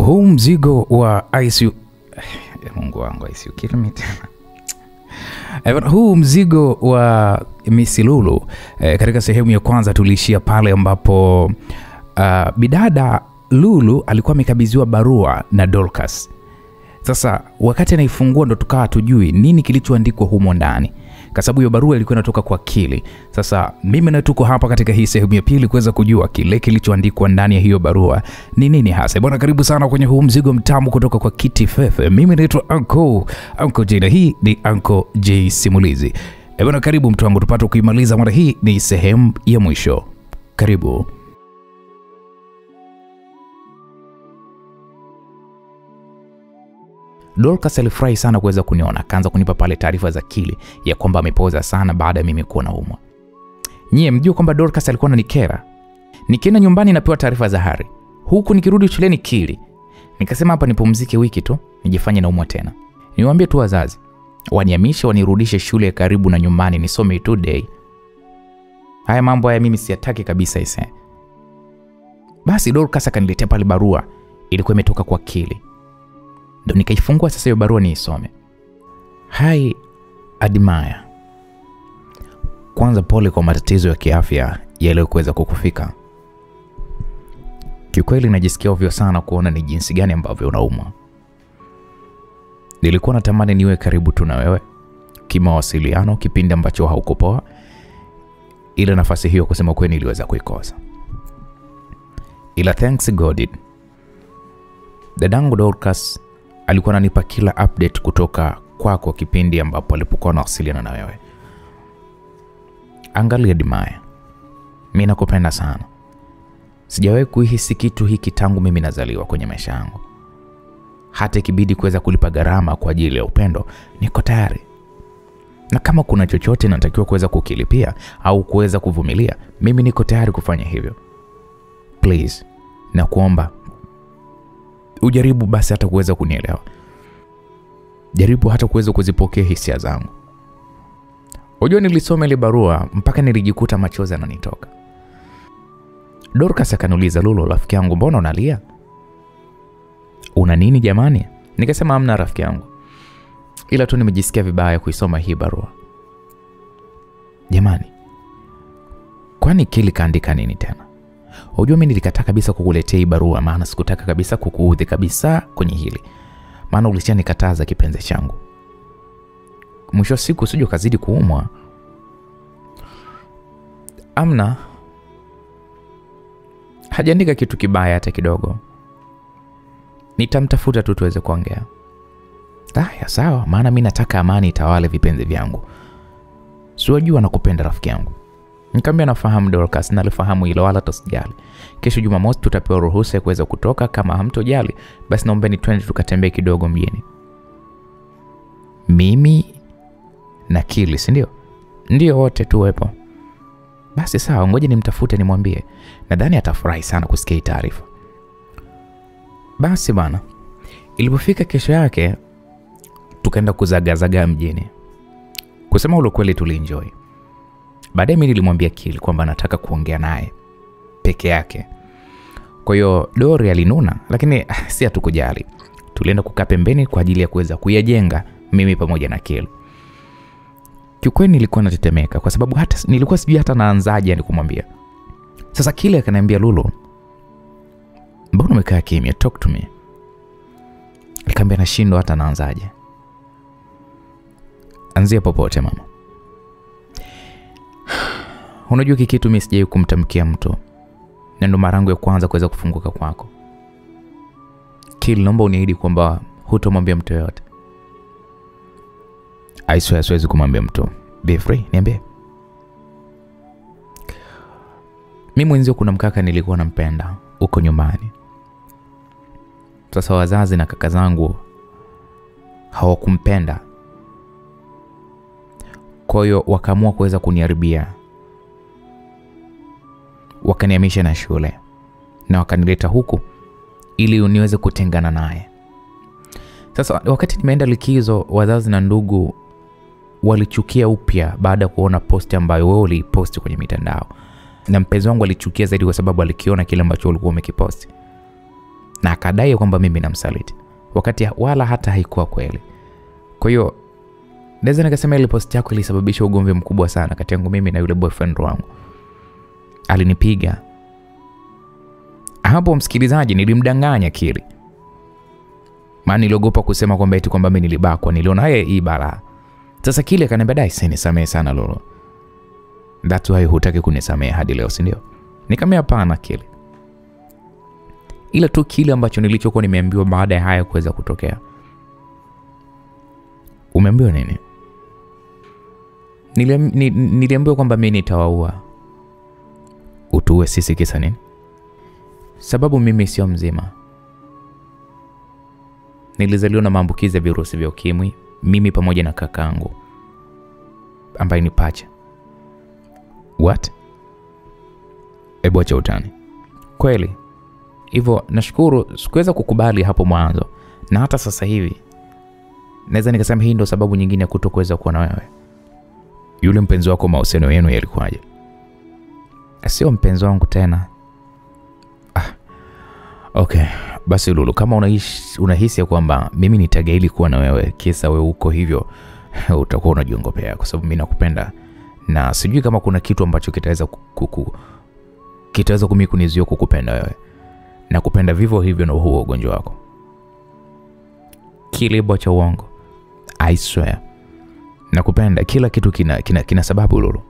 Huu mzigo wa ICU Mungu wangu ICU kilomita. Huu mzigo wa Miss Lulu katika sehemu ya kwanza tuliishia pale ambapo bidada Lulu alikuwa amekabidhiwa barua na Dorcas. Sasa wakati anaifungua ndo tukawa tujui nini kilichoandikwa humo ndani, kwa sababu hiyo barua ilikuwa inatoka kwa Kili. Sasa mimi na tuko hapa katika hii sehemu ya pili kuweza kujua kile kilichoandikwa ndani ya hiyo barua ni nini hasa. Bwana, karibu sana kwenye huu mzigo mtamu kutoka kwa Kitty Fefe. Mimi naitwa Uncle J na hii ni Uncle J Simulizi. Bwana, karibu mtu wangu, tupate kuimaliza mara hii ni sehemu ya mwisho. Karibu. Dorcas alifurahi sana kuweza kuniona, akaanza kunipa pale taarifa za Kili ya kwamba amepoza sana baada ya mimi kuwa naumwa. Nyie mjue kwamba Dorcas alikuwa ananikera. Nikienda nyumbani napewa taarifa za Hari, huku nikirudi shuleni Kili. Nikasema hapa nipumzike wiki tu, nijifanye naumwa tena. Niwaambie tu wazazi wanihamishe, wanirudishe shule ya karibu na nyumbani nisome today. Haya mambo haya mimi siyataki kabisa ise. Basi Dorcas akaniletea pale barua, ilikuwa imetoka kwa Kili. Ndo nikaifungua sasa hiyo barua niisome. Hi Admire. Kwanza pole kwa matatizo ya kiafya yaliyokuweza kukufika. Kiukweli najisikia ovyo sana kuona ni jinsi gani ambavyo unaumwa. Nilikuwa natamani niwe karibu tu na wewe kimawasiliano kipindi ambacho haukupoa, ila nafasi hiyo kusema kweli niliweza kuikosa. Ila thanks God, dadangu Dorcas alikuwa ananipa kila update kutoka kwako kipindi ambapo alipokuwa anawasiliana na wewe. Angalia Admire, mimi nakupenda sana. Sijawahi kuhisi kitu hiki tangu mimi nazaliwa kwenye maisha yangu. Hata ikibidi kuweza kulipa gharama kwa ajili ya upendo, niko tayari. Na kama kuna chochote natakiwa kuweza kukilipia au kuweza kuvumilia, mimi niko tayari kufanya hivyo. Please, nakuomba ujaribu basi hata kuweza kunielewa. Jaribu hata kuweza kuzipokea hisia zangu. Unajua nilisoma ile barua mpaka nilijikuta machozi yananitoka. Dorcas akaniuliza, Lulu rafiki yangu, mbona unalia? Una nini jamani? Nikasema hamna rafiki yangu, ila tu nimejisikia vibaya kuisoma hii barua. Jamani, kwani Kili kaandika nini tena? Unajua mimi nilikataa kabisa kukuletea hii barua, maana sikutaka kabisa kukuudhi kabisa kwenye hili. Maana ulishanikataza kipenzi changu. Mwisho siku usije kazidi kuumwa. Amna, hajaandika kitu kibaya hata kidogo. Nitamtafuta tu tuweze kuongea. Ya sawa, maana mimi nataka amani itawale vipenzi vyangu. Siwajua nakupenda rafiki yangu. Nikamwambia nafahamu Dorcas, na alifahamu hilo wala tusijali. Kesho Jumamosi tutapewa ruhusa ya kuweza kutoka, kama hamtojali basi naomba twende tukatembee kidogo mjini. Mimi na Kili, si ndio? Ndio, wote tuwepo. Basi sawa, ngoja nimtafute nimwambie. Nadhani atafurahi sana kusikia taarifa. Basi bana, ilipofika kesho yake tukaenda kuzagazaga mjini. Kusema ule kweli tulienjoy. Baadaye mimi nilimwambia Kili kwamba nataka kuongea naye peke yake. Kwa hiyo Dori alinuna, lakini si hatukujali. Tulienda kukaa pembeni kwa ajili ya kuweza kuyajenga mimi pamoja na Kili. Kiukweli nilikuwa natetemeka kwa sababu hata nilikuwa sijui hata naanzaje ni kumwambia. Sasa Kili akaniambia, Lulu, mbona umekaa kimya? Talk to me. Nikamwambia nashindwa hata naanzaje. Anzia popote mama. Unajua kitu mimi sijawahi kumtamkia mtu, na ndo mara yangu ya kwanza kuweza kufunguka kwako. Kili, naomba uniahidi kwamba hutomwambia mtu yote. I swear siwezi kumwambia mtu. Be free, niambie. Mimi mwenzio kuna mkaka nilikuwa nampenda uko nyumbani. Sasa wazazi na kaka zangu hawakumpenda, kwa hiyo wakaamua kuweza kuniharibia. Wakanihamisha na shule na wakanileta huku ili niweze kutengana naye. Sasa wakati nimeenda likizo, wazazi na ndugu walichukia upya baada ya kuona post ambayo wewe ulipost kwenye mitandao. Na mpenzi wangu alichukia zaidi kwa sababu alikiona kile ambacho ulikuwa umekipost. na akadai kwamba mimi namsaliti, wakati wala hata haikuwa kweli. Kwa hiyo naweza nikasema ile post yako ilisababisha ugomvi mkubwa sana kati yangu mimi na yule boyfriend wangu. Alinipiga. Hapo msikilizaji, nilimdanganya Kili. Maana niliogopa kusema kwamba eti kwamba mimi nilibakwa, niliona hii balaa. Sasa Kili akaniambia dai nisamehe sana Lolo. That's why hutaki kunisamehe hadi leo, si ndio? Nikamwambia hapana Kili. Ila tu kile ambacho nilichokuwa nimeambiwa baada ya haya kuweza kutokea. Umeambiwa nini? Niliambiwa kwamba mimi nitawaua. Utuwe sisi kisa nini? Sababu mimi sio mzima. Nilizaliwa na maambukizi ya virusi vya ukimwi, mimi pamoja na kakangu ambaye ni pacha. What? Ebo acha utani. Kweli. Hivyo nashukuru sikuweza kukubali hapo mwanzo, na hata sasa hivi naweza nikasema hii ndio sababu nyingine ya kutokuweza kuwa na wewe. Yule mpenzi wako, mahusiano yenu yalikuwaje? Sio mpenzi wangu tena. Okay, basi Lulu, kama unahisi kwamba mimi nitagaili kuwa na wewe kisa wewe uko hivyo, utakuwa unajiongopea, kwa sababu mimi nakupenda na sijui kama kuna kitu ambacho kitaweza kunizuia kukupenda wewe. Nakupenda vivyo hivyo na huo ugonjwa wako. Kilebo cha uongo. I swear. Nakupenda, kila kitu kina sababu Lulu.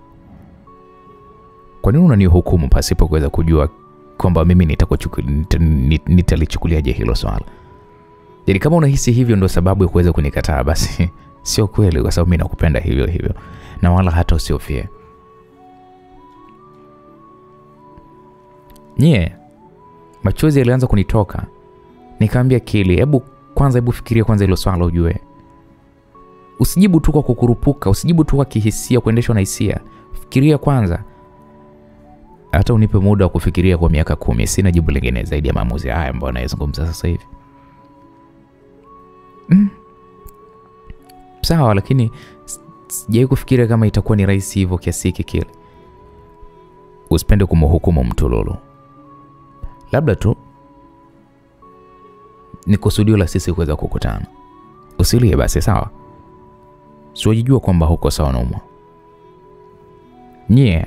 Kwa nini unanihukumu pasipo kuweza kujua kwamba mimi nitalichukuliaje hilo swala? Yaani kama unahisi hivyo ndio sababu ya kuweza kunikataa, basi sio kweli, kwa sababu mimi nakupenda hivyo hivyo na wala hata usiofie. Machozi yalianza kunitoka. Nikamwambia Kili, hebu fikiria kwanza hilo swala ujue. Usijibu tu kwa kukurupuka, usijibu tu kwa kihisia, kuendeshwa na hisia. Fikiria kwanza. Hata unipe muda wa kufikiria kwa miaka 10, sina jibu lingine zaidi ya maamuzi haya ambayo naizungumza sasa hivi. Sawa, lakini sijai kufikiria kama itakuwa ni rahisi hivyo kiasi hiki Kili. Usipende kumhukumu mtu Lolo. Labda tu ni kusudio la sisi kuweza kukutana. Usilie basi, sawa? Siwajijua kwamba huko sawa na umwa.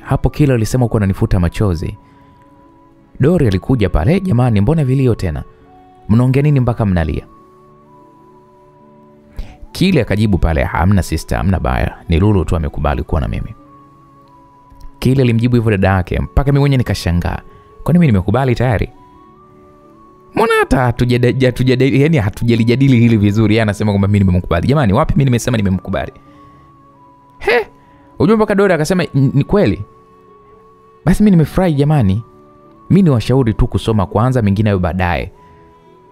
Hapo Kila alisema kuwa ananifuta machozi. Dori alikuja pale, jamani mbona vilio tena? Mnaongea nini mpaka mnalia? Kile akajibu pale, hamna sister, hamna baya. Ni Lulu tu amekubali kuwa na mimi. Kile alimjibu hivyo dada yake, mpaka mimi mwenyewe nikashangaa. Kwani mimi nimekubali tayari? Mbona hata hatujalijadili hili vizuri? Yeye anasema kwamba mimi nimemkubali. Jamani, wapi mimi nimesema nimemkubali? Unajua mpaka Dora akasema ni kweli. Basi mimi nimefurahi jamani. Mimi ni washauri tu kusoma kwanza, mengine hayo baadaye.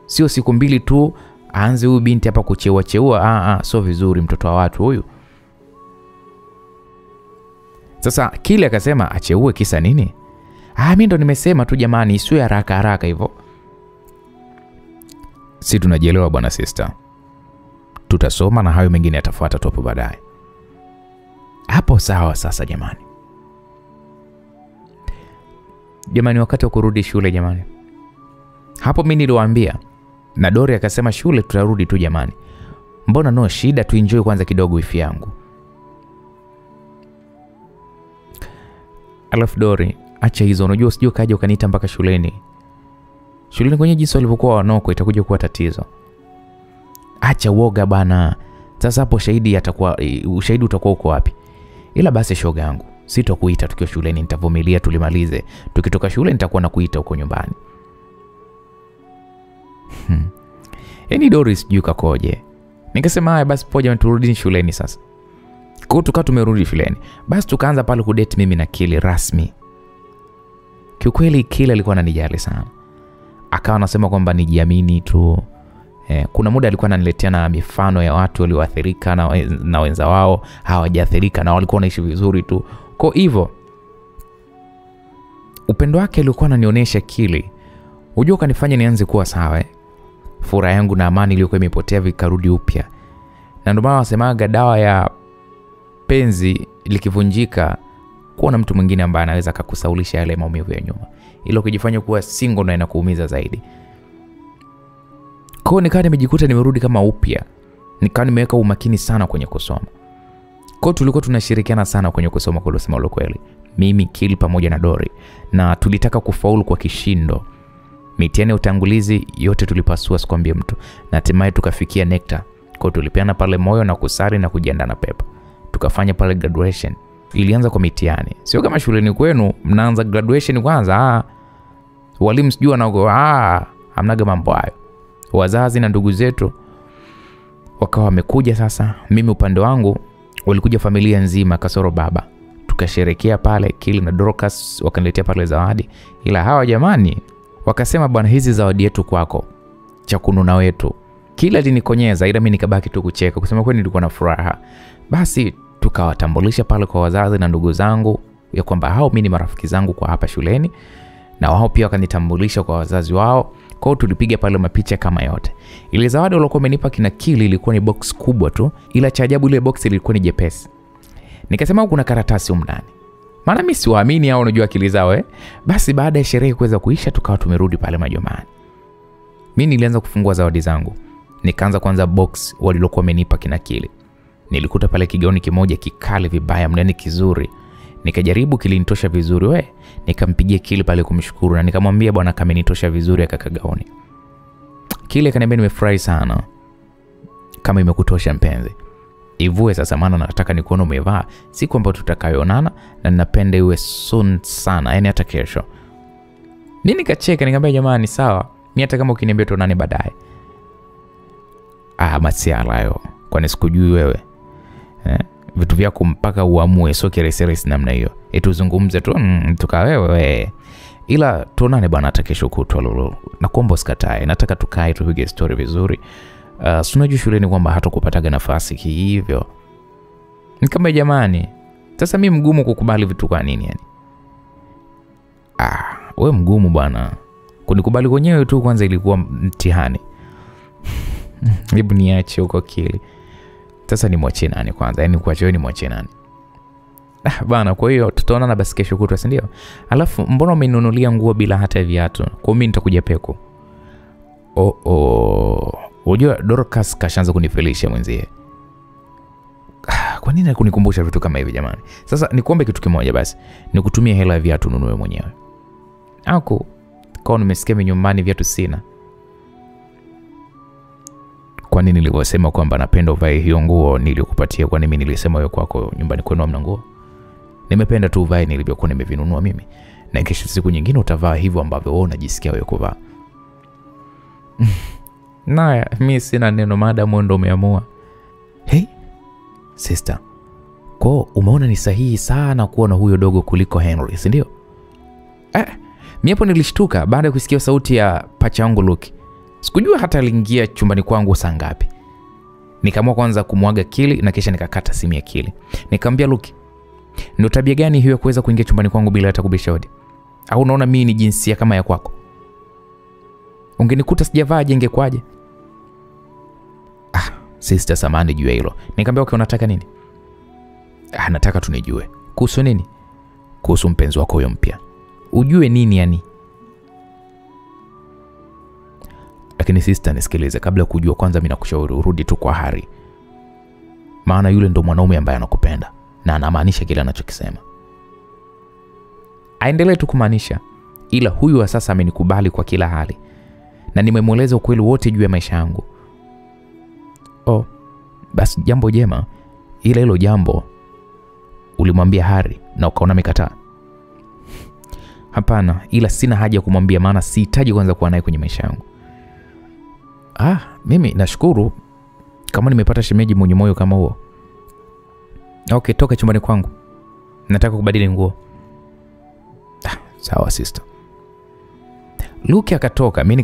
Sio siku 2 tu aanze huyu binti hapa kucheua. Sio vizuri mtoto wa watu huyu. Sasa Kile akasema acheue kisa nini? Mimi ndo nimesema tu jamani, isiwe haraka hivyo. Si tunajielewa bwana sister. Tutasoma na hayo mengine yatafuata tu hapo baadaye. Hapo sawa sasa jamani. Jamani, wakati wa kurudi shule jamani. Hapo mimi niliwaambia. Na Dori akasema shule tutarudi tu jamani. Mbona no shida, tuenjoy kwanza kidogo wifi yangu. Alafu Dori, acha hizo, unajua usije kaja ukaniita mpaka shuleni. Shuleni kwenye jinsi walivyokuwa wanoko itakuja kuwa tatizo. Acha uoga bana. Sasa hapo ushahidi utakuwa uko wapi? Ila basi shoga yangu, sitakuita tukiwa shuleni, nitavumilia tulimalize. Tukitoka shule nitakuwa nakuita huko nyumbani. Yaani Doris sijui kakoje. Nikasema haya basi poja turudi shuleni sasa. Kwa tukawa tumerudi shuleni. Basi tukaanza pale kudate mimi na Kile rasmi. Kiukweli Kile alikuwa ananijali sana. Akawa anasema kwamba nijiamini tu. Kuna muda alikuwa ananiletea na mifano ya watu walioathirika na wenza wao hawajaathirika na walikuwa wanaishi vizuri tu. Kwa hivyo upendo wake alikuwa ananionyesha Kile. Unajua kanifanya nianze kuwa sawa. Furaha yangu na amani iliyokuwa imepotea vikarudi upya. Na ndio maana wasemaga dawa ya penzi likivunjika, kuwa na mtu mwingine ambaye anaweza kukusaulisha yale maumivu ya nyuma. Ile ukijifanya kuwa single na inakuumiza zaidi. Kwa nikawa nimejikuta nimerudi kama upya. Nikawa nimeweka umakini sana kwenye kusoma. Kwa tulikuwa tunashirikiana sana kwenye kusoma kwa kusema kweli. Mimi, Kili pamoja na Dori, na tulitaka kufaulu kwa kishindo. Mitihani ya utangulizi yote tulipasua, sikwambie mtu, na hatimaye tukafikia NECTA. Kwa tulipeana pale moyo na kusari na kujiandaa na pepa. Tukafanya pale graduation. Ilianza kwa mitihani. Sio kama shuleni kwenu mnaanza graduation kwanza. Walimu sijui wanaogo hamnaga mambo hayo. Wazazi na ndugu zetu wakawa wamekuja sasa. Mimi upande wangu walikuja familia nzima kasoro baba. Tukasherehekea pale, Kili na Dorcas wakaniletea pale zawadi. Ila hawa jamani wakasema, bwana, hizi zawadi yetu kwako, cha kununa wetu. Kila alinikonyeza, ila mimi nikabaki tu kucheka. Kusema kweli nilikuwa na furaha. Basi tukawatambulisha pale kwa wazazi na ndugu zangu ya kwamba hao mimi ni marafiki zangu kwa hapa shuleni, na wao pia wakanitambulisha kwa wazazi wao. Kwa tulipiga pale mapicha kama yote. Ile zawadi walikuwa wamenipa kina Kili ilikuwa ni box kubwa tu, ila cha ajabu ile box ilikuwa ni jepesi. Nikasema kuna karatasi huko ndani. Maana mimi siwaamini hao, unajua akili zao Basi baada ya sherehe kuweza kuisha, tukawa tumerudi pale majumbani. Mimi nilianza kufungua zawadi zangu. Nikaanza kwanza box walilokuwa wamenipa kina Kili. Nilikuta pale kigauni kimoja kikali vibaya mnene kizuri. Nikajaribu, kilinitosha vizuri Nikampigia Kili pale kumshukuru na nikamwambia, bwana, kamenitosha vizuri akakagauni. Kili akaniambia, nimefurahi sana. Kama imekutosha mpenzi, ivue sasa, maana nataka nikuone umevaa siku ambayo tutakayoonana, na ninapenda iwe soon sana, yani hata kesho. Mimi nikacheka nikamwambia, jamani sawa, mimi hata kama ukiniambia tuonane baadaye. Masiala hayo, kwani sikujui wewe? Vitu vyako mpaka uamue, sio kireseresi namna hiyo. Tuzungumze tu tuka wewe. Ila tuonane bwana hata kesho kutwa lolo. Nakuomba usikatae. Nataka tukae tupige story vizuri. Unajua shuleni kwamba hata kupataga nafasi hivyo. Nikamwambia, jamani, sasa mimi mgumu kukubali vitu kwa nini yani? Wewe mgumu bwana. Kunikubali kwenyewe tu kwanza ilikuwa mtihani. Hebu niache huko Kili. Sasa ni mwache nani kwanza? Yaani kuacha wewe ni mwache nani? Bana, kwa hiyo tutaonana basi kesho kutwa, si ndio? Alafu mbona umeninunulia nguo bila hata viatu? Kwa mimi nitakuja peko. Unajua Dorcas kashaanza kunifelisha mwenzie. Kwa nini kunikumbusha vitu kama hivi jamani? Sasa nikuombe kitu kimoja basi. Nikutumie hela ya viatu ununue mwenyewe. Kwa nimesikia nyumbani viatu sina. Kwa nini nilivyosema kwamba napenda uvae hiyo nguo nilikupatia? Kwa nini nilisema wewe kwako nyumbani kwenu hamna nguo? Nimependa tu uvae nilivyokuwa nimevinunua mimi, na kesho siku nyingine utavaa hivyo ambavyo wewe unajisikia wewe kuvaa. Naya, mimi sina neno, maadamu ndo umeamua. Hey sister, kwa umeona ni sahihi sana kuwa na huyo dogo kuliko Henry, si ndio? Mimi hapo nilishtuka baada ya kusikia sauti ya pacha wangu Luke. Sikujua hata aliingia chumbani kwangu saa ngapi. Nikaamua kwanza kumwaga Kili na kisha nikakata simu ya Kili. Nikamwambia, Luke, ndio tabia gani hiyo kuweza kuingia chumbani kwangu bila hata kubisha hodi? Au unaona mimi ni jinsia kama ya kwako? Ungenikuta sijavaa je ingekwaje? Sister, samani juu ya hilo. Nikamwambia, okay, unataka nini? Nataka tunijue. Kuhusu nini? Kuhusu mpenzi wako huyo mpya. Ujue nini yani? Lakini sister, nisikilize, kabla kujua kwanza mimi nakushauri urudi tu kwa Hari. Maana yule ndo mwanaume ambaye anakupenda na anamaanisha kile anachokisema. Aendelee tu kumaanisha, ila huyu wa sasa amenikubali kwa kila hali na nimemweleza ukweli wote juu ya maisha yangu. Basi jambo jema, ila hilo jambo ulimwambia Hari na ukaona mikataa? Hapana, ila sina haja ya kumwambia, maana sihitaji kwanza kuwa naye kwenye maisha yangu. Mimi nashukuru kama nimepata shemeji mwenye moyo kama huo. Okay, toka chumbani kwangu. Nataka kubadili nguo. Sawa sister. Luke akatoka, mimi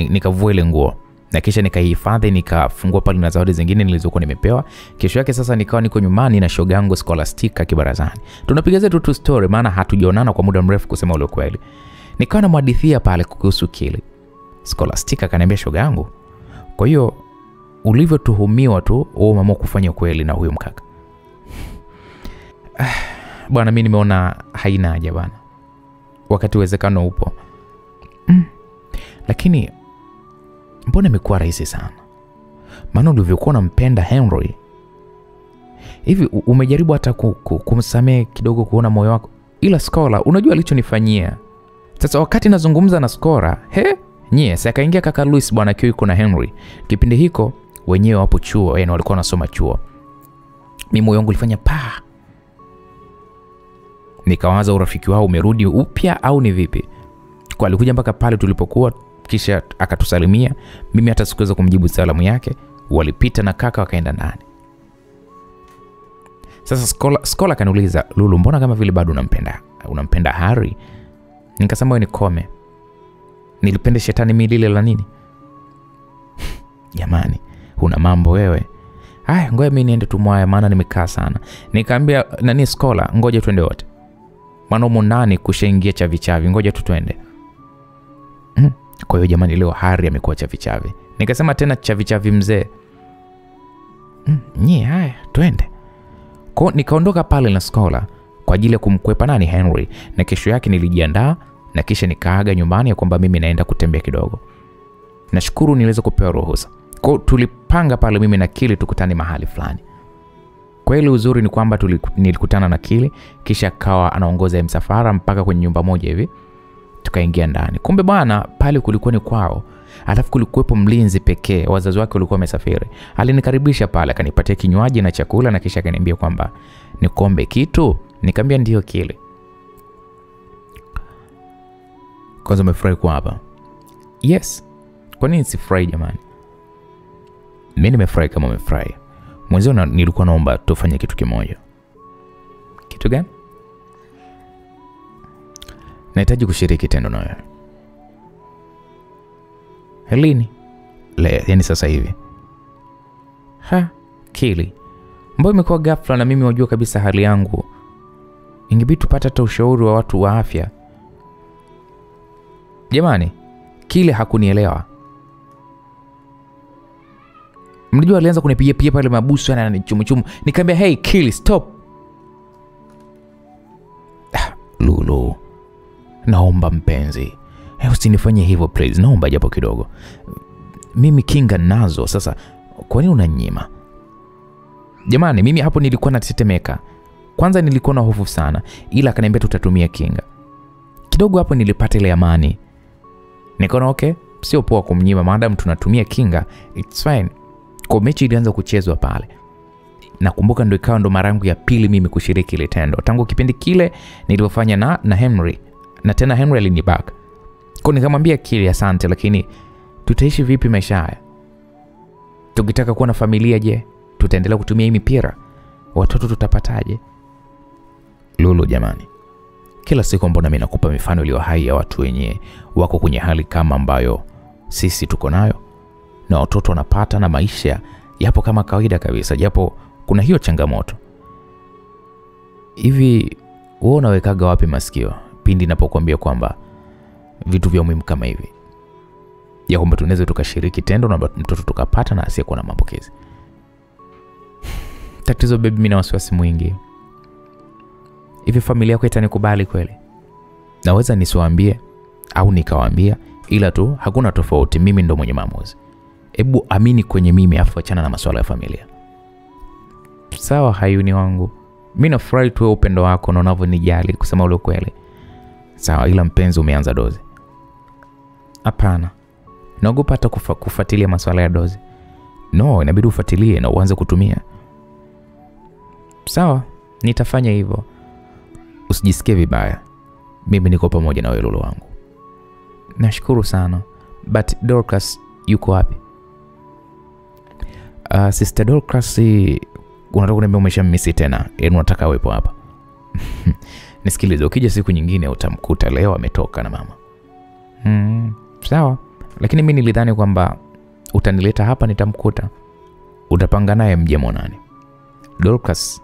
nikavua ile nguo. Na kisha nikahifadhi, nikafungua pale na zawadi zingine nilizokuwa nimepewa. Kesho yake sasa nikawa niko nyumbani na shoga yangu Scholastica kibarazani. Tunapiga zetu tu story, maana hatujaonana kwa muda mrefu kusema ule kweli. Nikawa namhadithia pale kuhusu Kili. Scholastica akaniambia, shoga yangu, kwa hiyo ulivyotuhumiwa tu wewe umeamua kufanya kweli na huyo mkaka? Bwana, mimi nimeona haina haja bwana, wakati uwezekano upo. Lakini mbona imekuwa rahisi sana? Maana ulivyokuwa unampenda Henry, hivi umejaribu hata kumsamehe kidogo, kuona moyo wako? Ila Scholar, unajua alichonifanyia. Sasa wakati nazungumza na Scholar, sasa akaingia kaka Louis bwana akiwa yuko na Henry. Kipindi hiko wenyewe wapo chuo, yani walikuwa wanasoma chuo. Mimi moyo wangu ulifanya nikawaza urafiki wao umerudi upya au ni vipi? Kwa alikuja mpaka pale tulipokuwa, kisha akatusalimia. Mimi hata sikuweza kumjibu salamu yake. Walipita na kaka wakaenda ndani. Sasa Scholar kaniuliza, Lulu, mbona kama vile bado unampenda Harry? Nikasema wewe nikome. Nilipenda shetani mimi lile la nini? Jamani, una mambo wewe. Haya, ngoja mimi niende tumwaya maana nimekaa sana. Nikamwambia nani Scholar, ngoja twende wote. Maana huko ndani kushaingia chavichavi, ngoja twende. Kwa hiyo jamani, leo Harry amekuwa chavichavi. Nikasema tena chavichavi mzee. Haya, twende. Kwa nikaondoka pale na Scholar kwa ajili ya kumkwepa nani Henry, na kesho yake nilijiandaa na kisha nikaaga nyumbani ya kwamba mimi naenda kutembea kidogo. Nashukuru niliweza kupewa ruhusa. Kwa tulipanga pale mimi na Kili tukutane mahali fulani. Kweli uzuri ni kwamba nilikutana na Kili, kisha akawa anaongoza msafara mpaka kwenye nyumba moja hivi. Tukaingia ndani. Kumbe bwana pale kulikuwa ni kwao. Alafu kulikuwepo mlinzi pekee, wazazi wake walikuwa wamesafiri. Alinikaribisha pale, akanipatia kinywaji na chakula na kisha akaniambia kwamba nikombe kitu. Nikamwambia ndio Kili. Kwanza umefurahi kwa hapa? Yes. Kwa nini sifurahi jamani? Mimi nimefurahi kama umefurahi. Mwanzo nilikuwa naomba tufanye kitu kimoja. Kitu gani? Nahitaji kushiriki tendo na wewe. Helini? Yani sasa hivi. Kili. Mbona imekuwa ghafla na mimi wajua kabisa hali yangu? Ingebidi tupate hata ushauri wa watu wa afya. Jamani, Kili hakunielewa. Mnajua alianza kunipigia pale mabusu na ananichumuchumu. Nikamwambia, "Hey Kili, stop." Lulu, naomba mpenzi. Usinifanye hivyo please. Naomba japo kidogo. Mimi kinga nazo. Sasa kwa nini unanyima? Jamani, mimi hapo nilikuwa natetemeka. Kwanza nilikuwa na hofu sana, ila akaniambia tutatumia kinga. Kidogo hapo nilipata ile amani. Nikaona okay, sio poa kumnyima madam tunatumia kinga. It's fine. Kwa mechi ilianza kuchezwa pale. Nakumbuka ndio ikawa ndo mara yangu ya pili mimi kushiriki ile tendo. Tangu kipindi kile nilipofanya na Henry. Na tena Henry alinibaka. Kwa nikamwambia Kili, asante, lakini tutaishi vipi maisha haya? Tukitaka kuwa na familia je? Tutaendelea kutumia hii mipira? Watoto tutapataje? Lulu jamani, kila siku mbona mimi nakupa mifano iliyo hai ya watu wenye wako kwenye hali kama ambayo sisi tuko nayo, na watoto wanapata na maisha yapo kama kawaida kabisa, japo kuna hiyo changamoto. Hivi wewe unawekaga wapi masikio pindi ninapokuambia kwamba vitu vya muhimu kama hivi, ya kwamba tunaweza tukashiriki tendo na mtoto tukapata na asiyekuwa na maambukizi? Tatizo baby, mimi na wasiwasi mwingi. Hivi familia yako itanikubali kweli? Naweza nisiwaambie au nikawaambia, ila tu hakuna tofauti, mimi ndo mwenye maamuzi. Hebu amini kwenye mimi, afu achana na masuala ya familia. Sawa Hayuni wangu, mimi nafurahi tu upendo wako na unavyonijali, kusema ule kweli. Sawa, ila mpenzi umeanza dozi. Hapana. Naogopa hata kufuatilia masuala ya dozi. No, inabidi ufuatilie na uanze kutumia. Sawa, nitafanya hivyo. Usijisikie vibaya. Mimi niko pamoja na wewe Lulu wangu. Nashukuru sana. But Dorcas yuko wapi? Sister Dorcas, unataka kuniambia umeshammisi tena? Unataka awepo hapa? Nisikilize, ukija siku nyingine utamkuta, leo ametoka na mama. Sawa. Lakini mimi nilidhani kwamba utanileta hapa nitamkuta. Utapanga naye mje monani. Dorcas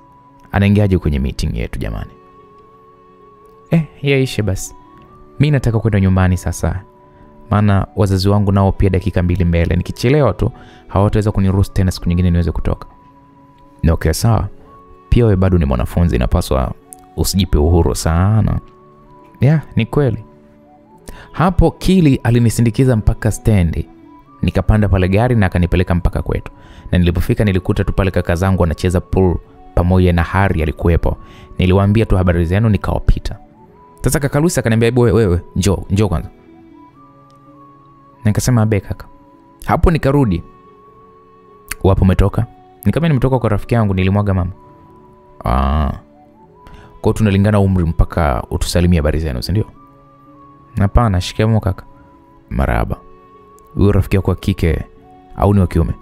anaingiaje kwenye meeting yetu jamani? Yaishe basi. Mimi nataka kwenda nyumbani sasa. Maana wazazi wangu nao pia dakika 2 mbele. Nikichelewa tu hawataweza kuniruhusu tena siku nyingine niweze kutoka. Okay, sawa. Pia wewe bado ni mwanafunzi, inapaswa usijipe uhuru sana. Ni kweli. Hapo Kili alinisindikiza mpaka stendi. Nikapanda pale gari na akanipeleka mpaka kwetu. Na nilipofika nilikuta tu pale kaka zangu wanacheza pool pamoja na Hari alikuwepo. Niliwaambia tu habari zenu nikawapita. Sasa kaka Lucy akaniambia wewe njoo kwanza. Nikasema abe kaka. Hapo nikarudi. Wapo umetoka? Nikamwambia nimetoka kwa rafiki yangu nilimwaga mama. Kwa tunalingana umri mpaka utusalimie habari zenu, si ndio? Hapana, shikamoo kaka. Marahaba. Huyo rafiki yako wa kike au ni wa kiume?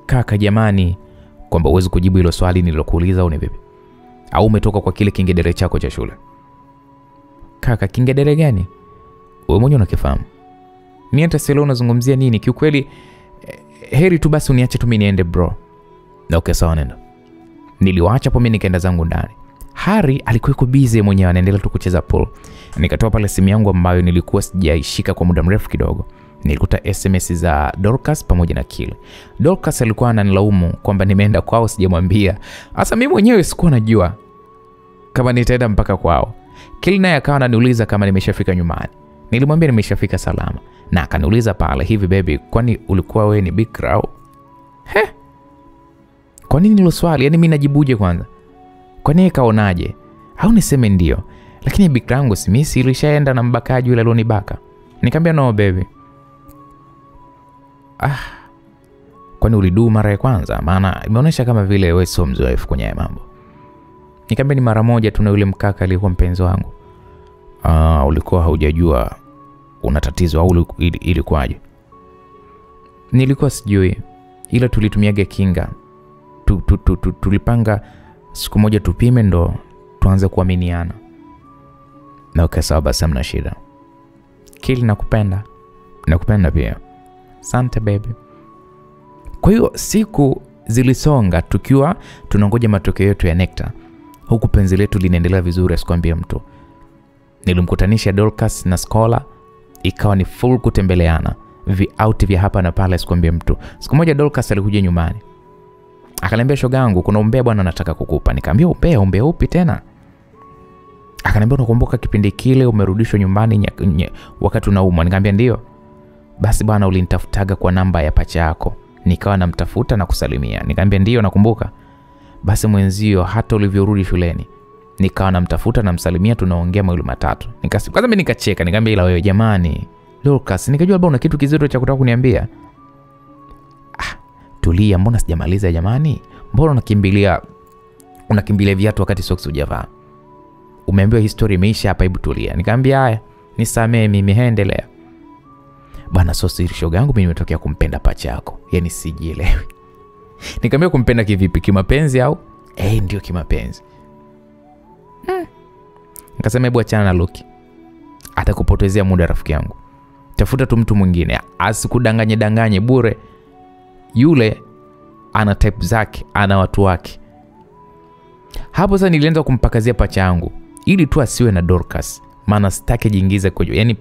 Kaka jamani, kwamba uweze kujibu hilo swali nililokuuliza au ni vipi? Au umetoka kwa kile kingedere chako cha shule? Kaka, kingedere gani? Wewe mwenyewe unakifahamu. Mimi hata sio unazungumzia nini? Kiukweli heri tu basi uniache tu mimi niende bro. Na okay sawa nenda. Niliwaacha hapo mimi nikaenda zangu ndani. Hari alikuwa busy mwenyewe anaendelea tu kucheza pool. Nikatoa pale simu yangu ambayo nilikuwa sijaishika kwa muda mrefu kidogo. Nilikuta SMS za Dorcas pamoja na Kile. Dorcas alikuwa ananilaumu kwamba nimeenda kwao sijamwambia. Sasa mimi mwenyewe sikuwa najua kama nitaenda mpaka kwao. Kile naye akawa ananiuliza kama nimeshafika nyumbani. Nilimwambia nimeshafika salama. Na akaniuliza pale, hivi baby, kwani ulikuwa wewe ni bikra au? Kwa nini hilo swali? Yaani mimi najibuje kwanza? Kwa nini kaonaje? Au niseme ndio? Lakini bikra yangu si mimi ilishaenda na mbakaji yule alionibaka. Nikamwambia no baby. Kwani ulidu mara ya kwanza? Maana imeonyesha kama vile wewe sio mzoefu kwenye mambo. Nikamwambia ni mara moja tu na yule mkaka aliyekuwa mpenzi wangu. Ulikuwa haujajua una tatizo au ilikuwaje? Nilikuwa sijui. Ila tulitumiaga kinga. Tulipanga siku moja tupime ndo tuanze kuaminiana. Na okay sawa basi hamna shida. Kile nakupenda. Nakupenda pia. Asante baby. Kwa hiyo siku zilisonga tukiwa tunangoja matokeo yetu ya NECTA. Huku penzi letu linaendelea vizuri asikwambie mtu. Nilimkutanisha Dorcas na Scholar, ikawa ni full kutembeleana. Out vya hapa na pale asikwambie mtu. Siku moja Dorcas alikuja nyumbani. Akaniambia shogangu kuna umbea bwana nataka kukupa. Nikamwambia umbea upi tena? Akaniambia unakumbuka kipindi kile umerudishwa nyumbani wakati unaumwa? Nikamwambia ndio. Basi bwana ulinitafutaga kwa namba ya pacha yako. Nikawa namtafuta na kusalimia. Nikamwambia ndio nakumbuka. Basi mwenzio hata ulivyorudi shuleni nikawa namtafuta na msalimia tunaongea mawili matatu. Kwanza mimi nikacheka nikamwambia ila wewe jamani Dorcas nikajua labda una kitu kizito cha kutaka kuniambia. Tulia mbona sijamaliza jamani? Mbona unakimbilia viatu wakati socks hujavaa? Umeambiwa historia imeisha hapa, hebu tulia. Nikamwambia haya nisamee mimi endelea. Bwana sosi shoga yangu mimi nimetokea kumpenda pacha yako. Yaani sijielewi. Nikamwambia kumpenda kivipi? Kimapenzi au? Ndio kimapenzi. Nikasema hebu achana na Lucky. Atakupotezea muda rafiki yangu. Tafuta tu mtu mwingine. Asikudanganye bure. Yule ana type zake, ana watu wake. Hapo sasa nilianza kumpakazia pacha yangu ili tu asiwe na Dorcas. Maana sitaki jiingize kwa yaani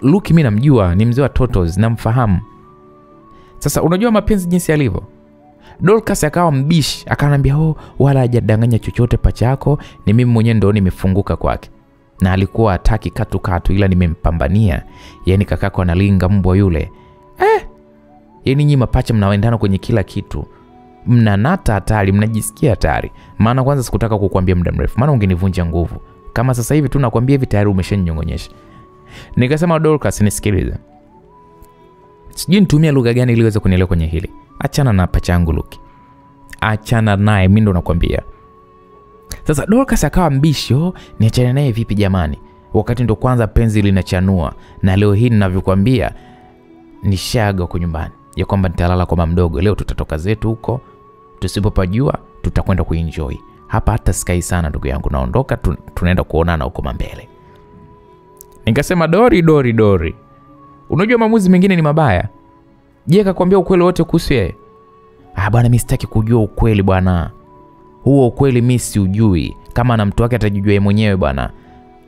Lucky mimi namjua, ni mzee wa Totos, namfahamu. Sasa unajua mapenzi jinsi yalivyo. Dorcas akawa mbishi, akanambia wala hajadanganya chochote pacha yako, ni mimi mwenyewe ndo nimefunguka kwake. Na alikuwa hataki katu ila nimempambania. Yaani kakako analinga mbwa yule. Yaani nyinyi mapacha mnaendana kwenye kila kitu. Mnanata hatari, mnajisikia hatari. Maana kwanza sikutaka kukuambia muda mrefu, maana ungenivunja nguvu. Kama sasa hivi tu nakwambia hivi tayari umeshaninyongonyesha. Nikasema Dorcas nisikilize. Sijui nitumie lugha gani ili uweze kunielewa kwenye hili. Achana na pacha yangu Lucky. Achana naye mimi ndo nakwambia. Sasa Dorcas akawa mbisho, niachane naye vipi jamani? Wakati ndo kwanza penzi linachanua na leo hii ninavyokuambia nishaga kwa nyumbani. Ya kwamba nitalala kwa mama mdogo. Leo tutatoka zetu huko. Tusipopajua tutakwenda kuenjoy. Hapa hata sky sana ndugu yangu, naondoka tunaenda kuonana huko mbele. Nikasema Dori. Unajua maamuzi mengine ni mabaya. Je, akakwambia ukweli wote kuhusu yeye? Bwana mimi sitaki kujua ukweli bwana. Huo ukweli mimi siujui. Kama na mtu wake atajijua yeye mwenyewe bwana.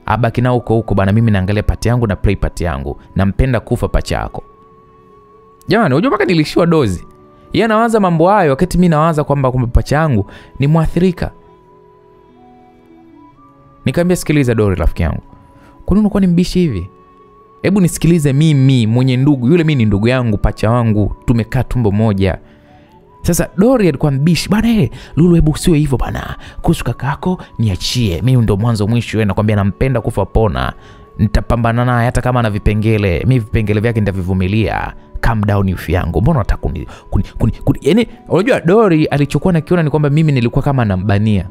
Abaki na huko bwana, mimi naangalia pati yangu na play pati yangu. Nampenda kufa pacha yako. Jamani, unajua mpaka nilishiwa dozi. Yeye anawaza mambo hayo wakati mimi nawaza kwamba pacha yangu ni muathirika. Nikamwambia sikiliza Dori rafiki yangu. Kwa nini unakuwa ni mbishi hivi? Hebu nisikilize mimi mwenye ndugu. Yule mimi ni ndugu yangu, pacha wangu, tumekaa tumbo moja. Sasa Dori alikuwa mbishi, bana Lulu hebu usiwe hivyo bana. Kuhusu kakako niachie. Mimi ndo mwanzo mwisho, nakwambia nampenda kufa pona. Nitapambana naye hata kama ana vipengele. Mimi vipengele vyake nitavivumilia. Calm down ifi yangu. Mbona unataka yaani unajua Dori alichokuwa nakiona ni kwamba mimi nilikuwa kama nambania.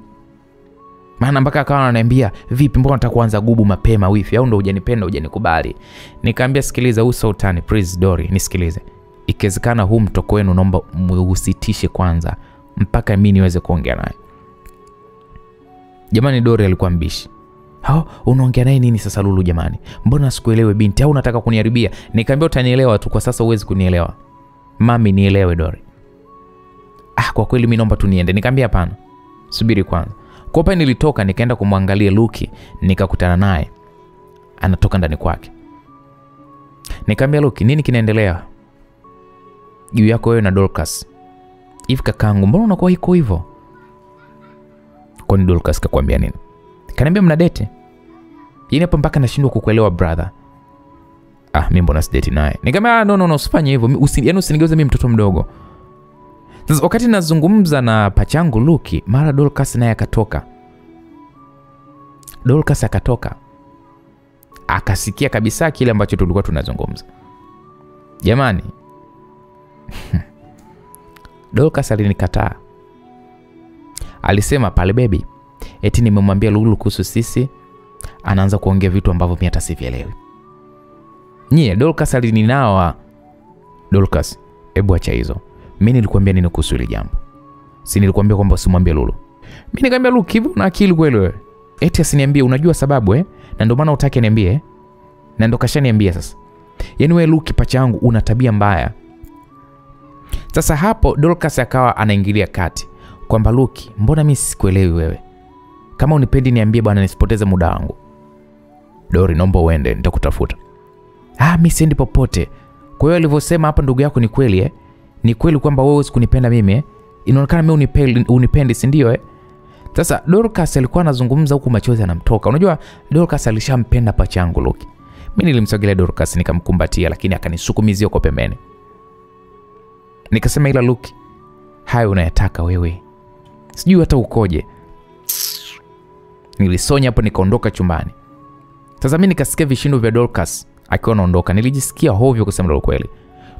Maana mpaka akawa ananiambia, "Vipi mbona unataka kuanza gubu mapema wifi? Au ndo hujanipenda, hujanikubali?" Nikamwambia, "Sikiliza uso utani, please Dori, nisikilize. Ikiwezekana huu mtoko wenu naomba muhusitishe kwanza mpaka mimi niweze kuongea naye." Jamani, Dori alikuwa mbishi. Unaongea naye nini sasa Lulu jamani? Mbona sikuelewe binti, au unataka kuniharibia? Nikamwambia utanielewa tu, kwa sasa huwezi kunielewa. Mami nielewe Dori. Kwa kweli mimi naomba tu niende. Nikamwambia hapana. Subiri kwanza. Kwa hapa nilitoka nikaenda kumwangalia Luki, nikakutana naye. Anatoka ndani kwake. Nikamwambia, "Luki, nini kinaendelea juu yako wewe na Dorcas? Hivi kakangu, mbona unakuwa hiko hivyo?" Kwani Dorcas kakwambia nini? Kaniambia mna date. Yeye hapo mpaka nashindwa kukuelewa brother. Mimi mbona sidate naye? Nikamwambia, no, usifanye hivyo. Yaani usinigeuze mimi mtoto mdogo. Sasa wakati nazungumza na pachangu Luki, mara Dorcas naye akatoka. Dorcas akatoka. Akasikia kabisa kile ambacho tulikuwa tunazungumza. Jamani. Dorcas alinikataa. Alisema, "Pale baby, eti nimemwambia Lulu kuhusu sisi." Anaanza kuongea vitu ambavyo mimi hata sivielewi. Dorcas alininawa. Dorcas, hebu acha hizo. Mimi nilikwambia nini kuhusu ile jambo? Si nilikwambia kwamba usimwambie Lulu? Mimi nikamwambia Luki, hivi una akili kweli wewe? Eti asiniambie, unajua sababu na ndio maana utaki niambie na ndio kashaniambia sasa. Yaani wewe Luki pacha yangu una tabia mbaya. Sasa hapo Dorcas akawa anaingilia kati kwamba, "Luki, mbona mimi sikuelewi wewe? Kama unipendi niambie bwana, nisipoteze muda wangu." "Dori, naomba uende, nitakutafuta." Mimi siendi popote. Kwa hiyo alivyosema hapa ndugu yako ni kweli Ni kweli kwamba wewe usikunipenda mimi Inaonekana mimi unipendi, si ndio Sasa Dorcas alikuwa anazungumza huku machozi yanamtoka. Unajua Dorcas alishampenda pachangu Luki. Mimi nilimsogelea Dorcas nikamkumbatia, lakini akanisukumizia kwa pembeni. Nikasema, "Ila Luki, hayo unayataka wewe. Sijui hata ukoje." Nilisonya hapo nikaondoka chumbani. Sasa mimi nikasikia vishindo vya Dorcas akiwa anaondoka. Nilijisikia hovyo kusema kweli.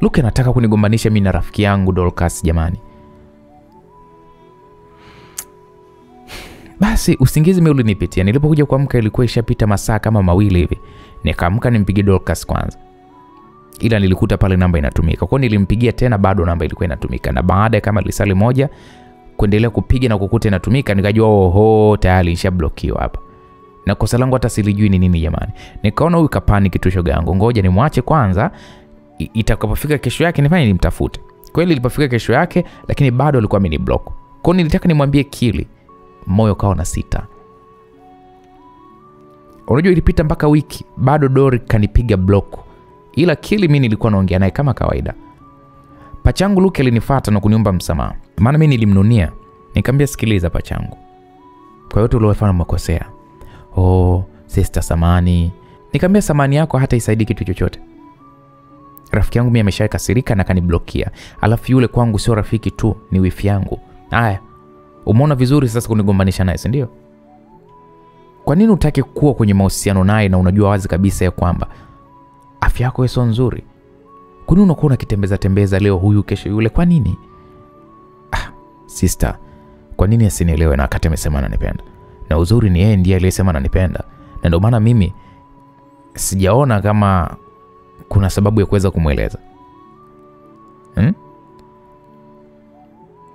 Luki anataka kunigombanisha mimi na rafiki yangu Dorcas jamani. Basi usingizi mimi ulinipitia. Nilipokuja kuamka ilikuwa ishapita masaa kama 2 hivi. Nikaamka nimpige Dorcas kwanza. Ila nilikuta pale namba inatumika. Kwa nilimpigia tena bado namba ilikuwa inatumika. Na baada kama lisali moja kuendelea kupiga na kukuta inatumika, nikajua tayari ishablokiwa hapa. Na kosa langu hata silijui ni nini jamani. Nikaona huyu kapani kitu shoga yangu. Ngoja nimwache kwanza. Itakapofika kesho yake nifanye nimtafute. Kweli ilipofika kesho yake lakini bado alikuwa ameniblock. Kwa nilitaka nimwambie Kili. Moyo kao na sita. Unajua ilipita mpaka wiki bado Dori kanipiga block. Ila Kili mimi nilikuwa naongea naye kama kawaida. Pachangu Luki alinifuata na kuniomba msamaha. Maana mimi nilimnunia. Nikamwambia, "Sikiliza pachangu. Kwa yote uliyofanya umekosea. Sister samani." Nikamwambia, "Samani yako hata isaidi kitu chochote. Rafiki yangu mimi ameshakasirika na kaniblokia. Alafu yule kwangu sio rafiki tu, ni wifi yangu. Haya. Umeona vizuri sasa kunigombanisha naye, si ndio? Kwa nini utake kuwa kwenye mahusiano naye na unajua wazi kabisa ya kwamba afya yako sio nzuri? Kwa nini unakuwa unakitembeza leo huyu kesho yule? Kwa nini?" Sister, kwa nini asinielewe na akati amesema ananipenda? Na uzuri ni yeye ndiye aliyesema ananipenda. Na ndio maana mimi sijaona kama kuna sababu ya kuweza kumueleza.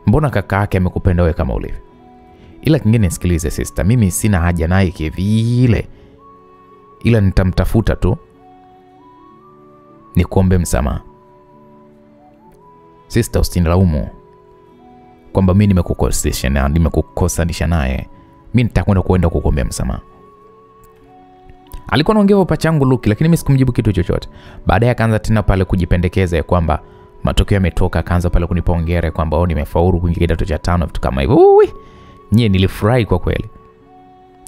Mbona kaka yake amekupenda wewe kama ulivyo? Ila kingine sikilize sister, mimi sina haja naye kivile. Ila nitamtafuta tu nikuombe msamaha. Sister, usinilaumu kwamba mimi nimekukosanisha naye. Mimi nitakwenda kukuombea msamaha. Alikuwa anaongea pachangu Luki, lakini mimi sikumjibu kitu chochote. Baadaye akaanza tena pale kujipendekeza ya kwamba matokeo yametoka. Akaanza pale kunipa hongera kwamba nimefaulu kuingia kidato cha 5 vitu kama hivyo. Nilifurahi kwa kweli.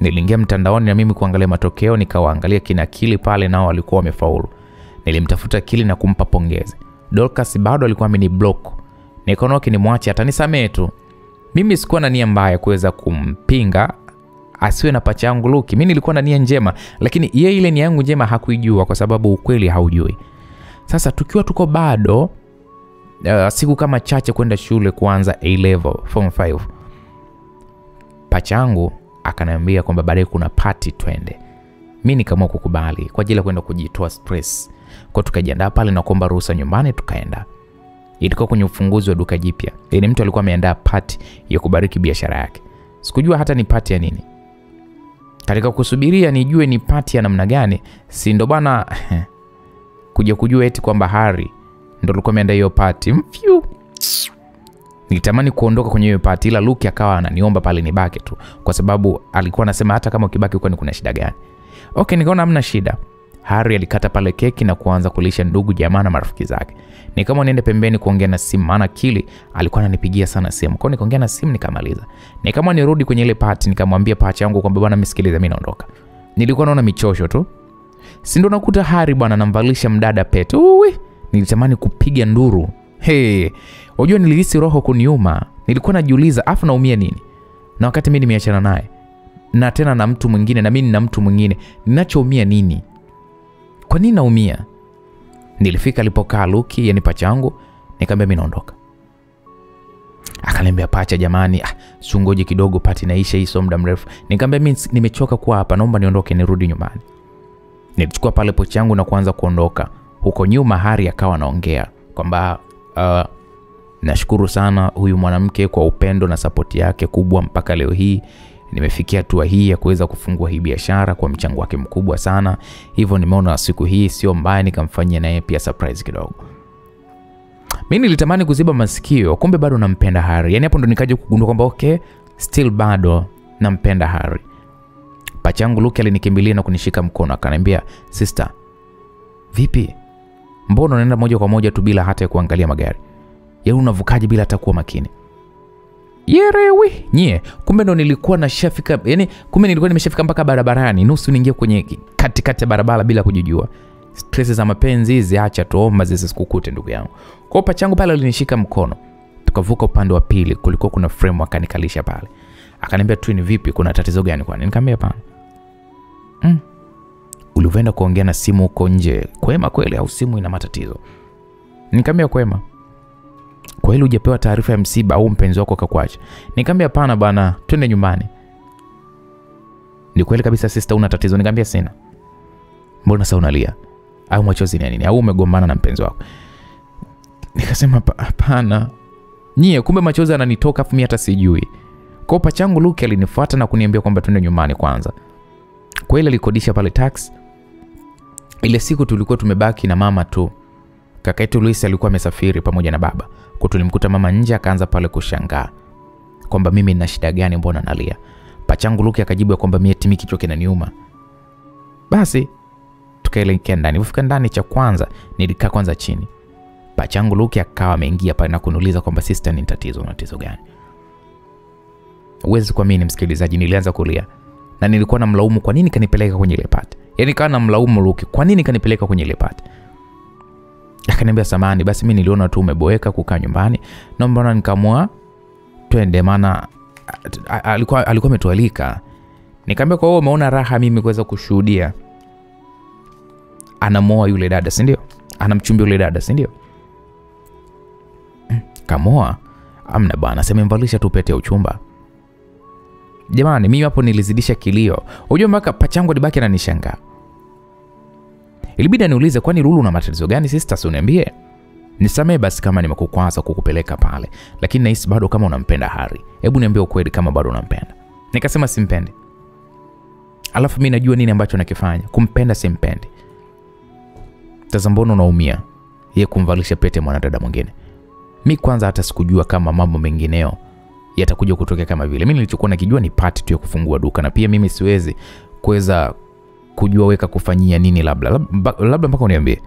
Niliingia mtandaoni na mimi kuangalia matokeo, nikawaangalia kina Kili pale nao walikuwa wamefaulu. Nilimtafuta Kili na kumpa pongezi. Dorcas bado alikuwa ameniblock. Nikaona kinimwache atanisamee tu. Mimi sikuwa na nia mbaya kuweza kumpinga asiwe na pacha yangu Luki. Mimi nilikuwa na nia njema, lakini yeye ile nia yangu njema hakuijua kwa sababu ukweli haujui. Sasa tukiwa tuko bado siku kama chache kwenda shule kuanza A level form 5, pacha yangu akaniambia kwamba baadaye kuna party twende. Mimi nikaamua kukubali kwa ajili ya kwenda kujitoa stress. Kwa tukajiandaa pale na kuomba ruhusa nyumbani tukaenda. Ilikuwa kwenye ufunguzi wa duka jipya. Ni mtu alikuwa ameandaa party ya kubariki biashara yake. Sikujua hata ni party ya nini. Katika kusubiria nijue ni party ya namna gani, si ndo bana kuja kujua eti kwamba Harry ndo alikuwa ameandaa hiyo party. Nilitamani kuondoka kwenye hiyo party, ila Luke akawa ananiomba pale nibaki tu kwa sababu alikuwa anasema hata kama ukibaki kwani kuna shida gani. Okay, nikaona hamna shida. Harry alikata pale keki na kuanza kulisha ndugu jamaa na marafiki zake. Ni kama niende pembeni kuongea na simu, maana Kili alikuwa ananipigia sana simu. Kwa hiyo nikaongea na simu nikamaliza. Ni kama nirudi kwenye ile party, nikamwambia pacha yangu kwamba bwana msikilize mimi naondoka. Nilikuwa naona michosho tu. Si ndo nakuta Harry bwana anamvalisha mdada pete. Nilitamani kupiga nduru. Unajua nilihisi roho kuniuma. Nilikuwa najiuliza afu naumia nini? Na wakati mimi nimeachana naye na tena na mtu mwingine na mimi na mtu mwingine, ninachoumia nini? Kwa nini naumia? Nilifika alipokaa Luki, yani pacha yangu, nikamwambia mimi naondoka. Akaniambia pacha jamani, sungoje kidogo party naisha hii muda mrefu. Nikamwambia mimi nimechoka kuwa hapa, naomba niondoke nirudi nyumbani. Nilichukua pale pochi yangu na kuanza kuondoka. Huko nyuma Harry akawa anaongea kwamba nashukuru sana huyu mwanamke kwa upendo na support yake kubwa mpaka leo hii. Nimefikia hatua hii ya kuweza kufungua hii biashara kwa mchango wake mkubwa sana. Hivyo nimeona siku hii sio mbaya nikamfanyia naye pia surprise kidogo. Mimi nilitamani kuziba masikio, kumbe bado nampenda Harry. Yaani hapo ndo nikaje kugundua kwamba okay, still bado nampenda Harry. Pachangu Luke alinikimbilia na kunishika mkono akaniambia, "Sister, vipi? Mbona unaenda moja kwa moja tu bila hata kuangalia magari? Yaani unavukaje bila hata kuwa makini?" Yerewi, nyie, kumbe ndo nilikuwa na shafika, yani kumbe nilikuwa nimeshafika mpaka barabarani, nusu niingie kwenye katikati ya barabara bila kujijua. Stress za mapenzi hizi acha tuomba zisikukute ndugu yangu. Kwa hiyo pachangu pale alinishika mkono. Tukavuka upande wa pili, kulikuwa kuna frame akanikalisha pale. Akaniambia, "Twin vipi, kuna tatizo gani kwani?" Nikamwambia hapana. Ulivyoenda kuongea na simu huko nje, kwema kweli au simu ina matatizo? Nikamwambia kwema. Kwa hilo hujapewa taarifa ya msiba au mpenzi wako akakuacha? Nikamwambia hapana bana, twende nyumbani. Ni kweli kabisa sister una tatizo? Nikamwambia sina. Mbona sasa unalia? Au machozi ni nini? Au umegombana na mpenzi wako? Nikasema hapana. Nyie, kumbe machozi yananitoka afu mimi hata sijui. Kwa pachangu Luke alinifuata na kuniambia kwamba twende nyumbani kwanza. Kwa ile alikodisha pale taxi. Ile siku tulikuwa tumebaki na mama tu. Kaka yetu Luis alikuwa amesafiri pamoja na baba. Kwa tulimkuta mama nje akaanza pale kushangaa kwamba mimi nina shida gani, mbona nalia. Pachangu Luke akajibu kwamba mimi eti kichwa kinaniuma. Basi tukaelekea ndani. Kufika ndani cha kwanza nilikaa kwanza chini. Pachangu Luke akawa ameingia pale na kuniuliza kwamba sister ni tatizo gani. Uwezi kuamini msikilizaji, nilianza kulia. Na nilikuwa namlaumu kwa nini kanipeleka kwenye ile party. Yaani kana namlaumu Luke kwa nini kanipeleka kwenye ile party. Akaniambia samahani, basi mimi niliona tu umeboeka kukaa nyumbani. Naomba nikamua twende, maana alikuwa ametualika. Nikamwambia kwa hiyo umeona raha mimi kuweza kushuhudia anamoa yule dada, si ndio? Anamchumbia yule dada, si ndio? Kamoa? Amna bwana, sema mvalisha tu pete ya uchumba. Jamani, mimi hapo nilizidisha kilio. Unajua mpaka pachangu alibaki ananishangaa. Ilibidi niulize, kwani Lulu una matatizo gani sister, si uniambie? Nisamee basi kama nimekukwaza kukupeleka pale, lakini nahisi bado kama unampenda Harry. Hebu niambie ukweli kama bado unampenda. Nikasema simpendi. Alafu mimi najua nini ambacho nakifanya. Kumpenda simpendi. Sasa mbona unaumia yeye kumvalisha pete mwanadada mwingine? Mimi kwanza hata sikujua kama mambo mengineo yatakuja kutokea kama vile. Mimi nilichokuwa nakijua ni party tu ya kufungua duka, na pia mimi siwezi kuweza kujua weka kufanyia nini, labda mpaka uniambie.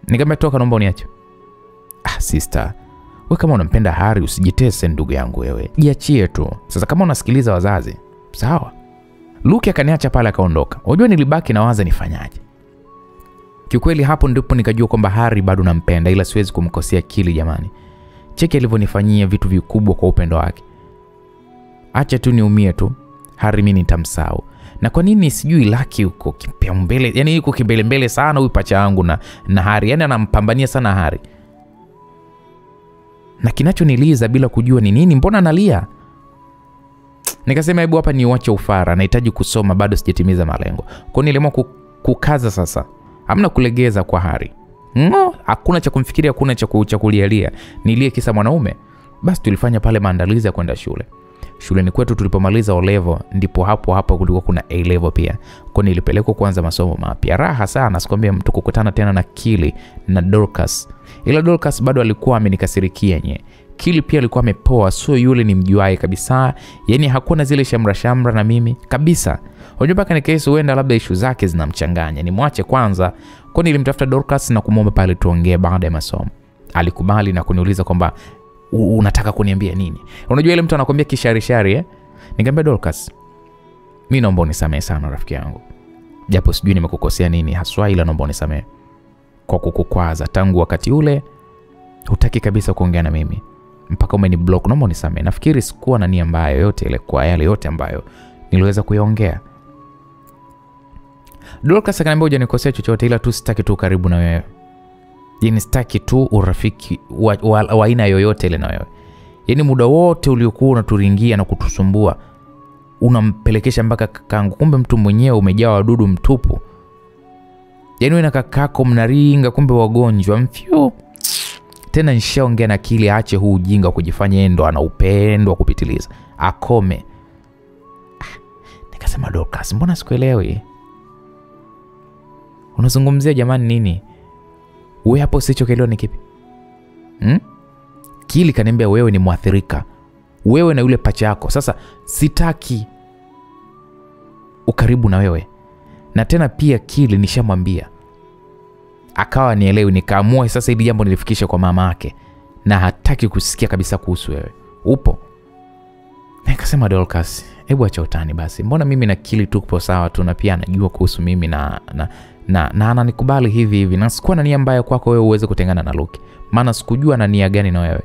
Nikamwambia toka, naomba uniache. Sister, wewe kama unampenda Harry usijitese ndugu yangu wewe. Jiachie tu. Sasa kama unasikiliza wazazi, sawa. Luke akaniacha pale akaondoka. Unajua nilibaki nawaza nifanyaje. Kiukweli hapo ndipo nikajua kwamba Harry bado nampenda, ila siwezi kumkosea Kili jamani. Cheki alivyonifanyia vitu vikubwa kwa upendo wake. Acha tu niumie tu. Harry mimi nitamsahau. Na kwa nini sijui Lucky yuko kipaumbele? Yaani yuko kimbele sana huyu pacha wangu na Harry. Yaani anampambania sana Harry. Na kinachoniliza bila kujua ni nini, mbona analia? Nikasema hebu hapa niuache ufara, nahitaji kusoma, bado sijatimiza malengo. Kwa nini niliamua kukaza sasa? Hamna kulegeza kwa Harry. Hakuna cha kumfikiria, hakuna cha kulialia. Nilie kisa mwanaume. Basi tulifanya pale maandalizi ya kwenda shule. Shuleni kwetu tulipomaliza O-level ndipo hapo kulikuwa kuna A-level pia. Kwa nilipelekwa kuanza masomo mapya. Raha sana sikwambia mtu kukutana tena na Kili na Dorcas. Ila Dorcas bado alikuwa amenikasirikia nye. Kili pia alikuwa amepoa, sio yule ni mjuaye kabisa. Yaani hakuna zile shamra na mimi kabisa. Unajua mpaka nikahisi huenda labda issue zake zinamchanganya. Nimwache kwanza. Kwa nilimtafuta Dorcas na kumwomba pale tuongee baada ya masomo. Alikubali na kuniuliza kwamba unataka kuniambia nini? Unajua ile mtu anakuambia kishari Nikamwambia Dorcas, mimi naomba unisamehe sana rafiki yangu. Japo sijui nimekukosea nini haswa, ila naomba unisamehe kwa kukukwaza. Tangu wakati ule hutaki kabisa kuongea na mimi. Mpaka umeniblock, naomba unisamehe. Nafikiri sikuwa na nia mbaya yote ile kwa yale yote ambayo niliweza kuyaongea. Dorcas akaniambia hujanikosea chochote, ila tu sitaki tu karibu na wewe. Yaani sitaki tu urafiki wa aina yoyote ile na wewe. Yaani muda wote uliokuwa unaturingia na kutusumbua unampelekesha mpaka kakangu, kumbe mtu mwenyewe umejaa wadudu mtupu. Yaani wewe na kakako mnaringa kumbe wagonjwa mfyo. Tena nishaongea na Kili aache huu ujinga kujifanya yeye ndo ana upendo kupitiliza. Akome. Nikasema Dorcas, mbona sikuelewi? Unazungumzia jamani nini? Wewe hapo usichokielewa ni kipi? Kili kaniambia wewe ni muathirika. Wewe na yule pacha yako. Sasa sitaki ukaribu na wewe. Na tena pia Kili nishamwambia. Akawa nielewi, nikaamua sasa hili jambo nilifikisha kwa mama yake. Na hataki kusikia kabisa kuhusu wewe. Upo? Nikasema Dorcas, hebu acha utani basi. Mbona mimi na Kili tuko sawa tu, na pia anajua kuhusu mimi na ananikubali hivi. Na sikuwa na nia mbaya kwako wewe uweze kutengana na Luke. Maana sikujua na nia gani na wewe.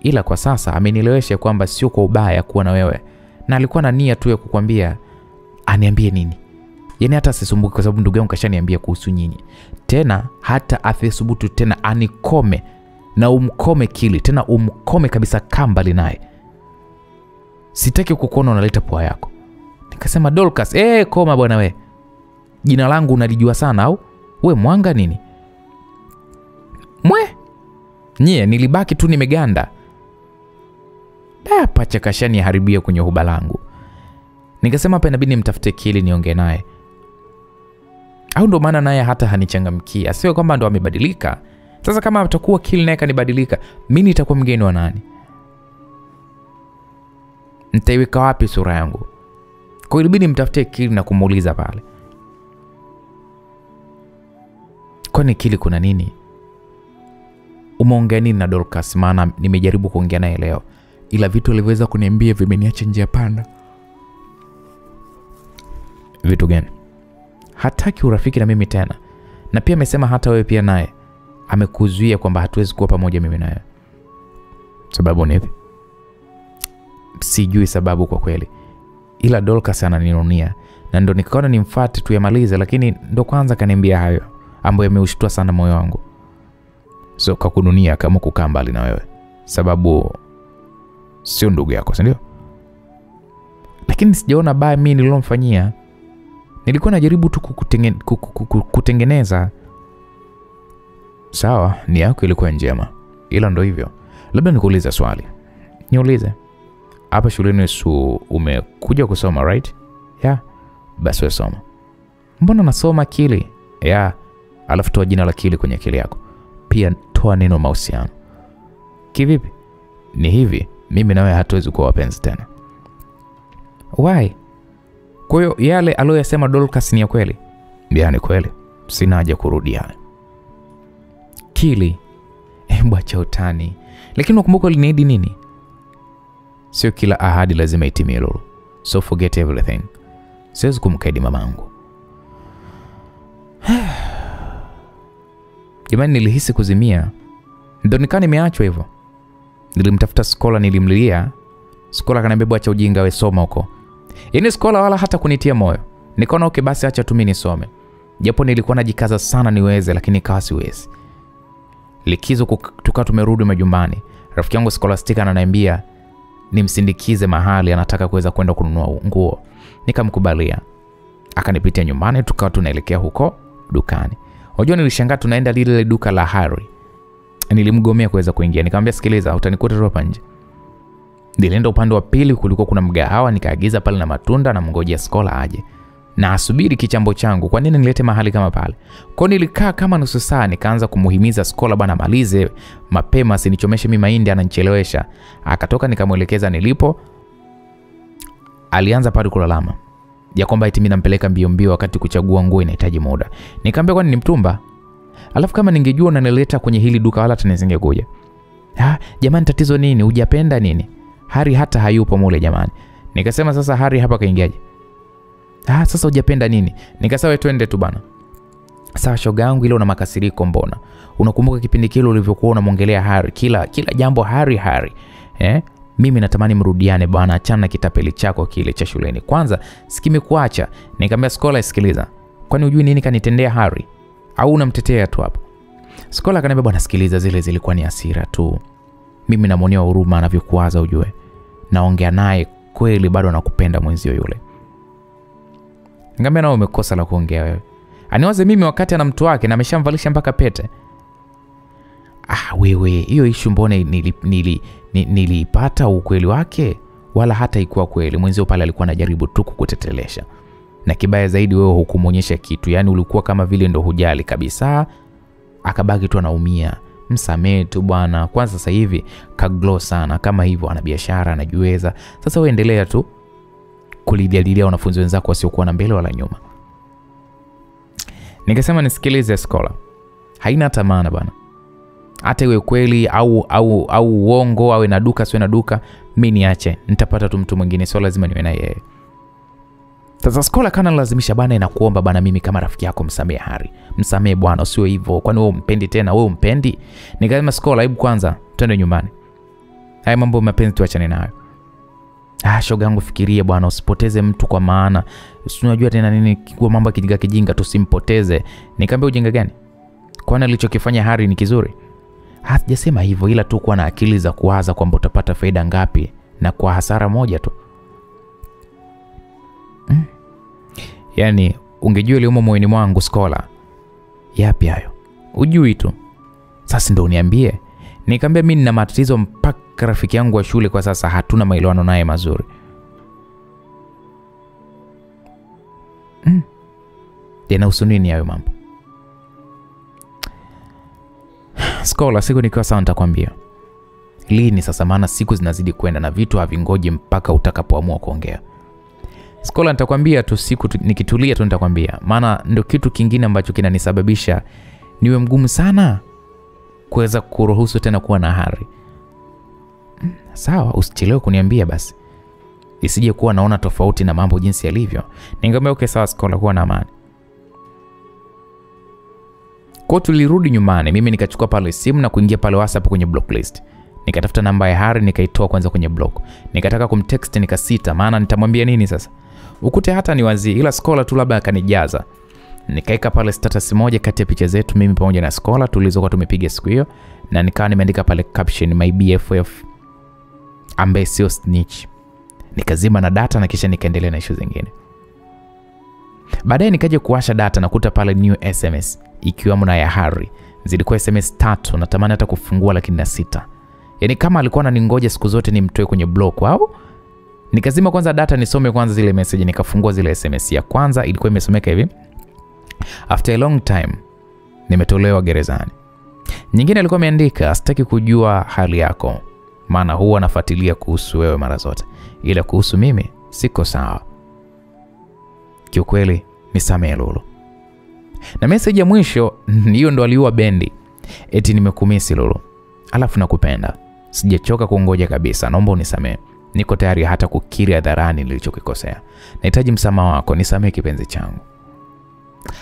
Ila kwa sasa amenielewesha kwamba sio kwa ubaya kuwa na wewe. Na alikuwa na nia tu ya kukwambia aniambie nini. Yaani hata asisumbuke kwa sababu ndugu yangu kashaniambia kuhusu nyinyi. Tena hata athubutu tena anikome na umkome Kili, tena umkome kabisa kambali naye. Sitaki kukuona unaleta pua yako. Nikasema Dorcas, koma bwana we. Jina langu unalijua sana au? We mwanga nini? Nye nilibaki tu nimeganda. Pacha kashani haribia kwenye huba langu. Nikasema hapa inabidi nimtafute Kili niongee naye. Au ndo maana naye hata hanichangamkia. Sio kwamba ndo amebadilika. Sasa kama atakuwa Kili naye kanibadilika, mimi nitakuwa mgeni wa nani? Nitaiweka wapi sura yangu? Kwa hiyo ilibidi nimtafute Kili na kumuuliza pale. Kwani Kili kuna nini? Umeongea nini na Dorcas? Maana nimejaribu kuongea naye leo, ila vitu alivyoweza kuniambia vimeniacha njia panda. Vitu gani? Hataki urafiki na mimi tena. Na pia amesema hata wewe pia naye amekuzuia kwamba hatuwezi kuwa pamoja mimi naye. Sababu ni ipi? Sijui sababu kwa kweli. Ila Dorcas ananinunia na ndo nikaona nimfuate tu yamalize, lakini ndo kwanza kaniambia hayo ambayo yameushtua sana moyo wangu. So kakununia kama kukaa mbali na wewe. Sababu sio ndugu yako, si ndio? Lakini sijaona baya mimi nililomfanyia. Nilikuwa najaribu tu kutengeneza. Sawa, ni yako ilikuwa njema. Ila ndo hivyo. Labda nikuulize swali. Niulize. Hapa shuleni umekuja kusoma, right? Yeah. Basi wewe soma. Mbona nasoma Kili? Yeah. Alafu toa jina la Kili kwenye akili yako. Pia toa neno mahusiano. Kivipi? Ni hivi, mimi na wewe hatuwezi kuwa wapenzi tena. Why? Kwa hiyo yale aliyosema Dorcas ni ya kweli? Ni kweli. Sina haja kurudia. Kili, acha utani. Lakini unakumbuka uliniahidi nini? Sio kila ahadi lazima itimie lolo. So forget everything. Siwezi kumkaidi mamangu. Jamani, nilihisi kuzimia. Ndio nikaa nimeachwa hivyo. Nilimtafuta Skola, nilimlilia. Skola akaniambia acha ujinga, wewe soma huko. Yaani Skola wala hata kunitia moyo. Nikaona okay basi acha tu mimi nisome. Japo nilikuwa najikaza sana niweze, lakini ikawa siwezi. Likizo tukawa tumerudi majumbani. Rafiki yangu Scholastic ananiambia nimsindikize mahali anataka kuweza kwenda kununua nguo. Nikamkubalia. Akanipitia nyumbani, tukawa tunaelekea huko dukani. Unajua nilishangaa tunaenda lile duka la Harry. Nilimgomea kuweza kuingia. Nikamwambia sikiliza, utanikuta tu hapa nje. Nilienda upande wa pili, kulikuwa kuna mgahawa, nikaagiza pale na matunda na mngojea Skola aje. Na asubiri kichambo changu. Kwa nini nilete mahali kama pale? Kwa nilikaa kama nusu saa, nikaanza kumuhimiza Skola bana malize mapema sinichomeshe mimi mahindi ananichelewesha. Akatoka, nikamuelekeza nilipo. Alianza pale kulalama ya kwamba eti mimi nampeleka mbio mbio wakati kuchagua nguo inahitaji muda. Nikamwambia kwani ni mtumba? Alafu kama ningejua unanileta kwenye hili duka wala tunisingekuja. Jamani tatizo nini? Hujapenda nini? Harry hata hayupo mule jamani. Nikasema sasa Harry hapa kaingiaje? Sasa hujapenda nini? Nikasema twende tu bana. Sawa shoga yangu, ile una makasiriko mbona? Unakumbuka kipindi kile ulivyokuwa unamwongelea Harry kila jambo Harry? Mimi natamani mrudiane bwana, achana kitapeli chako kile cha shuleni. Kwanza sikimekuacha. Nikamwambia Skola sikiliza. Kwani hujui nini kanitendea Harry? Au unamtetea tu hapa? Skola akaniambia bwana sikiliza, zile zilikuwa ni hasira tu. Mimi namuonea huruma anavyokuaza ujue. Naongea naye kweli bado anakupenda mwenzio yule. Nikamwambia nao umekosa la kuongea wewe. Aniwaze mimi wakati ana mtu wake na ameshamvalisha mpaka pete. Wewe, hiyo issue mbona nilipata ukweli wake? Wala hata ikuwa kweli. Mwenzio pale alikuwa anajaribu tu kukutetelesha. Na kibaya zaidi wewe hukumuonyesha kitu. Yaani ulikuwa kama vile ndo hujali kabisa. Akabaki tu anaumia. Msamee tu bwana. Kwanza sasa hivi kaglow sana kama hivyo, ana biashara, anajiweza. Sasa wewe endelea tu kulijadilia wanafunzi wenzako wasiokuwa na mbele wala nyuma. Nikasema nisikilize Skola. Haina hata maana bwana. Hata iwe kweli au uongo, awe na duka siwe na duka, mimi niache. Nitapata tu mtu mwingine, sio lazima niwe na yeye. Sasa Skola kana lazimisha bana, inakuomba bana mimi kama rafiki yako msamee Harry. Msamee bwana, sio hivyo. Kwani wewe umpendi tena? Wewe umpendi? Nikasema Skola, hebu kwanza twende nyumbani. Haya mambo mapenzi tuachane nayo. Shoga yangu fikiria bwana, usipoteze mtu kwa maana. Unajua tena nini kwa mambo kijinga tusimpoteze. Nikamwambia ujinga gani? Kwani alichokifanya Harry ni kizuri? Sijasema hivyo, ila tu kuwa na akili za kuwaza kwamba utapata faida ngapi na kwa hasara moja tu. Yaani ungejua ile moyoni mwangu Skola. Yapi hayo? Ujui tu. Sasa ndio uniambie. Nikamwambia mimi nina matatizo mpaka rafiki yangu wa shule kwa sasa hatuna maelewano naye mazuri. Yanahusu nini hayo mambo? Skola, siku nikiwa sawa nitakwambia. Lini sasa, maana siku zinazidi kwenda na vitu havingoji mpaka utakapoamua kuongea. Skola, nitakwambia tu siku nikitulia tu nitakwambia. Maana ndio kitu kingine ambacho kinanisababisha niwe mgumu sana kuweza kuruhusu tena kuwa na Harry. Sawa, usichelewe kuniambia basi. Isije kuwa naona tofauti na mambo jinsi yalivyo. Ningemwambia okay sawa Skola, kuwa na amani. Kwa tulirudi nyumbani, mimi nikachukua pale simu na kuingia pale WhatsApp kwenye block list. Nikatafuta namba ya Harry nikaitoa kwanza kwenye block. Nikataka kumtext nikasita, maana nitamwambia nini sasa? Ukute hata ni wazi, ila Skola tu labda akanijaza. Nikaeka pale status moja kati ya picha zetu mimi pamoja na Skola tulizokuwa tumepiga siku hiyo, na nikawa nimeandika pale caption my BFF ambaye sio snitch. Nikazima na data na kisha nikaendelea na issue zingine. Baadaye nikaje kuwasha data na kuta pale new SMS ikiwemo na ya Harry. Zilikuwa SMS 3, natamani hata kufungua lakini na 6. Yaani kama alikuwa ananingoja siku zote nimtoe kwenye block au? Nikazima kwanza data nisome kwanza zile message, nikafungua zile SMS. Ya kwanza ilikuwa imesomeka hivi: after a long time nimetolewa gerezani. Nyingine alikuwa ameandika sitaki kujua hali yako, maana huwa nafuatilia kuhusu wewe mara zote, ila kuhusu mimi siko sawa. Kiukweli nisamehe Lulu. Na message ya mwisho hiyo ndo aliua bendi. Eti nimekumisi Lulu. Alafu nakupenda. Sijachoka kungoja kabisa. Naomba unisamehe. Niko tayari hata kukiri hadharani nilichokikosea. Nahitaji msamaha wako, nisamehe kipenzi changu.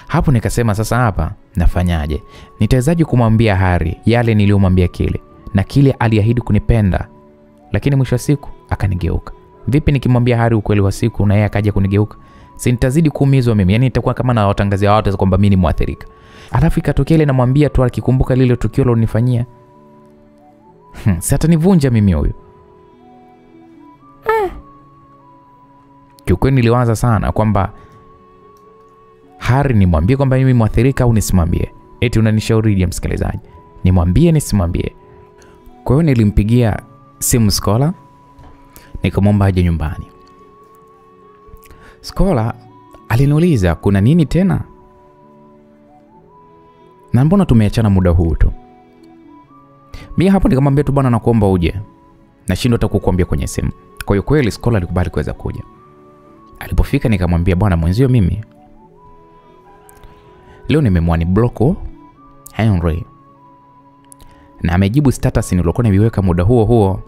Hapo nikasema sasa hapa nafanyaje? Nitawezaje kumwambia Hari yale niliyomwambia Kili na Kili aliahidi kunipenda, lakini mwisho wa siku akanigeuka? Vipi nikimwambia Hari ukweli wa siku na yeye akaja kunigeuka? Si nitazidi kuumizwa mimi? Yani nitakuwa kama na watangazia watu kwamba mimi ni muathirika. Alafu ikatokea ile namwambia tu akikumbuka lile tukio lilonifanyia. Si atanivunja mimi huyo. Kiukweli niliwaza sana kwamba Hari nimwambie kwamba mimi muathirika au nisimwambie. Eti unanishauri msikilizaji, nimwambie nisimwambie? Kwa hiyo nilimpigia simu Skola, nikamwomba aje nyumbani. Skola aliniuliza kuna nini tena? Na mbona tumeachana muda huu tu? Mimi hapo nikamwambia tu bwana nakuomba uje. Nashindwa hata kukuambia kwenye simu. Kwa hiyo kweli Skola alikubali kuweza kuja. Alipofika nikamwambia bwana mwenzio mimi leo nimemwani block Henry. Na amejibu status niliyokuwa nimeiweka muda huo huo.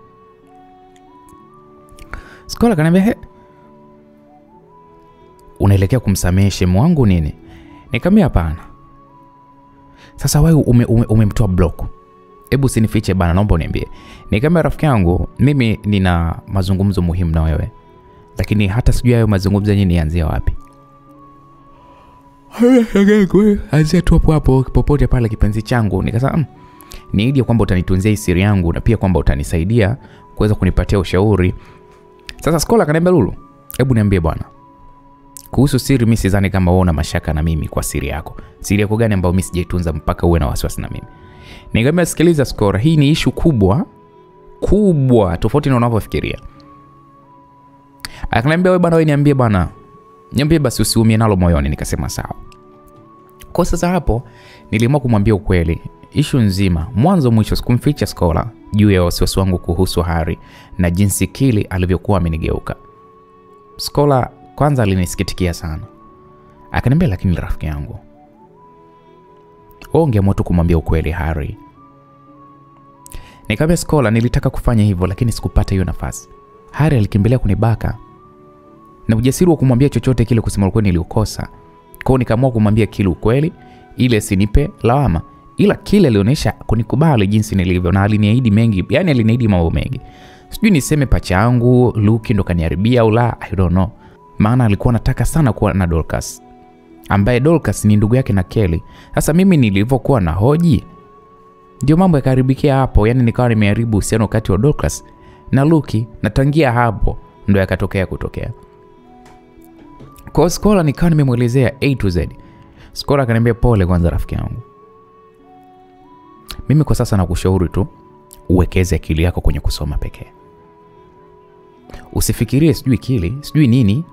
Skola kaniambia unaelekea kumsamehe shemu wangu nini? Nikamwambia hapana. Sasa wewe umemtoa block. Hebu usinifiche bana, naomba uniambie. Nikamwambia rafiki yangu, mimi nina mazungumzo muhimu na wewe. Lakini hata sijui hayo mazungumzo yenyewe nianzia wapi. Anzia tu hapo popote pale kipenzi changu. Nikasema niahidi kwamba utanitunzia hii siri yangu na pia kwamba utanisaidia kuweza kunipatia ushauri. Sasa Skola akaniambia Lulu, hebu niambie bwana. Kuhusu siri mimi sidhani kama wewe una mashaka na mimi kwa siri yako. Siri yako gani ambayo mimi sijaitunza mpaka uwe na wasiwasi na mimi? Nikamwambia sikiliza Skola, hii ni issue kubwa tofauti na unavyofikiria. Akaniambia wewe bwana, wewe niambie bwana. Niambie basi usiumie nalo moyoni. Nikasema sawa. Kwa sasa hapo niliamua kumwambia ukweli. Issue nzima mwanzo mwisho sikumficha Skola juu ya wasiwasi wangu kuhusu Hari na jinsi Kili alivyokuwa amenigeuka. Skola kwanza alinisikitikia sana. Akaniambia lakini rafiki yangu, ungeamua tu kumwambia ukweli Hari. Nikamwambia Skola, nilitaka kufanya hivyo lakini sikupata hiyo nafasi. Hari alikimbilia kunibaka. Na ujasiri wa kumwambia chochote kile kusema ukweli niliukosa. Kwa hiyo nikaamua kumwambia Kili ukweli ile sinipe lawama. Ila Kili alionyesha kunikubali jinsi nilivyo na aliniahidi mengi, yani aliniahidi mambo mengi. Sijui niseme pacha yangu Luki ndo kaniharibia au la, I don't know. Maana alikuwa anataka sana kuwa na Dorcas, ambaye Dorcas ni ndugu yake na Kelly. Sasa mimi nilivyokuwa na hoji ndio mambo yakaribikia hapo, yani nikawa nimeharibu uhusiano kati wa Dorcas na Luki, na tangia hapo ndio yakatokea kutokea. Kwa Skola nikawa nimemuelezea A to Z. Skola akaniambia pole kwanza rafiki yangu. Mimi kwa sasa nakushauri tu uwekeze akili yako kwenye kusoma pekee. Usifikirie sijui Kili, sijui nini.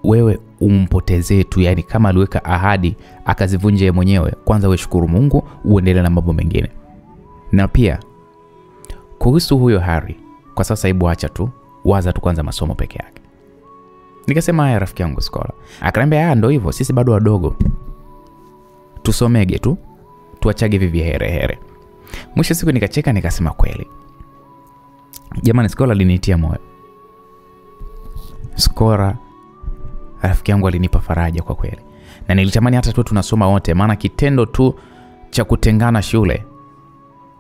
Wewe umpotezee tu, yani kama aliweka ahadi akazivunja mwenyewe. Kwanza wewe shukuru Mungu, uendelee na mambo mengine. Na pia kuhusu huyo Hari, kwa sasa hebu acha tu, waza tu kwanza masomo peke yake. Nikasema haya rafiki yangu Skola. Akaniambia ndio hivyo, sisi bado wadogo. Tusomege tu, tuachage vivi here. Mwisho siku nikacheka nikasema kweli. Jamani Skola alinitia moyo. Skola rafiki yangu alinipa faraja kwa kweli. Na nilitamani hata tu tunasoma wote, maana kitendo tu cha kutengana shule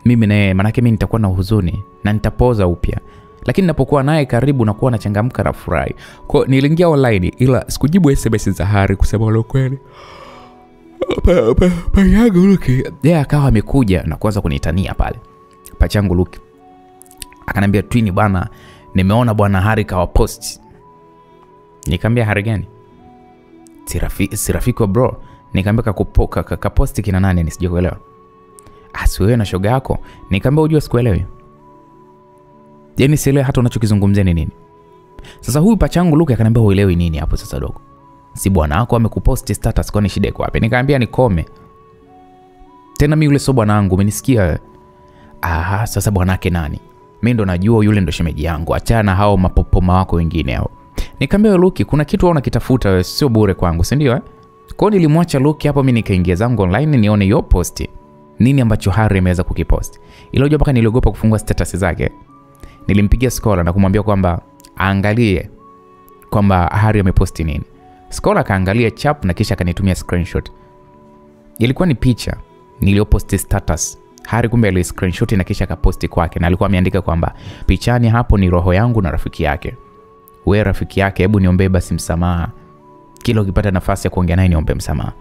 mimi na yeye, maana mimi nitakuwa na huzuni na nitapoza upya. Lakini ninapokuwa naye karibu na kuwa nachangamka na furahi. Kwa niliingia online ila sikujibu SMS za Hari kusema ule kweli. Pachangu Luki yeye akawa amekuja na kuanza kunitania pale. Pachangu Luki akanambia twini bwana, nimeona bwana Hari kawa post. Nikamwambia Hari gani? Si rafiki wa bro. Nikamwambia kaposti kina nani nisijakuelewa. Asiwewe na shoga yako. Nikamwambia unajua sikuelewi. Yaani sielewi hata unachokizungumzia ni nini. Sasa huyu Pachangu Luki akaniambia uelewi nini hapo sasa dogo? Si bwana wako amekuposti status, kwani shida iko wapi? Nikamwambia nikome. Tena mimi yule sio bwana wangu, umenisikia? Sasa bwanake nani? Mimi ndo najua yule ndo shemeji yangu. Achana hao mapopoma wako wengine hao. Nikamwambia Luki, kuna kitu unakitafuta wewe, sio bure kwangu, si ndio? Kwa hiyo nilimwacha Luki hapo, mimi nikaingia zangu online nione hiyo post. Nini ambacho Hari ameweza kukipost. Ila unajua mpaka niliogopa kufungua status zake. Nilimpigia Scholar na kumwambia kwamba aangalie kwamba Harry ameposti nini. Scholar kaangalia chap na kisha akanitumia screenshot. Ilikuwa ni picha niliyoposti status. Harry kumbe ali screenshot na kisha akaposti kwake, na alikuwa ameandika kwamba pichani hapo ni roho yangu na rafiki yake. Wewe rafiki yake, hebu niombe basi msamaha. Kila ukipata nafasi ya kuongea naye niombe msamaha.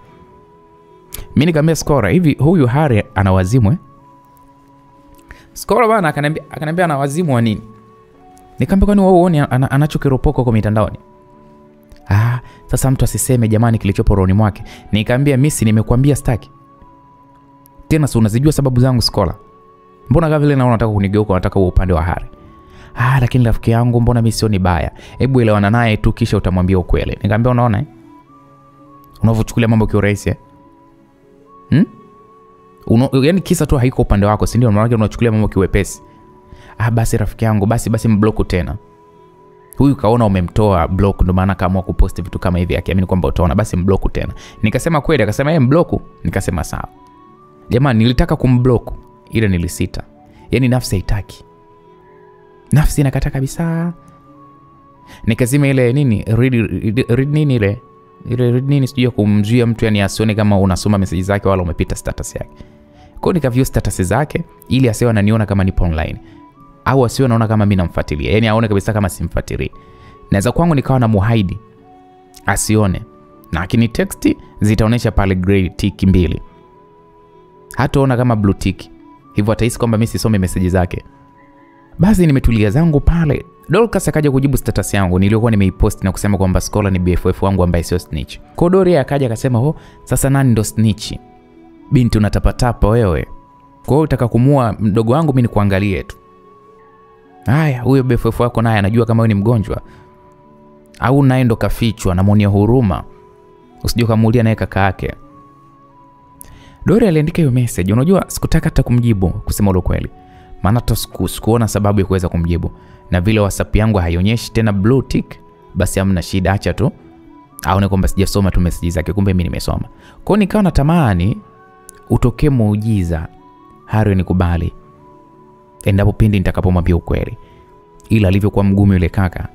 Mimi nikamwambia Scholar, hivi huyu Harry ana wazimu? Scholar bana akaniambia ana wazimu wa nini? Nikamwambia kwani wewe uone anachokiropoko kwa mitandaoni? Sasa mtu asiseme jamani kilichopo rohoni mwake. Nikamwambia mimi nimekuambia staki. Tena si unazijua sababu zangu Scholar. Mbona kama vile naona unataka kunigeuka, unataka uwe upande wa Harry? Lakini rafiki yangu mbona mimi sio ni baya. Hebu elewana naye tu kisha utamwambia ukweli. Nikamwambia unaona unavochukulia mambo kwa urahisi yaani kisa tu haiko upande wako, si ndio? Maana unachukulia mambo kiwepesi. Basi rafiki yangu, basi mblock tena. Huyu kaona umemtoa block, ndio maana kaamua kuposti vitu kama hivi, akiamini kwamba utaona, basi mblock tena. Nikasema kweli? Akasema yeye mblock. Nikasema sawa. Jamani, nilitaka kumblock ile nilisita. Yaani nafsi haitaki. Nafsi inakataa kabisa. Nikazima ile nini, read nini ile read nini, sijui kumzuia mtu yani asione kama unasoma message zake wala umepita status yake. Kwa hiyo nikaview status zake ili asiwe ananiona kama nipo online, au asiwe anaona kama mimi namfuatilia. Yaani aone kabisa kama simfuatilii. Naweza kwangu nikawa na muhaidi asione, na akini text zitaonesha pale grey tick 2. Hataona kama blue tick. Hivyo atahisi kwamba mimi sisome message zake. Basi nimetulia zangu pale. Dorcas akaja kujibu status yangu niliyokuwa nimeipost na kusema kwamba Scholar ni BFF wangu ambaye sio snitch. Kwa Doria akaja akasema, sasa nani ndo snitch? Binti unatapatapa wewe. Kwa hiyo utaka kumua mdogo wangu mimi nikuangalie tu. Haya, huyo BFF wako naye anajua kama wewe ni mgonjwa. Au naye ndo kafichwa na muonea huruma. Usijue kamuulia naye kaka yake. Doria aliandika hiyo message. Unajua sikutaka hata kumjibu kusema ukweli. Maana sikuona sababu ya kuweza kumjibu. Na vile WhatsApp yangu haionyeshi tena blue tick, basi hamna shida, acha tu aone kwamba sijasoma tu message zake, kumbe mimi nimesoma. Kwa hiyo nikawa natamani utokee muujiza Harry nikubali endapo pindi nitakapomwambia ukweli. Ila alivyokuwa mgumu yule kaka,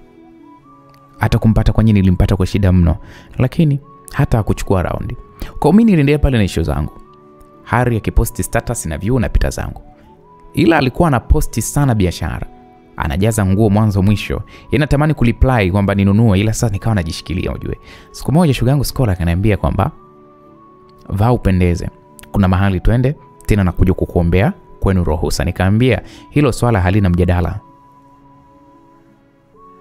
hata kumpata kwa nini nilimpata kwa shida mno, lakini hata hakuchukua raundi. Kwa mimi niliendelea pale na issue zangu. Harry akiposti status na view na pita zangu. Ila alikuwa anaposti sana biashara. Anajaza nguo mwanzo mwisho. Natamani kuliply kwamba ninunue, ila sasa nikawa najishikilia ujue. Siku moja shoga yangu Scholar akaniambia kwamba vaa upendeze. Kuna mahali twende, tena nakuja kukuombea kwenu ruhusa. Nikamwambia hilo swala halina mjadala.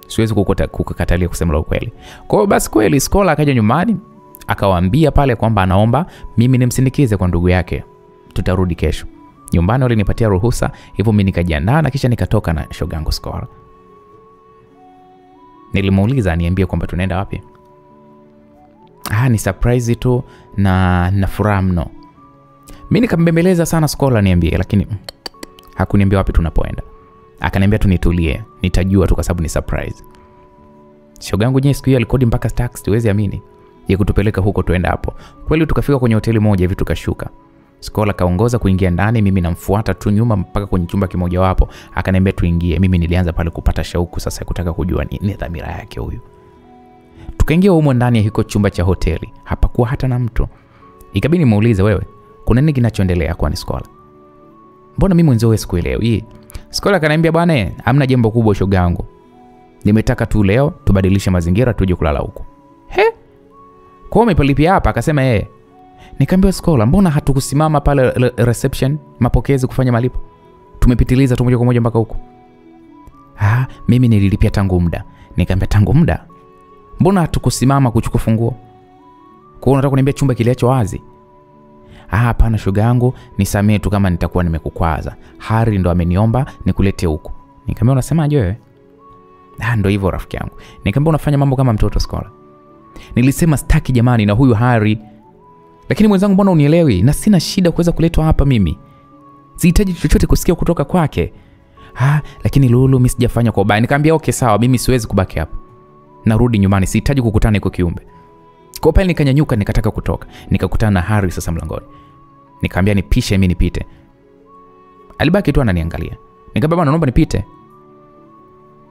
Siwezi kukatalia kusema la ukweli. Kwa hiyo basi kweli Scholar akaja nyumbani, akawaambia pale kwamba anaomba mimi nimsindikize kwa ndugu yake. Tutarudi kesho. Nyumbani walinipatia ruhusa, hivyo mimi nikajiandaa na kisha nikatoka na shoga yangu Scholar. Nilimuuliza aniambie kwamba tunaenda wapi. Ni surprise tu na furaha mno. Mimi nikambembeleza sana Scholar niambie, lakini hakuniambia wapi tunapoenda. Akaniambia tu nitulie, nitajua tu kwa sababu ni surprise. Shoga yangu siku hiyo alikodi mpaka taxi, tuwezi amini, ya kutupeleka huko tuenda hapo. Kweli tukafika kwenye hoteli moja hivi tukashuka. Scholar kaongoza kuingia ndani, mimi namfuata tu nyuma mpaka kwenye chumba kimoja wapo. Akaniambia tuingie. Mimi nilianza pale kupata shauku sasa kutaka kujua ni dhamira yake huyu. Tukaingia humo ndani ya hiko chumba cha hoteli. Hapakuwa hata na mtu. Ikabidi muulize, wewe kuna nini kinachoendelea kwa ni Scholar? Mbona mimi mwenzo wewe sikuelewi? Scholar akaniambia bwana, hamna jambo kubwa shoga yangu. Nimetaka tu leo tubadilishe mazingira tuje kulala huko. Kwa umepalipia hapa? Akasema yeye. Nikamwambia Scholar, mbona hatukusimama pale reception mapokezi kufanya malipo? Tumepitiliza tu moja kwa moja mpaka huko. Mimi nililipia tangu muda. Nikamwambia tangu muda? Mbona hatukusimama kuchukua funguo? Kwa hiyo unataka kuniambia chumba kiliacho wazi? Hapana shoga yangu, nisamee tu kama nitakuwa nimekukwaza. Harry ndo ameniomba nikulete huko. Nikamwambia unasemaje wewe? Ndo hivyo rafiki yangu. Nikamwambia unafanya mambo kama mtoto Scholar. Nilisema staki jamani na huyu Harry. Lakini mwenzangu mbona unielewi? Na sina shida kuweza kuletwa hapa mimi. Sihitaji chochote kusikia kutoka kwake. Lakini Lulu mimi sijafanya kwa ubaya. Nikamwambia okay sawa, mimi siwezi kubaki hapa. Narudi nyumbani, sihitaji kukutana na kiumbe. Kwa pale nikanyanyuka nikataka kutoka. Nikakutana na Harry sasa mlangoni. Nikamwambia nipishe mimi nipite. Alibaki tu ananiangalia. Nikamwambia bwana naomba nipite.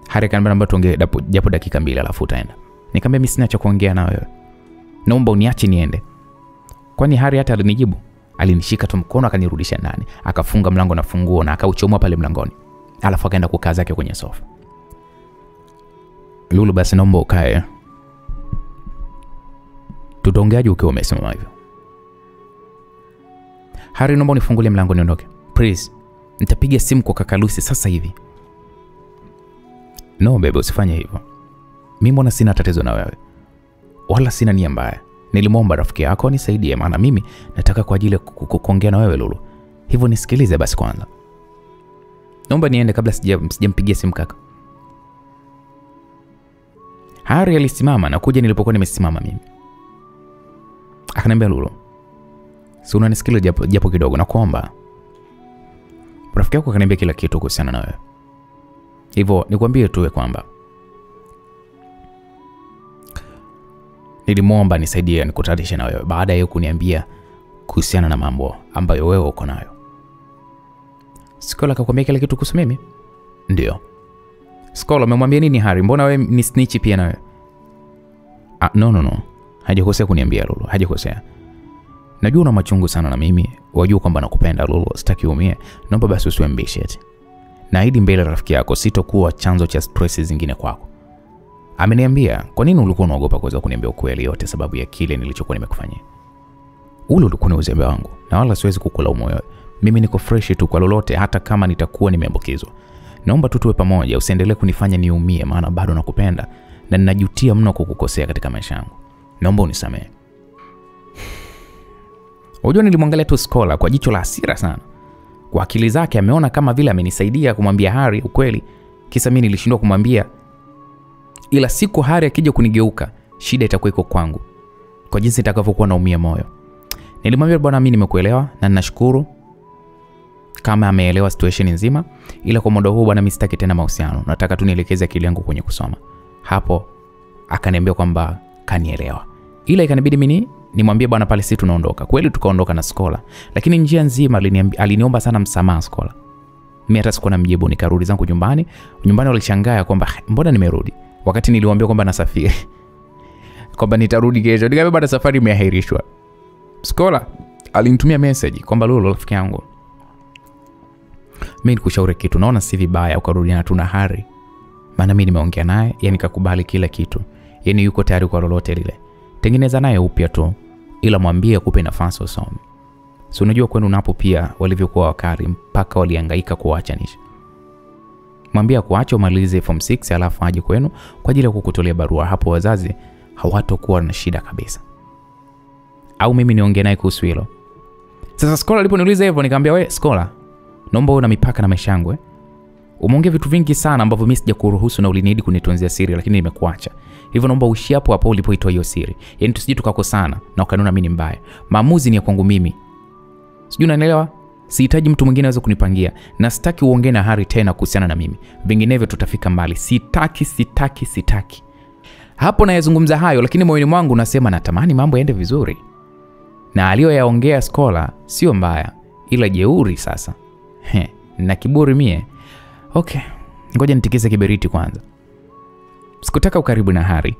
Hari akaniambia naomba tuongee japo dakika 2 alafu utaenda. Nikamwambia mimi sina cha kuongea na wewe. Naomba uniache niende. Kwani Hari hata alinijibu? Alinishika tu mkono akanirudisha ndani, akafunga mlango na funguo na akauchomoa pale mlangoni. Alafu akaenda kukaa zake kwenye sofa. Lulu, basi naomba ukae. Tutaongeaje ukiwa umesimama hivyo? Hari, naomba unifungulie mlango niondoke. Please. Nitapiga simu kwa kaka Lucy sasa hivi. No baby, usifanye hivyo. Mimi mbona sina tatizo na wewe. Wala sina nia mbaya. Nilimwomba rafiki yako nisaidie, maana mimi nataka kwa ajili ya kuongea na wewe Lulu. Hivyo nisikilize basi kwanza. Naomba niende kabla sijampigia simu kaka. Hari alisimama na kuja nilipokuwa nimesimama mimi. Akaniambia, Lulu, si unanisikiliza japo kidogo, nakuomba. Rafiki yako akaniambia kila kitu kuhusiana na wewe. Hivyo nikwambie tu kwamba nilimwomba nisaidie nikutanishe na wewe baada ya kuniambia kuhusiana na mambo ambayo wewe uko nayo. Skola akakwambia kila kitu kuhusu mimi? Ndio. Skola, umemwambia nini Hari? Mbona wewe ni snitch pia na wewe? No. Hajakosea kuniambia Lulu, hajakosea. Najua una machungu sana na mimi, wajua kwamba nakupenda Lulu, sitaki uumie. Naomba basi usiwe mbishi eti. Naahidi mbele rafiki yako sitokuwa chanzo cha stress zingine kwako. Ameniambia, kwa nini ulikuwa unaogopa kuweza kuniambia ukweli yote sababu ya kile nilichokuwa nimekufanyia? Ule ulikuwa ni uzembe wangu na wala siwezi kukulaumu wewe. Mimi niko fresh tu kwa lolote hata kama nitakuwa nimeambukizwa. Naomba tuwe pamoja, usiendelee kunifanya niumie maana bado nakupenda na ninajutia mno kukukosea katika maisha yangu. Naomba unisamehe. Unajua nilimwangalia tu Skola kwa jicho la hasira sana. Kwa akili zake ameona kama vile amenisaidia kumwambia Hari ukweli, kisa mimi nilishindwa kumwambia. Ila siku Hari akija kunigeuka, shida itakuwa iko kwangu. Kwa jinsi nitakavyokuwa naumia moyo. Nilimwambia, bwana, mimi nimekuelewa na ninashukuru kama ameelewa situation nzima, ila kwa muda huu bwana mimi sitaki tena mahusiano. Nataka tu nielekeze akili yangu kwenye kusoma. Hapo akaniambia kwamba kanielewa. Ila ikanibidi mimi nimwambie bwana pale sisi tunaondoka. Kweli tukaondoka na Skola, lakini njia nzima aliniomba sana msamaha Skola. Mimi hata sikuwa namjibu, nikarudi zangu nyumbani. Nyumbani walishangaa kwamba mbona nimerudi wakati niliwaambia kwamba nasafiri. Kwamba nitarudi kesho. Nikamwambia bwana safari imeahirishwa. Skola alinitumia message kwamba Lulu rafiki yangu, mimi nikushauri kitu, naona si vibaya ukarudiana tu na Hari. Maana mimi nimeongea naye, yani kakubali kila kitu. Yani yuko tayari kwa lolote lile. Tengeneza naye upya tu, ila mwambie akupe nafasi usome. Si unajua kwenu unapo pia walivyokuwa wakari mpaka walihangaika kuachanisha. Mwambie kuacha umalize form 6 alafu aje kwenu kwa ajili ya kukutolea barua. Hapo wazazi hawatakuwa na shida kabisa. Au mimi niongee naye kuhusu hilo. Sasa Skola aliponiuliza hivyo nikamwambia, wewe Skola, naomba una mipaka na maisha yangu. Umeongea vitu vingi sana ambavyo mimi sijakuruhusu na uliniahidi kunitunzia siri, lakini nimekuacha. Hivyo naomba uishi hapo hapo ulipoitoa hiyo siri. Yaani tusije tukakosana na ukaniona mimi ni mbaya. Maamuzi ni ya kwangu mimi. Sijui unanielewa? Sihitaji mtu mwingine aweze kunipangia na sitaki uongee na Hari tena kuhusiana na mimi. Vinginevyo tutafika mbali. Sitaki. Hapo nayazungumza hayo, lakini moyoni mwangu nasema natamani mambo yaende vizuri. Na aliyoyaongea Skola sio mbaya, ila jeuri sasa. Na kiburi mie. Okay, ngoja nitikise kiberiti kwanza. Sikutaka ukaribu na Hari,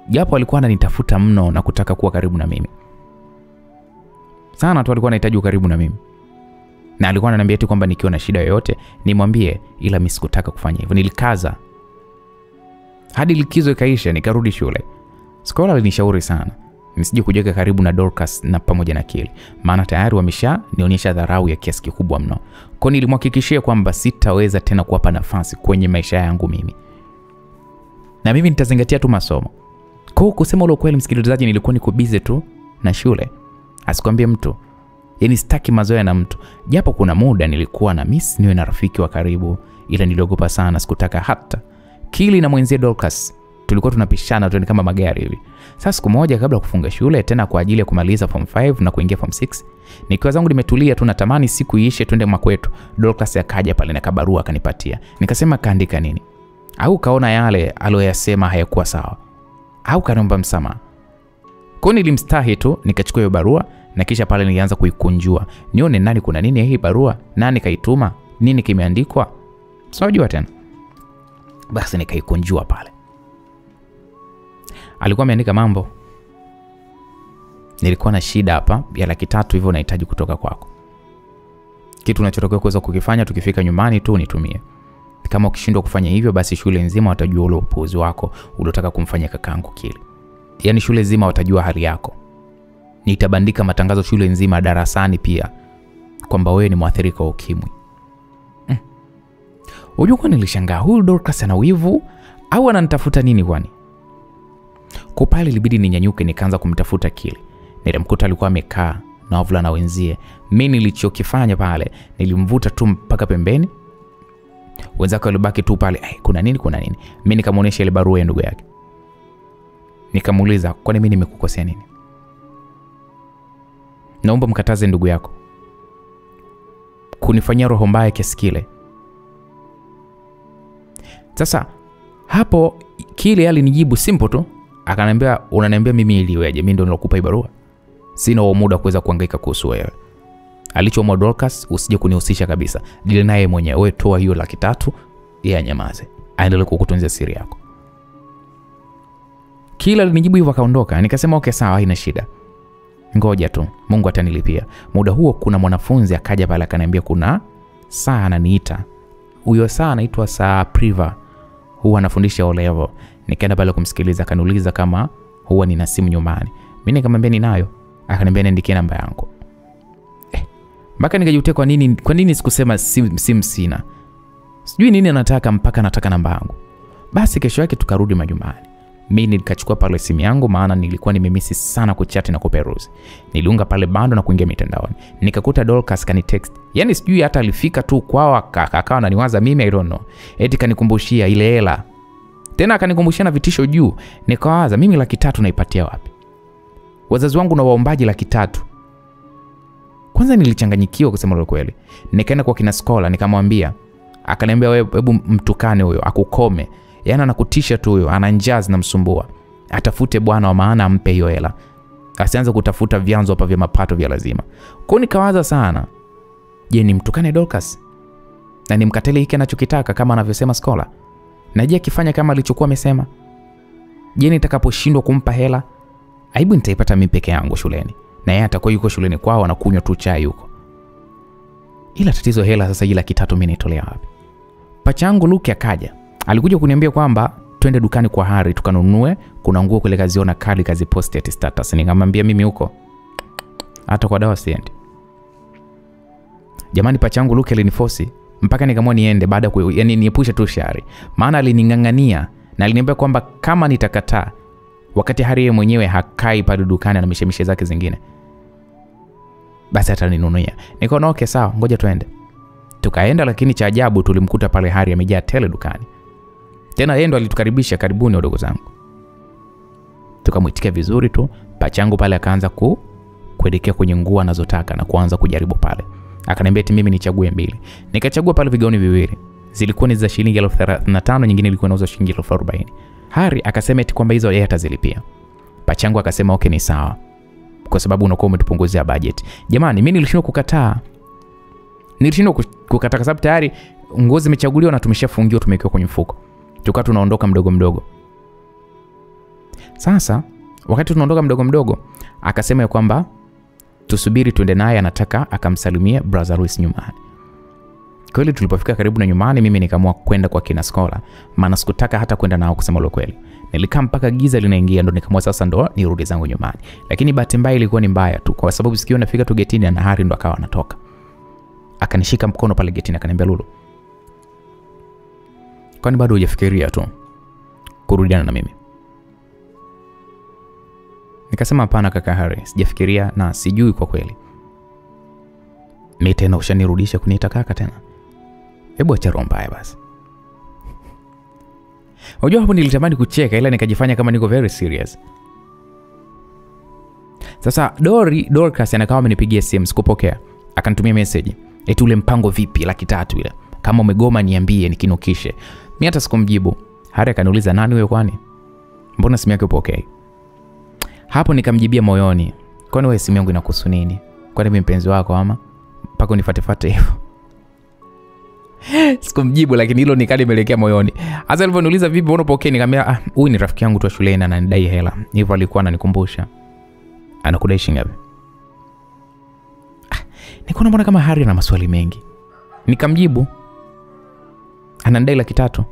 japo alikuwa ananitafuta mno na kutaka kuwa karibu na mimi. Sana tu alikuwa anahitaji ukaribu na mimi. Na alikuwa ananiambia eti kwamba nikiwa na shida yoyote nimwambie, ila mimi sikutaka kufanya hivyo. Nilikaza. Hadi likizo ikaisha nikarudi shule. Skola alinishauri sana nisije kujiweka karibu na Dorcas na pamoja na Kili, maana tayari nionyesha dharau ya kiasi kikubwa mno. Kwa nilimhakikishia kwamba sitaweza tena kuwapa nafasi kwenye maisha yangu mimi. Na mimi nitazingatia tu masomo. Kwa kusema ule kweli msikilizaji, nilikuwa niko busy tu na shule. Asikwambie mtu. Yaani sitaki mazoea na mtu. Japo kuna muda nilikuwa na miss niwe na rafiki wa karibu, ila niliogopa sana, sikutaka hata. Kili na mwenzie Dorcas tulikuwa tunapishana tu kama magari hivi. Sasa siku moja kabla kufunga shule tena kwa ajili ya kumaliza form 5 na kuingia form 6, nikiwa zangu nimetulia tu natamani siku iishe twende makwetu, Dorcas akaja pale na kabarua akanipatia. Nikasema kaandika nini? Au kaona yale aloyasema hayakuwa sawa? Au kaniomba msamaha? Kwa nilimstahi tu nikachukua hiyo barua na kisha pale nilianza kuikunjua. Nione nani kuna nini hii barua? Nani kaituma? Nini kimeandikwa? Sijui tena. Basi nikaikunjua pale. Alikuwa ameandika mambo. Nilikuwa na shida hapa ya 300 hivyo nahitaji kutoka kwako. Kitu unachotakiwa kuweza kukifanya tukifika nyumbani tu nitumie. Kama ukishindwa kufanya hivyo basi shule nzima watajua ule upuuzi wako uliotaka kumfanyia kakaangu Kili. Yaani shule nzima watajua hali yako. Nitabandika matangazo shule nzima darasani pia kwamba wewe ni mwathirika wa ukimwi. Unajua kwa nilishangaa huyu Dorcas ana wivu au ananitafuta nini kwani? Kwa pale ilibidi ninyanyuke nikaanza kumtafuta Kili. Nilimkuta alikuwa amekaa na wavulana wenzie. Mimi nilichokifanya pale nilimvuta tu mpaka pembeni. Wenzake walibaki tu pale, kuna nini? Mimi nikamuonesha ile barua ya ndugu yake. Nikamuuliza, kwani mimi nimekukosea nini? Naomba mkataze ndugu yako kunifanyia roho mbaya kiasi kile. Sasa hapo Kili alinijibu simple tu, akaniambia unaniambia mimi iliweje? Mimi ndo nilokupa hii barua? Sina muda kuweza kuhangaika kuhusu wewe. Alichoamua Dorcas, usije kunihusisha kabisa. Dile naye mwenyewe, wewe toa hiyo 300, yeye anyamaze. Aendelee kukutunzia siri yako. Kila alinijibu hivyo akaondoka. Nikasema okay sawa, haina shida. Ngoja tu, Mungu atanilipia. Muda huo kuna mwanafunzi akaja pale akaniambia kuna saa ananiita. Huyo saa anaitwa Saa Priva. Huwa anafundisha O-level. Nikaenda pale kumsikiliza, akaniuliza kama huwa nina simu nyumbani. Mimi nikamwambia ninayo. Akaniambia niandikie namba yangu. Mpaka nikajutia kwa nini sikusema simu sina. Sijui nini anataka mpaka anataka namba yangu. Basi kesho yake tukarudi majumbani. Mimi nikachukua pale simu yangu maana nilikuwa nimemisi sana kuchat na kuperuzi. Niliunga pale bando na kuingia mitandaoni. Nikakuta Dorcas kanitext. Yaani sijui hata alifika tu kwao akawa ananiwaza mimi, I don't know. Eti kanikumbushia ile hela. Tena akanikumbushia na vitisho juu. Nikawaza mimi 300 naipatia wapi? Wazazi wangu na waombaji 300. Kwanza nilichanganyikiwa kusema kweli. Nikaenda kwa kina Scholar nikamwambia. Akaniambia wewe hebu mtukane huyo akukome. Yaani anakutisha tu huyo, ananjaza na msumbua. Atafute bwana wa maana ampe hiyo hela. Asianze kutafuta vyanzo hapa vya mapato vya lazima. Kwa nikawaza sana. Je, nimtukane Dorcas? Na nimkatele hiki anachokitaka kama anavyosema Scholar? Na je akifanya kama alichokuwa amesema? Je, nitakaposhindwa kumpa hela, aibu nitaipata mimi peke yangu shuleni. Na yeye atakuwa yuko shuleni kwao anakunywa tu chai huko. Ila tatizo hela sasa, ila 300 mimi nitolea wapi? Pachangu Luke akaja. Alikuja kuniambia kwamba twende dukani kwa Hari tukanunue, kuna nguo kule kaziona kali kazi post at status. Nikamwambia mimi huko hata kwa dawa siendi. Jamani, pachangu Luke aliniforce mpaka nikamwa niende baada yani niepushe tu shari. Maana aliningangania na aliniambia kwamba kama nitakataa wakati Hari yeye mwenyewe hakai pale dukani na mishemishe zake zingine, basi ataninunuia. Nikaona okay sawa, ngoja tuende. Tukaenda, lakini cha ajabu tulimkuta pale Hari amejaa tele dukani. Tena yeye ndo alitukaribisha, karibuni wadogo zangu. Tukamwitikia vizuri tu. Pachangu pale akaanza kuelekea kwenye nguo anazotaka na kuanza kujaribu pale. Akaniambia eti mimi nichague 2. Nikachagua pale vigauni viwili. Zilikuwa ni za shilingi 35, nyingine ilikuwa inauzwa shilingi 40. Hari akasema eti kwamba hizo yeye atazilipia. Pachangu akasema okay ni sawa, kwa sababu unakuwa umetupunguzia budget. Jamani, mimi nilishindwa kukataa. Kwa sababu tayari nguo zimechaguliwa na tumeshafungiwa, tumewekewa kwenye mfuko. Tukawa tunaondoka mdogo mdogo. Sasa wakati tunaondoka mdogo mdogo akasema ya kwamba tusubiri tuende naye, anataka akamsalimia brother Luis nyumbani. Kweli tulipofika karibu na nyumbani, mimi nikaamua kwenda kwa kina Scholar, maana sikutaka hata kwenda nao kusema lo kweli. Nilikaa mpaka giza linaingia, ndo nikaamua sasa ndo nirudi zangu nyumbani. Lakini bahati mbaya ilikuwa ni mbaya tu, kwa sababu sikio nafika tu getini na Hari ndo akawa anatoka. Akanishika mkono pale getini akaniambia, Lulu, kwani bado hujafikiria tu kurudiana na mimi? Nikasema hapana kaka Hari, sijafikiria na sijui kwa kweli. Mimi tena ushanirudisha kuniita kaka tena. Hebu acha roho mbaya basi. Unajua hapo nilitamani kucheka ila nikajifanya kama niko very serious. Sasa Dorcas anakaa amenipigia simu, sikupokea. Akanitumia message. Eti ule mpango vipi 300 ile? Kama umegoma niambie nikinukishe. Mimi hata sikumjibu. Hari akaniuliza nani wewe kwani? Mbona simu yake upokea? Hapo nikamjibia moyoni, kwani wewe simu yangu inakuhusu nini? Kwani mimi mpenzi wako ama mpaka unifuate hivyo? Sikumjibu, lakini hilo nikali limeelekea moyoni. Hasa aliponiuliza vipi unapokea, nikamwambia huyu ni rafiki yangu tu shuleni na ananidai hela. Hivyo alikuwa ananikumbusha. Anakudai shilingi ngapi? Nikaona mbona kama Hari ana maswali mengi. Nikamjibu, ananidai 300,000.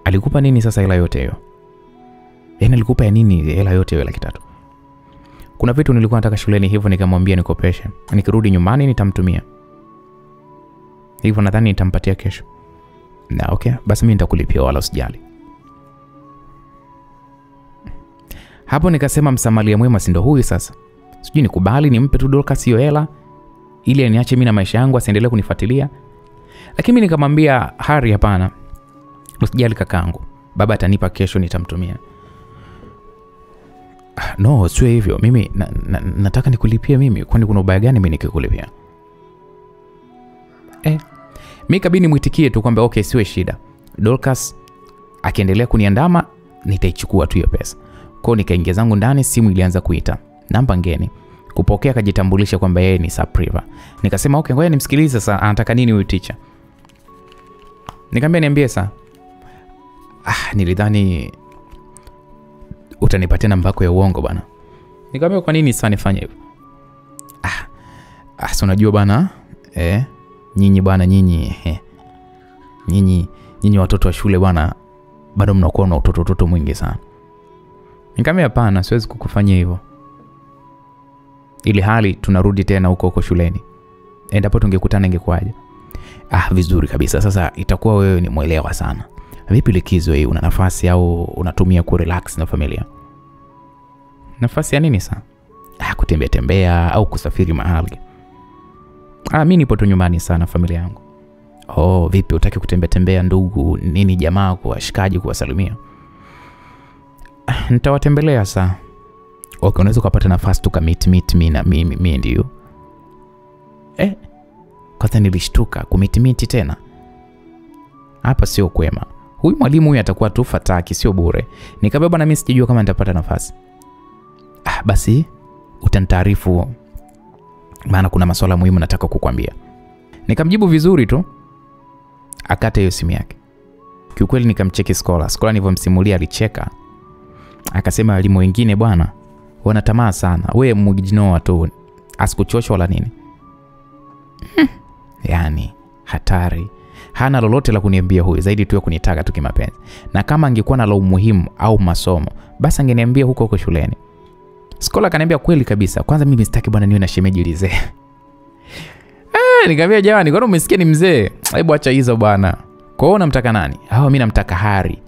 Alikupa nini sasa hela yote hiyo? Yaani alikupa ya nini hela yote hiyo 300,000? Kuna vitu nilikuwa nataka shuleni, hivyo nikamwambia nikopeshe. Nikirudi nyumbani nitamtumia. Hivyo nadhani nitampatia kesho. Na okay, basi mimi nitakulipia wala usijali. Hapo nikasema msamaria mwema si ndo huyu sasa. Sijui nikubali nimpe tu Dorcas hiyo hela ili aniache mimi na maisha yangu, asiendelee kunifuatilia. Lakini mimi nikamwambia Hari, hapana. Usijali kakaangu. Baba atanipa kesho, nitamtumia. No, sio hivyo. Mimi nataka nikulipie mimi. Kwani kuna ubaya gani mimi nikikulipia? Mimi kabini muitikie tu kwamba okay, siwe shida. Dorcas akiendelea kuniandama nitaichukua tu hiyo pesa. Kwa nikaingia zangu ndani, simu ilianza kuita. Namba ngeni. Kupokea akajitambulisha kwamba yeye ni Sapriva. Nikasema okay, ngoja nimsikilize sasa anataka nini huyu teacher. Nikamwambia niambie sasa. Nilidhani utanipatia namba yako ya uongo bana. Nikamwambia kwa nini sasa nifanye hivyo? Si unajua bana, nyinyi bwana, nyinyi watoto wa shule bwana, bado mnakuwa na utoto mwingi sana. Nikamwambia hapana, siwezi kukufanyia hivyo. Ili hali tunarudi tena huko shuleni. Endapo tungekutana ingekwaje? Vizuri kabisa. Sasa itakuwa wewe ni muelewa sana. Vipi likizo hii, una nafasi au unatumia ku relax na familia? Nafasi ya nini sasa? Kutembea au kusafiri mahali. Mimi nipo tu nyumbani sana familia yangu. Vipi utaki kutembea ndugu nini jamaa kuwashikaji kuwasalimia? Nitawatembelea saa. Okay, unaweza kupata nafasi tu meet mimi na mimi ndio. Kwanza nilishtuka kumeet tena. Hapa sio kwema. Huyu mwalimu huyu atakuwa tu fataki, sio bure. Nikamwambia bwana, mimi sijajua kama nitapata nafasi. Basi utanitaarifu, maana kuna masuala muhimu nataka kukuambia. Nikamjibu vizuri tu. Akata hiyo simu yake. Kiukweli nikamcheki Scholar nilivyomsimulia alicheka. Akasema walimu wengine bwana wana tamaa sana. Wewe mjinoa tu, asikuchosha wala nini. Yaani hatari. Hana lolote la kuniambia huyu zaidi tu ya kunitaka tu kimapenzi. Na kama angekuwa na la umuhimu au masomo, basi angeniambia huko shuleni. Scholar kaniambia kweli kabisa. Kwanza mimi sitaki bwana niwe na shemeji Lize. Nikamwambia jamani, kwani umesikia ni mzee? Hebu acha hizo bwana. Kwa hiyo unamtaka nani? Mimi namtaka Hari.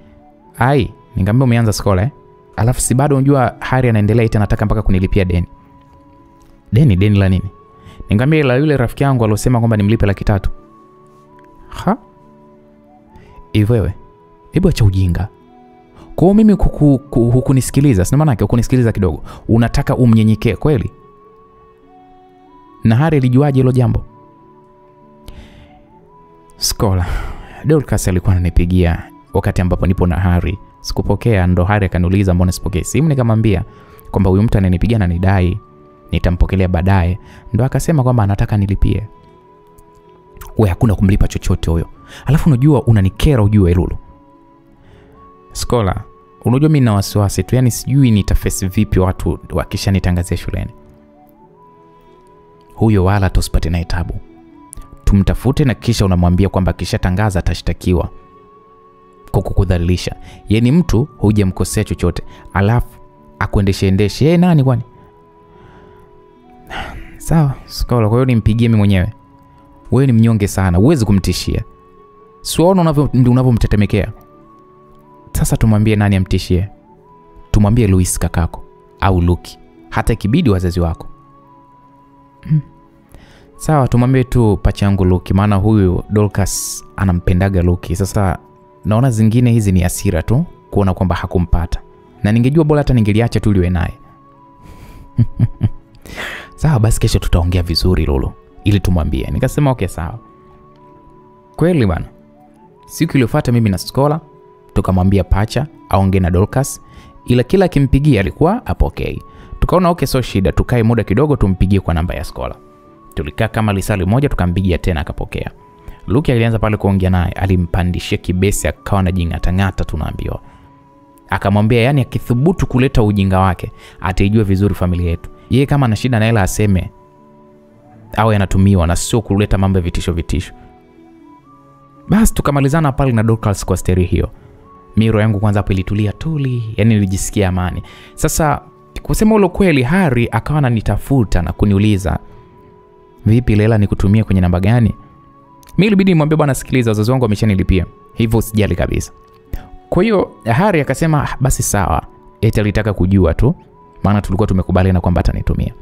Nikamwambia umeanza Scholar Alafu si bado unajua Hari anaendelea eti anataka mpaka kunilipia deni. Deni la nini? Nikamwambia la yule rafiki yangu aliyosema kwamba nimlipe 300,000. Wewe. Hebu acha ujinga. Kwa hiyo mimi hukunisikiliza, sina maana yake hukunisikiliza kidogo. Unataka umnyenyekee kweli? Na Hari alijuaje hilo jambo? Scholar, Dorcas alikuwa ananipigia wakati ambapo nipo na Hari. Sikupokea, ndo Hari akaniuliza mbona sipokee simu. Nikamwambia kwamba huyu mtu ananipigia na nidai, nitampokelea baadaye. Ndo akasema kwamba anataka nilipie. Wewe hakuna kumlipa chochote huyo. Alafu unajua unanikera ujue Lulu. Scholar, unajua mimi na wasiwasi tu, yani sijui nitaface vipi watu wakishanitangazia shuleni. Huyo wala tusipate naye tabu. Tumtafute na kisha unamwambia kwamba kishatangaza atashtakiwa kwa kukudhalilisha. Yaani mtu hujamkosea chochote, alafu akuendeshe yeye nani kwani? Sawa, Scholar, kwa hiyo nimpigie mimi mwenyewe. Wewe ni mnyonge sana, huwezi kumtishia. Siona unavyomtetemekea. Sasa tumwambie nani amtishie? Tumwambie Luis kakako au Luki, hata ikibidi wazazi wako. Sawa, tumwambie tu pacha yangu Luki, maana huyu Dorcas anampendaga Luki. Sasa naona zingine hizi ni hasira tu kuona kwamba hakumpata. Na ningejua bora hata ningeliacha tu liwe naye. Sawa, basi kesho tutaongea vizuri Lulu ili tumwambie. Nikasema okay sawa. Kweli bwana. Siku iliyofuata mimi na Scholar tukamwambia pacha aongee na Dorcas, ila kila kimpigia alikuwa apokee. Tukaona okay, so shida, tukae muda kidogo tumpigie kwa namba ya Scholar. Tulikaa kama lisali moja, tukampigia tena akapokea. Luki alianza pale kuongea naye, alimpandishia kibesi akawa na jingatangata tunaambiwa. Akamwambia yani akithubutu kuleta ujinga wake, ataijua vizuri familia yetu. Yeye kama ana shida na hela aseme au yanatumiwa na sio kuleta mambo ya vitisho. Basi tukamalizana pale na Dorcas kwa steri hiyo. Miro yangu kwanza hapo ilitulia tuli, yani nilijisikia amani. Sasa kusema ule kweli, Harry akawa ananitafuta na kuniuliza, "Vipi Lela, nikutumie kwenye namba gani?" Mimi ilibidi nimwambie, "Bwana sikiliza, wazazi wangu wameshanilipia. Hivyo usijali kabisa." Kwa hiyo Harry akasema basi sawa. Eti alitaka kujua tu, maana tulikuwa tumekubaliana kwamba atanitumia.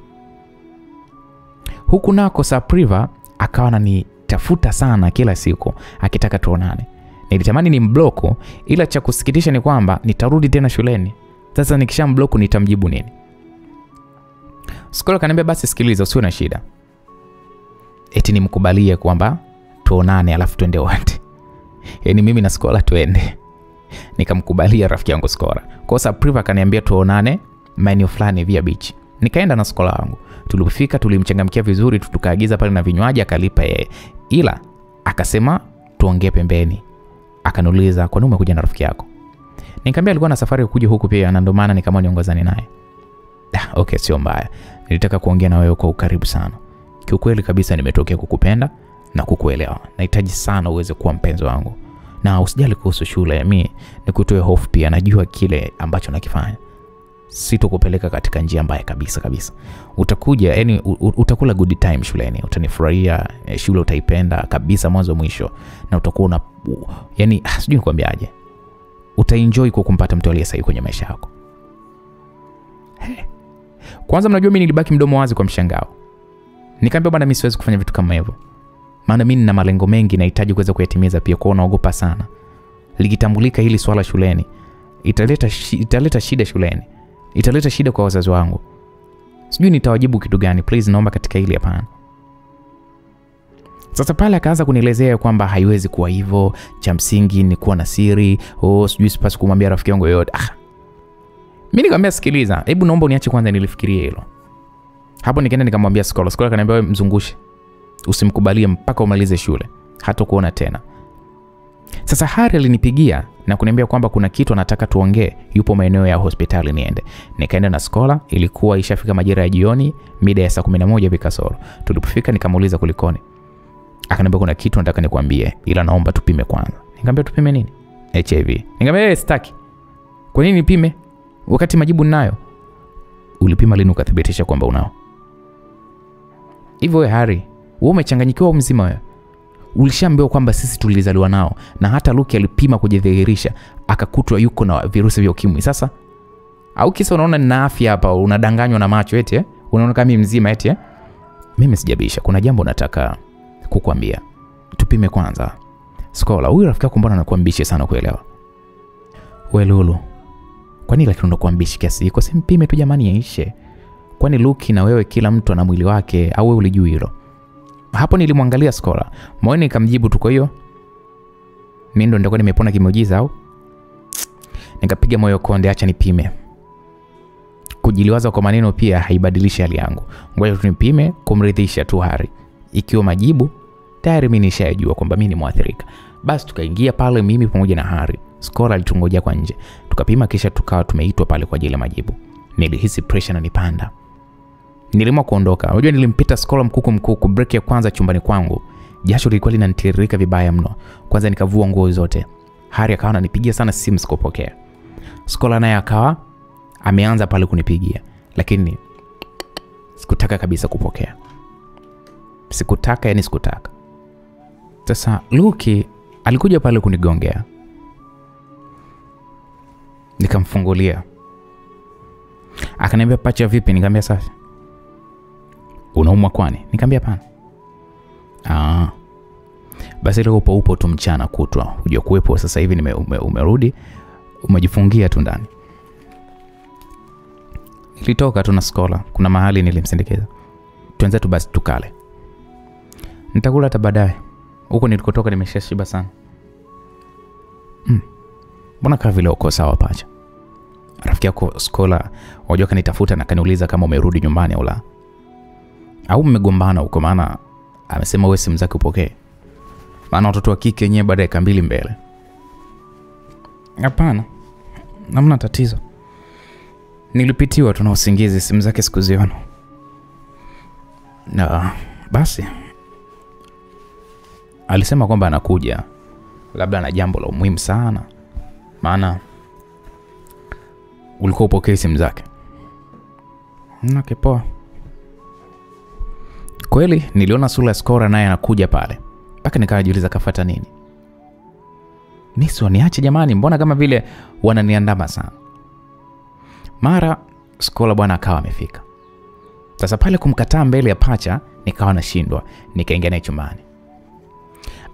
Huku nako Sapriva akawa ananitafuta sana kila siku akitaka tuonane. Nilitamani ni mbloko, ila cha kusikitisha ni kwamba nitarudi tena shuleni. Sasa nikishambloko nitamjibu nini? Skola kaniambia basi sikiliza, usiwe na shida. Eti nimkubalie kwamba tuonane alafu twende wote. Yaani mimi na Skola twende. Nikamkubalia rafiki yangu Skola. Kwa sababu Priva akaniambia tuonane maeneo fulani via beach. Nikaenda na Skola wangu. Tulipofika tulimchangamkia vizuri, tukaagiza pale na vinywaji akalipa yeye. Ila akasema tuongee pembeni. Akaniuliza, "Kwa nini umekuja na rafiki yako?" Nikamwambia alikuwa na safari kuja huku pia na ndio maana nikamwona niongozane naye. Okay, sio mbaya. Nilitaka kuongea na wewe kwa ukaribu sana. Kiukweli kabisa nimetokea kukupenda na kukuelewa. Nahitaji sana uweze kuwa mpenzi wangu. Na usijali kuhusu shule ya mimi, nikutoe hofu pia, najua kile ambacho nakifanya. Sitokupeleka katika njia mbaya kabisa. Utakuja, yani utakula good time shuleni. Utanifurahia, shule utaipenda kabisa mwanzo mwisho na utakuwa una yani sijui nikwambiaje. Utaenjoy kukumpata mtu aliye sahihi kwenye maisha yako. Kwanza mnajua mimi nilibaki mdomo wazi kwa mshangao. Nikamwambia bwana, mimi siwezi kufanya vitu kama hivyo. Maana mimi nina malengo mengi na nahitaji kuweza kuyatimiza pia, kwa naogopa sana. Likitambulika hili swala shuleni, italeta shida shuleni. Italeta shida kwa wazazi wangu. Sijui nitawajibu kitu gani, please naomba katika hili hapana. Sasa pale akaanza kunielezea kwamba haiwezi kuwa hivyo, cha msingi ni kuwa na siri, sijui sipasi kumwambia rafiki yangu yoyote. Mimi nikamwambia sikiliza, hebu naomba uniache kwanza nilifikirie hilo. Hapo nikaenda nikamwambia Skola akaniambia wewe mzungushe. Usimkubalie mpaka umalize shule. Hata kuona tena. Sasa Harry alinipigia na kuniambia kwamba kuna kitu anataka tuongee, yupo maeneo ya hospitali niende. Nikaenda na Skola, ilikuwa ishafika majira ya jioni, mida ya saa 11 hivi kasoro. Tulipofika nikamuuliza kulikoni. Akaniambia kuna kitu nataka nikwambie, ila naomba tupime kwanza. Nikamwambia tupime nini? HIV. Nikamwambia sitaki. Kwa nini nipime wakati majibu ninayo? Ulipima lini ukathibitisha kwamba unao? Hivyo Harry, wewe umechanganyikiwa mzima wewe. Ulishaambiwa kwamba sisi tulizaliwa nao, na hata Luki alipima kujidhihirisha akakutwa yuko na virusi vya ukimwi. Sasa au kisa unaona nina afya hapa, unadanganywa na macho eti unaona kama mimi mzima eti Mimi sijabisha, kuna jambo nataka kukuambia. Tupime kwanza. Skola, huyu rafiki yako mbona anakuambisha sana kuelewa? Wewe Lulu, kwani lakini unakuambisha kiasi hiko? Simpime tu jamani yaishe. Kwani Luki na wewe kila mtu ana mwili wake, au wewe ulijui hilo? Hapo nilimwangalia Skola. Moyoni nikamjibu tu, kwa hiyo mimi ndo ndio nimepona kimeujiza au? Nikapiga moyo konde, acha nipime. Kujiliwaza kwa maneno pia haibadilishi hali yangu. Ngoja tunipime kumridhisha tu Harry. Ikiwa majibu tayari mimi nishajua kwamba mimi ni mwathirika. Basi tukaingia pale mimi pamoja na Harry. Skola alitungojea kwa nje. Tukapima kisha tukawa tumeitwa pale kwa ajili ya majibu. Nilihisi pressure inanipanda. Nilimwa kuondoka. Unajua nilimpita Skola mkuku break ya kwanza chumbani kwangu. Jasho lilikuwa linanitiririka vibaya mno. Kwanza nikavua nguo zote. Harry akawa ananipigia sana simu sikupokea. Skola naye akawa ameanza pale kunipigia, lakini sikutaka kabisa kupokea. Sikutaka. Sasa Luki alikuja pale kunigongea. Nikamfungulia. Akaniambia pacha vipi? Nikamwambia sasa. Unaumwa kwani? Nikamwambia hapana. Basi leo upo tu mchana kutwa. Hujua kuwepo sasa hivi umerudi. Umejifungia tu ndani. Nilitoka tu na Skola. Kuna mahali nilimsindikiza. Tuanze tu basi tukale. Nitakula hata baadaye. Huko nilikotoka nimeshashiba sana. Mbona kama vile uko sawa pacha? Rafiki yako Skola wajua kanitafuta na kaniuliza kama umerudi nyumbani au la. Au mmegombana huko, maana amesema wewe simu zake upokee. Maana watoto wa kike wenyewe baada ya dakika 2 mbele. Hapana. Hamna tatizo. Nilipitiwa tu na usingizi, simu zake sikuziona. Na basi alisema kwamba anakuja, labda ana jambo la muhimu sana, maana ulikuwa upokee simu zake. Poa. Kweli niliona sura ya Skora naye anakuja pale, mpaka nikajiuliza kafuata nini. Niso niache jamani, mbona kama vile wananiandama sana. Mara Skora bwana akawa amefika. Sasa pale kumkataa mbele ya pacha nikawa nashindwa, nikaingia naye chumbani.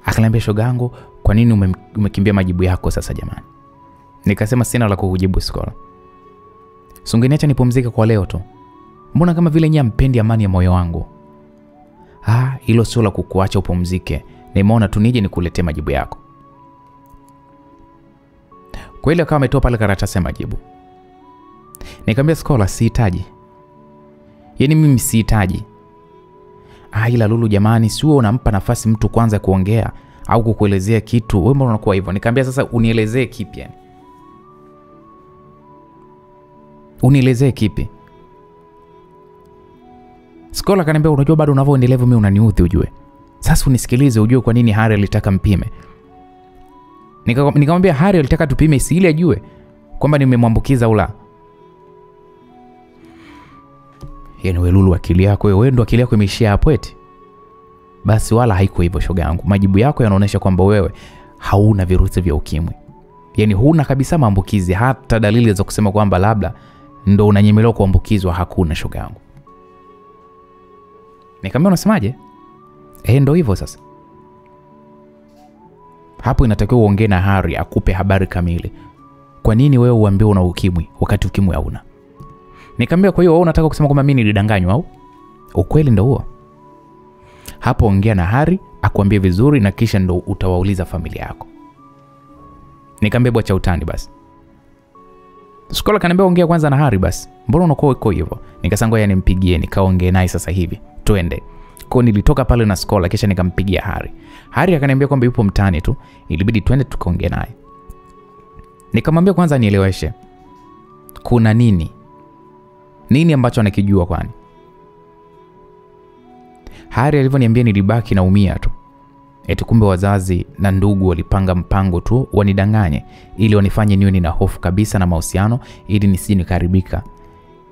Akaniambia, shogangu, kwa nini umekimbia majibu yako sasa jamani? Nikasema sina la kukujibu Skora. Sungeniacha nipumzike kwa leo tu. Mbona kama vile nyinyi mpendi amani ya moyo wangu? Hilo sio la kukuacha upumzike. Nimeona tu nije nikuletee majibu yako. Kweli akawa ametoa pale karatasi ya majibu. Nikamwambia Skora, sihitaji. Yaani mimi sihitaji. Ila Lulu jamani, sio unampa nafasi mtu kwanza kuongea au kukuelezea kitu. Wewe mbona unakuwa hivyo? Nikamwambia sasa unielezee kipi yani? Unielezee kipi? Skora akaniambia, unajua bado unavyoendelea mimi unaniudhi ujue. Sasa unisikilize ujue kwa nini Hari alitaka mpime. Nikamwambia Hari alitaka tupime ili ajue kwamba nimemwambukiza au la. Yaani wewe Lulu, akili yako wewe ndo akili yako imeishia hapo eti? Basi wala haiko hivyo shoga yangu. Majibu yako yanaonyesha kwamba wewe hauna virusi vya ukimwi. Yaani huna kabisa maambukizi, hata dalili za kusema kwamba labda ndo unanyemelewa kuambukizwa hakuna shoga yangu. Nikamwambia unasemaje? Ndo hivyo sasa. Hapo inatakiwa uongee na Hari akupe habari kamili. Kwa nini wewe uambie una ukimwi wakati ukimwi hauna? Nikamwambia kwa hiyo wewe unataka kusema kwamba mimi nilidanganywa au? Ukweli ndio huo. Hapo ongea na Hari akwambie vizuri na kisha ndo utawauliza familia yako. Nikamwambia bwacha utani basi. Skora kaniambia ongea kwanza na Hari basi. Mbona unakuwa uko hivyo? Nikasanga yeye nimpigie nikaongee naye sasa hivi. Twende. Kwa nilitoka pale na Skora kisha nikampigia Hari. Hari akaniambia kwamba yupo mtaani tu, ilibidi twende tukaongee naye. Nikamwambia kwanza nieleweshe. Kuna nini? Nini ambacho anakijua kwani? Hari alivyoniambia nilibaki naumia tu. Eti kumbe wazazi na ndugu walipanga mpango tu wanidanganye ili wanifanye niwe nina hofu kabisa na mahusiano ili nisije nikaribika.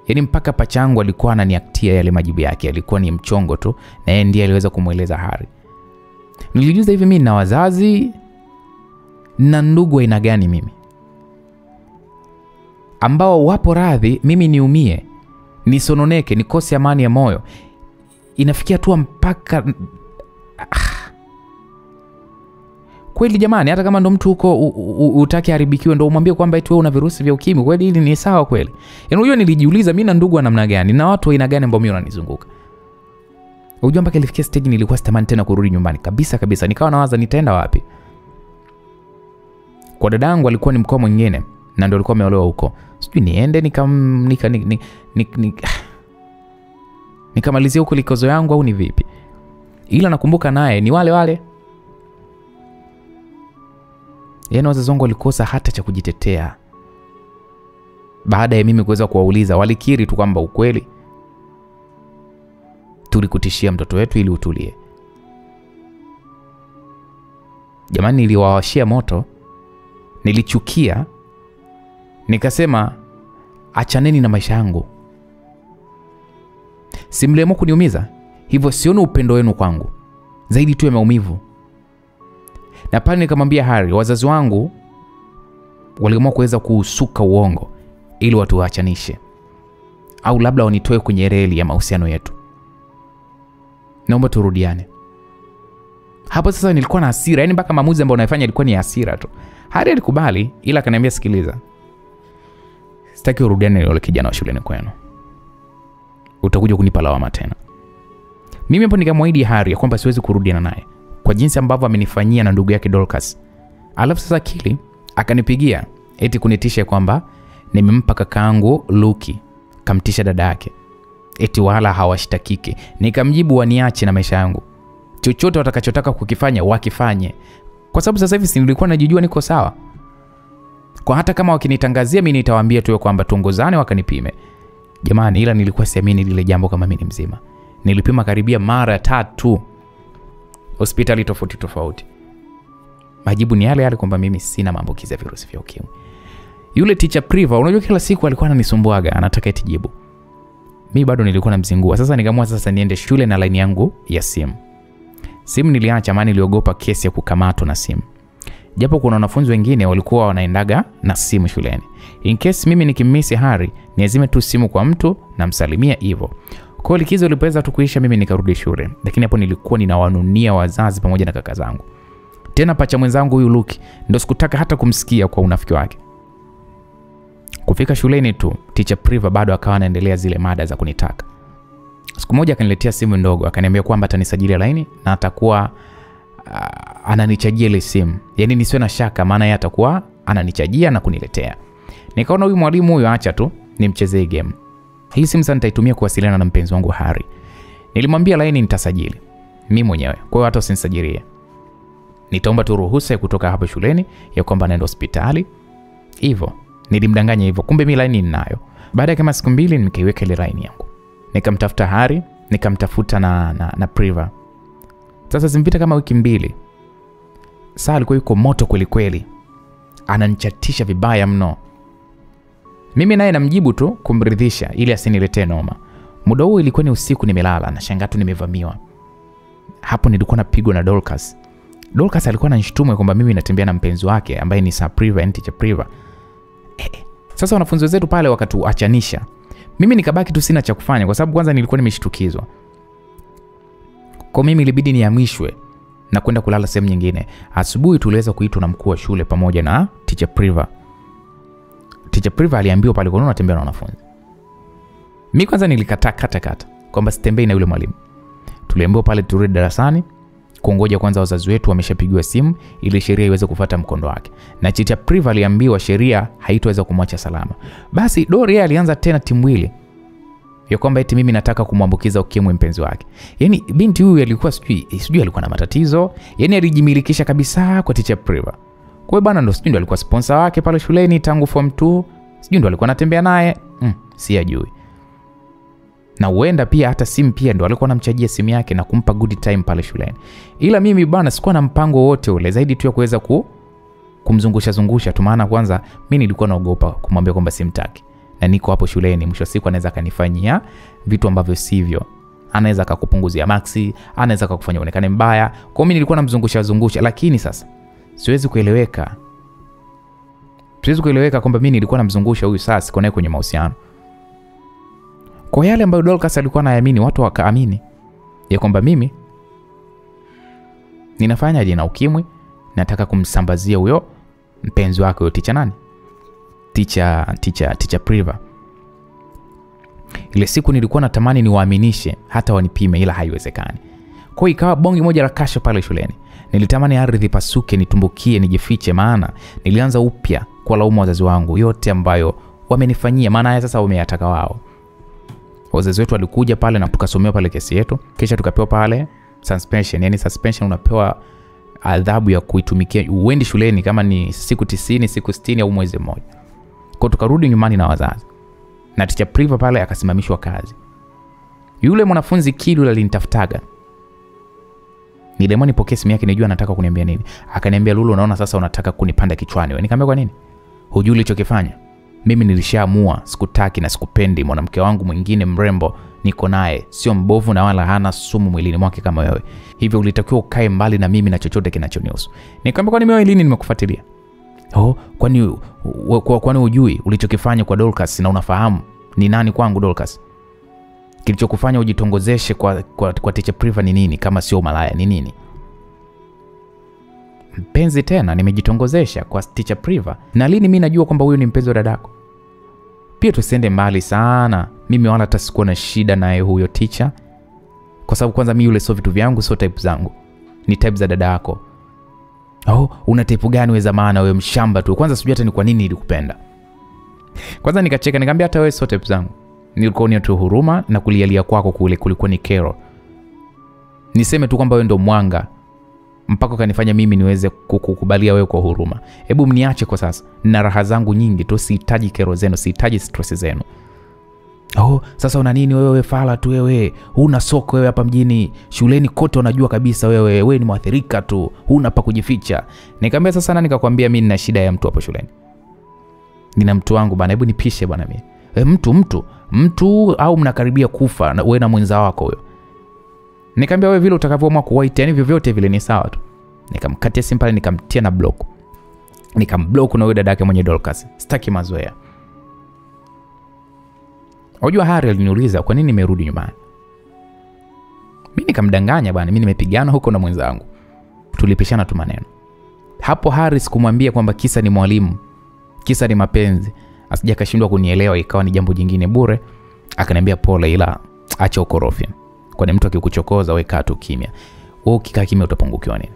Yaani mpaka pachangu alikuwa ananiaktia yale majibu yake, alikuwa ni mchongo tu na yeye ndiye aliweza kumueleza Hari. Nilijiuliza hivi mimi na wazazi na ndugu aina gani mimi? Ambao wapo radhi mimi niumie, nisononeke, nikose amani ya moyo. Inafikia tu mpaka kweli jamani, hata kama ndo mtu huko utaki haribikiwe ndo umwambie kwamba eti wewe una virusi vya ukimwi, kweli hili ni sawa kweli? Yaani unajua nilijiuliza mimi na ndugu wa namna gani na watu aina gani ambao mimi wananizunguka. Unajua mpaka ilifikia stage nilikuwa sitamani tena kurudi nyumbani kabisa. Nikawa nawaza nitaenda wapi? Kwa dadangu alikuwa ni mkoa mwingine na ndio alikuwa ameolewa huko. Sijui niende nikamalizia huko likozo yangu au ni vipi? Ila nakumbuka naye ni wale. Yaani wazazi wangu walikosa hata cha kujitetea. Baada ya mimi kuweza kuwauliza, walikiri tu kwamba ukweli tulikutishia mtoto wetu ili utulie. Jamani, niliwawashia moto, nilichukia, nikasema achaneni na maisha yangu. Simlemo kuniumiza, hivyo sioni upendo wenu kwangu, zaidi tu ya maumivu. Na pale nikamwambia Hari, wazazi wangu waliamua kuweza kusuka uongo ili watu waachanishe au labda wanitoe kwenye reli ya mahusiano yetu. Naomba turudiane. Hapo sasa nilikuwa na hasira, yani mpaka maamuzi ambayo naifanya ilikuwa ni hasira tu. Hari alikubali ila akaniambia sikiliza. Sitaki urudiane na yule kijana wa shuleni kwenu. Utakuja kunipa lawama tena. Mimi hapo nikamwahidi Hari ya kwamba siwezi kurudiana naye kwa jinsi ambavyo amenifanyia na ndugu yake Dorcas. Alafu sasa Kili akanipigia eti kunitisha kwamba nimempa kakaangu Luki, kamtisha dada yake eti wala hawashtakiki. Nikamjibu waniache na maisha yangu. chochote watakachotaka kukifanya wakifanye, kwa sababu sasa hivi si nilikuwa najijua niko sawa. Kwa hata kama wakinitangazia mimi nitawaambia tu kwamba tuongozane wakanipime. Jamani, ila nilikuwa siamini lile jambo kama mimi ni mzima. Nilipima karibia mara 3 hospitali tofauti. Majibu ni yale kwamba mimi sina maambukizi ya virusi vya ukimwi. Yule teacher Priva, unajua kila siku alikuwa ananisumbuaga, anataka eti jibu. Mimi bado nilikuwa namzingua. Sasa nikaamua sasa niende shule na line yangu ya simu. Simu niliacha maana niliogopa kesi ya kukamatwa na simu. Japo kuna wanafunzi wengine walikuwa wanaendaga na simu shuleni. In case mimi nikimisi Hari, niazime tu simu kwa mtu na msalimia hivyo. Kwa likizo ilipoweza tu kuisha mimi nikarudi shule. Lakini hapo nilikuwa ninawanunia wazazi pamoja na kaka zangu. Tena pacha mwenzangu huyu Luki ndio sikutaka hata kumsikia kwa unafiki wake. Kufika shuleni tu, teacher Priva bado akawa anaendelea zile mada za kunitaka. Siku moja akaniletea simu ndogo, akaniambia kwamba atanisajilia laini na atakuwa ananichajia ile simu. Yaani nisiwe na shaka maana yeye atakuwa ananichajia na kuniletea. Nikaona huyu mwalimu huyu acha tu nimchezee game. Hii simu sasa nitaitumia kuwasiliana na mpenzi wangu Hari. Nilimwambia laini nitasajili mimi mwenyewe. Kwa hiyo hata usinisajilie. Nitaomba tu ruhusa ya kutoka hapo shuleni ya kwamba naenda hospitali. Hivyo nilimdanganya hivyo, kumbe mimi laini ninayo. Baada ya kama siku 2 nikaiweka ile laini yangu. Nikamtafuta Hari, nikamtafuta na Priva. Sasa zimpita kama wiki 2. Saa alikuwa yuko moto kweli. Ananichatisha vibaya mno. Mimi naye namjibu tu kumridhisha ili asiniletee noma. Muda huo ilikuwa ni usiku, nimelala na shangaa tu nimevamiwa. Hapo nilikuwa napigwa na Dorcas. Dorcas alikuwa ananishtumu kwamba mimi natembea na mpenzi wake ambaye ni Sir Priva, teacher Priva. Sasa wanafunzi wetu pale wakatuachanisha. Mimi nikabaki tu sina cha kufanya kwa sababu kwanza nilikuwa nimeshtukizwa. Kwa mimi ilibidi nihamishwe na kwenda kulala sehemu nyingine. Asubuhi tuliweza kuitwa na mkuu wa shule pamoja na teacher Priva. Teacher Priva aliambiwa pale kuna unatembea na wanafunzi. Mimi kwanza nilikataa kata kwamba sitembei na yule mwalimu. Tuliambiwa pale turudi darasani kungoja kwanza wazazi wetu wameshapigiwa simu ili sheria iweze kufuata mkondo wake. Na teacher Priva aliambiwa sheria haitoweza kumwacha salama. Basi Dori alianza tena timwili ya kwamba eti mimi nataka kumwambukiza ukimwi mpenzi wake. Yaani binti huyu alikuwa sijui alikuwa na matatizo, yaani alijimilikisha kabisa kwa teacher Priva. Kwa hiyo bana ndo sijui alikuwa sponsor wake pale shuleni tangu form 2, sijui ndo alikuwa anatembea naye, sijui. Na huenda pia hata simu pia ndo alikuwa anamchajia simu yake na kumpa good time pale shuleni. Ila mimi bana sikuwa na mpango wote ule zaidi tu ya kuweza kumzungusha tu, maana kwanza mimi nilikuwa naogopa kumwambia kwamba simtaki. Na niko hapo shuleni, mwisho siku anaweza kanifanyia vitu ambavyo sivyo. Anaweza akakupunguzia maxi, anaweza akakufanya uonekane mbaya. Kwa mimi nilikuwa namzungusha, lakini sasa siwezi kueleweka kwamba mimi nilikuwa namzungusha huyu sasa siko naye kwenye mahusiano. Kwa yale ambayo Dorcas alikuwa anaamini, watu wakaamini ya kwamba mimi ninafanyaje na ukimwi, nataka kumsambazia huyo mpenzi wake huyo teacher nani? Teacher Priva. Ile siku nilikuwa natamani niwaaminishe hata wanipime ila haiwezekani. Kwa ikawa bongi moja la kasha pale shuleni. Nilitamani ardhi pasuke, nitumbukie, nijifiche, maana nilianza upya kwa laumu wazazi wangu yote ambayo wamenifanyia, maana haya sasa wameyataka wao. Wazazi wetu walikuja pale na tukasomewa pale kesi yetu, kisha tukapewa pale suspension. Yani suspension unapewa adhabu ya kuitumikia uendi shuleni kama ni siku 90, siku 60 au mwezi mmoja. Kwa tukarudi nyumbani na wazazi. Na teacher Priva pale akasimamishwa kazi. Yule mwanafunzi Kidu alinitafutaga. Nilemoni pokea simu yake nijua anataka kuniambia nini. Akaniambia, Lulu, unaona sasa unataka kunipanda kichwani wewe. Nikamwambia kwa nini? Hujui ulichokifanya? Mimi nilishaamua sikutaki na sikupendi mwanamke wangu mwingine mrembo niko naye, sio mbovu na wala hana sumu mwilini mwake kama wewe. Hivyo ulitakiwa ukae mbali na mimi na chochote kinachonihusu. Nikamwambia, kwani mimi lini nimekufuatilia? Kwani hujui ulichokifanya kwa Dorcas na unafahamu ni nani kwangu Dorcas? Kilichokufanya ujitongozeshe kwa teacher Priva ni nini kama sio malaya ni nini? Mpenzi tena nimejitongozesha kwa teacher Priva. Na lini mimi najua kwamba huyu ni mpenzi wa dadako? Pia tusiende mbali sana. Mimi wala hata sikuwa na shida naye huyo teacher. Kwa sababu kwanza mimi yule sio vitu vyangu, sio type zangu. Ni type za dada yako. Una type gani wewe zamana wewe mshamba tu? Kwanza sijui hata ni kwa nini nilikupenda. Kwanza nikacheka nikamwambia hata wewe sio type zangu. Nilikuwa ni tu huruma na kulialia kwako kule kulikuwa ni kero. niseme tu kwamba wewe ndo mwanga mpaka kanifanya mimi niweze kukukubalia wewe kwa huruma. Hebu mniache kwa sasa. Nina raha zangu nyingi tu, sihitaji kero zenu, sihitaji stress zenu. Sasa una nini wewe fala tu wewe? Huna soko wewe hapa mjini. Shuleni kote unajua kabisa wewe ni mwathirika tu. Huna pa kujificha. Nikamwambia sasa nani nikakwambia mimi nina shida ya mtu hapo shuleni? Nina mtu wangu bana, hebu nipishe bwana mimi. Mtu au mnakaribia kufa wewe na mwenza wako huyo. Nikamwambia wewe vile utakavyoamua kuwaita, yani vyovyote vile ni sawa tu. Nikamkatia simu pale, nikamtia na block. Nikamblock na yule dada yake mwenye Dorcas. Sitaki mazoea. Unajua Hari aliniuliza kwa nini nimerudi nyumbani. Mimi nikamdanganya bwana, mimi nimepigana huko na mwenzangu. Tulipishana tu maneno. Hapo Hari sikumwambia kwamba kisa ni mwalimu, kisa ni mapenzi. Asija kashindwa kunielewa, ikawa ni jambo jingine bure. Akaniambia pole, ila acha ukorofi. Kwani mtu akikuchokoza wewe kaa tu kimya. Wewe ukikaa kimya utapungukiwa nini?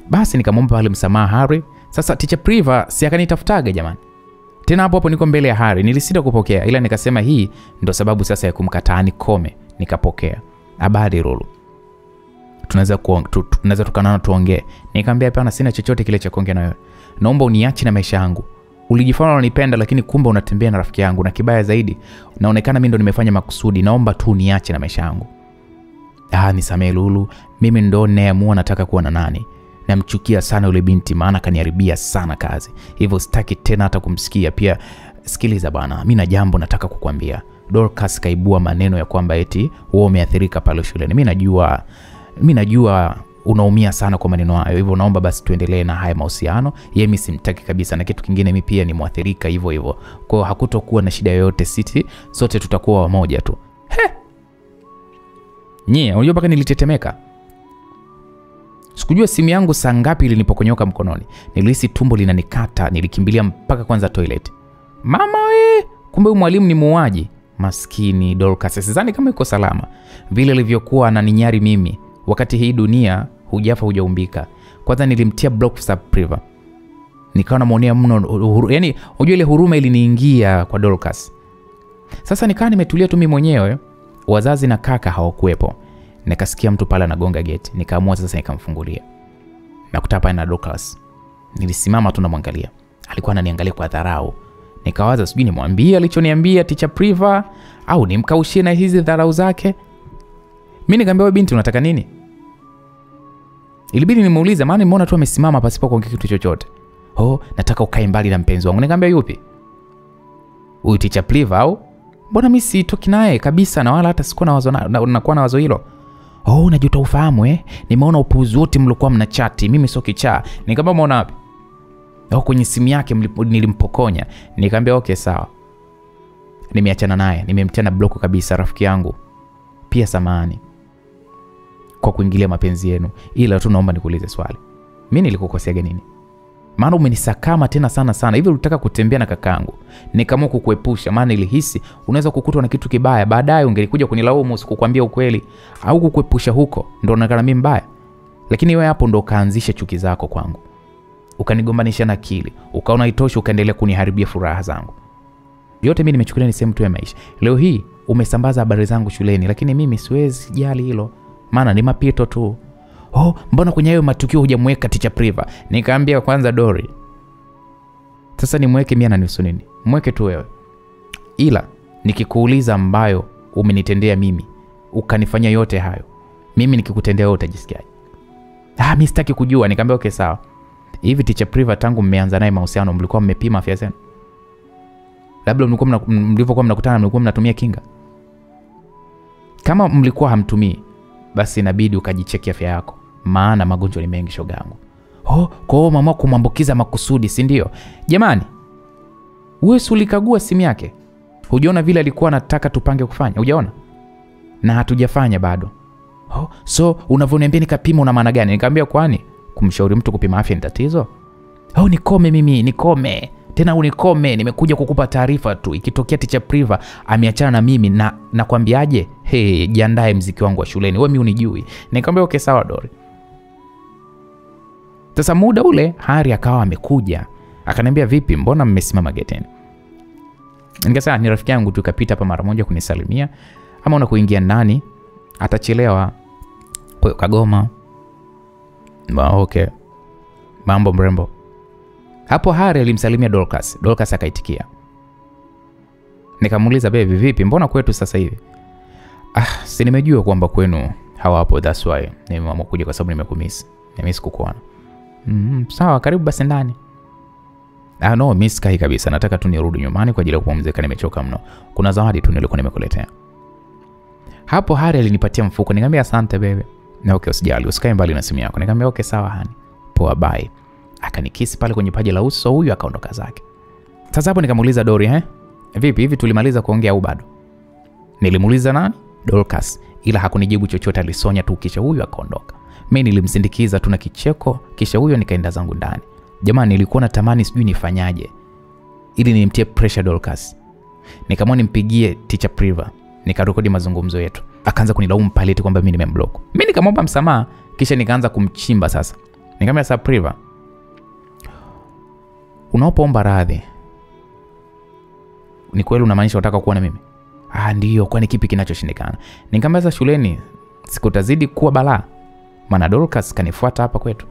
Basi nikamwomba pale msamaha Hari. Sasa teacher Priva si akanitafutaga jamani. Tena hapo niko mbele ya Hari, nilisita kupokea, ila nikasema hii ndo sababu sasa ya kumkataa nikome. Nikapokea. Habari Lulu, tunaweza tukanana tuongee. Nikamwambia hapana, sina chochote kile cha kuongea na wewe. Naomba uniache na maisha yangu. Ulijifanya unanipenda lakini kumbe unatembea na rafiki yangu, na kibaya zaidi naonekana mimi ndo nimefanya makusudi. Naomba tu uniache na maisha yangu. Nisamee Lulu, mimi ndo nayeamua nataka kuwa na nani. Namchukia sana yule binti, maana kaniharibia sana kazi. Hivyo sitaki tena hata kumsikia. Pia sikiliza bana, mimi na jambo nataka kukuambia. Dorcas kaibua maneno ya kwamba eti wewe umeathirika pale shuleni. Mimi najua unaumia sana kwa maneno hayo. Hivyo naomba basi tuendelee na haya mahusiano. Yeye mimi simtaki kabisa, na kitu kingine mimi pia ni muathirika hivyo. Kwa hiyo hakutokuwa na shida yoyote, sote tutakuwa wamoja tu. Unajua mpaka nilitetemeka. Sikujua simu yangu saa ngapi ilinipokonyoka mkononi. Nilihisi tumbo linanikata, nilikimbilia mpaka kwanza toilet. Mama kumbe mwalimu ni muuaji. Maskini Dorcas, sidhani kama yuko salama. Vile alivyokuwa ananinyari mimi, wakati hii dunia hujafa hujaumbika. Kwanza nilimtia block sub Priva. Nikawa namuonea mno, yani unajua ile huruma iliniingia kwa Dorcas. Sasa nikawa nimetulia tu mimi mwenyewe, wazazi na kaka hawakuepo. Nikasikia mtu pale anagonga gate. Nikaamua sasa nikamfungulia. Nakuta hapa na Dorcas. Nilisimama tu namwangalia. Alikuwa ananiangalia kwa dharau. Nikawaza sijui nimwambie alichoniambia teacher Priva au nimkaushie na hizi dharau zake. Mimi nikamwambia wewe binti unataka nini? Ilibidi nimuulize, maana nimeona tu amesimama pasipo kuongea kitu chochote. Nataka ukae mbali na mpenzi wangu. Nikamwambia yupi? Huyu teacher Priva au? Mbona mimi sitoki naye kabisa, na wala hata sikuwa na wazo nakuwa na wazo hilo. Unajuta ufahamu nimeona upuuzi wote mlikuwa mnachati, mimi sio kichaa. Nikamwambia umeona wapi? Kwenye simu yake nilimpokonya. Nikamwambia okay sawa. Nimeachana naye, nimemtia na block kabisa rafiki yangu. Pia samahani kwa kuingilia mapenzi yenu, ila tu naomba nikuulize swali. Mimi nilikukosea nini? Maana umenisakama tena sana. Hivi ulitaka kutembea na kakaangu. Nikaamua kukuepusha, maana ilihisi unaweza kukutwa na kitu kibaya. Baadaye ungelikuja kunilaumu usikukwambia ukweli, au kukuepusha huko ndo unaonekana mimi mbaya. Lakini wewe hapo ndo kaanzisha chuki zako kwangu. Ukanigombanisha na akili, ukaona itosha ukaendelea kuniharibia furaha zangu. Yote mimi nimechukulia ni sehemu tu ya maisha. Leo hii umesambaza habari zangu shuleni, lakini mimi siwezi jali hilo, maana ni mapito tu. Mbona kwenye hayo matukio hujamweka teacher Priva? Nikaambia kwanza Dori, sasa nimweke mimi na nusu nini? Mweke tu wewe. Ila nikikuuliza ambayo umenitendea mimi, ukanifanyia yote hayo, mimi nikikutendea wewe utajisikiaje? Mimi sitaki kujua. Nikamwambia okay sawa. Hivi teacher Priva tangu mmeanza naye mahusiano mlikuwa mmepima afya zenu? Labda mlivyokuwa mnakutana mlikuwa mnatumia kinga? Kama mlikuwa hamtumii, basi inabidi ukajicheki afya yako, maana magonjwa ni mengi shogangu. Kwa hiyo mama kumwambukiza makusudi, si ndio? Jamani, wewe ulikagua simu yake? Hujaona vile alikuwa anataka tupange kufanya? Hujaona? Na hatujafanya bado. So unavyoniambia nikapima una maana gani? Nikamwambia kwani kumshauri mtu kupima afya ni tatizo? Nikome mimi, nikome. Tena unikome, nimekuja kukupa taarifa tu. Ikitokea teacher Priva ameachana na mimi na nakwambiaje? Jiandae mziki wangu wa shuleni. Wewe mimi unijui. Nikamwambia okay sawa Dori. Sasa muda ule Hari akawa amekuja. Akaniambia vipi, mbona mmesimama geteni? Nikasema ni rafiki yangu tukapita hapa mara moja kunisalimia. Ama una kuingia ndani atachelewa. Kagoma. Okay. Mambo mrembo. Hapo Hari alimsalimia Dorcas. Dorcas akaitikia. Nikamuuliza, baby vipi? Mbona kwetu sasa hivi? Si nimejua kwamba kwenu hawapo, that's why nimeamua kuja kwa sababu nimekumiss. Nimemiss kukuona. Sawa, karibu basi ndani. No, miss kai kabisa. Nataka tu nirudi nyumbani kwa ajili ya kupumzika, nimechoka mno. Kuna zawadi tu nilikuwa nimekuletea. Hapo Hari alinipatia mfuko. Nikamwambia asante baby. Na okay, usijali, usikae mbali na simu yako. Nikamwambia okay sawa hani. Poa bye. Akanikisi pale kwenye paji la uso, huyu akaondoka zake. Sasa hapo nikamuuliza Dori, vipi hivi tulimaliza kuongea au bado? Nilimuuliza nani? Dorcas, ila hakunijibu chochote, alisonya tu kisha huyu akaondoka. Mimi nilimsindikiza tu na kicheko kisha huyo nikaenda zangu ndani. Jamani, nilikuwa natamani sijui nifanyaje ili nimtie pressure Dorcas. Nikamwona nimpigie teacher Priva, nikarekodi mazungumzo yetu. Akaanza kunilaumu pale eti kwamba mimi nimemblock. Mimi nikamwomba msamaha kisha nikaanza kumchimba sasa. Nikamwambia sasa Priva, unapoomba radhi ni kweli unamaanisha unataka kuwa na mimi? Ndio, kwani kipi kinachoshindikana? Nikamwambia sasa shuleni sikutazidi kuwa balaa. Maana Dorcas kanifuata hapa kwetu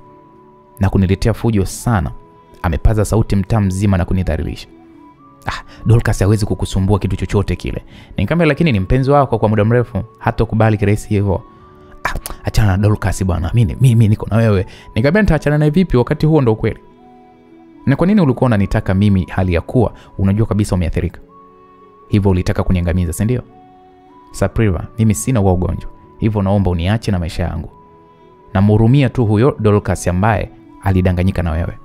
na kuniletea fujo sana. Amepaza sauti mtaa mzima na kunidhalilisha. Dorcas hawezi kukusumbua kitu chochote kile. Nikamwambia lakini ni mpenzi wako kwa muda mrefu, hata kubali kirahisi hivyo. Achana na Dorcas bwana, mimi niko na wewe. Nikamwambia nitaachana naye vipi wakati huo ndio kweli? Na kwa nini ulikuwa unanitaka mimi hali ya kuwa unajua kabisa umeathirika? Hivyo ulitaka kuniangamiza, si ndio? Sapriva, mimi sina wa ugonjwa. Hivyo naomba uniache na maisha yangu. Na mhurumia tu huyo Dorcas ambaye alidanganyika na wewe.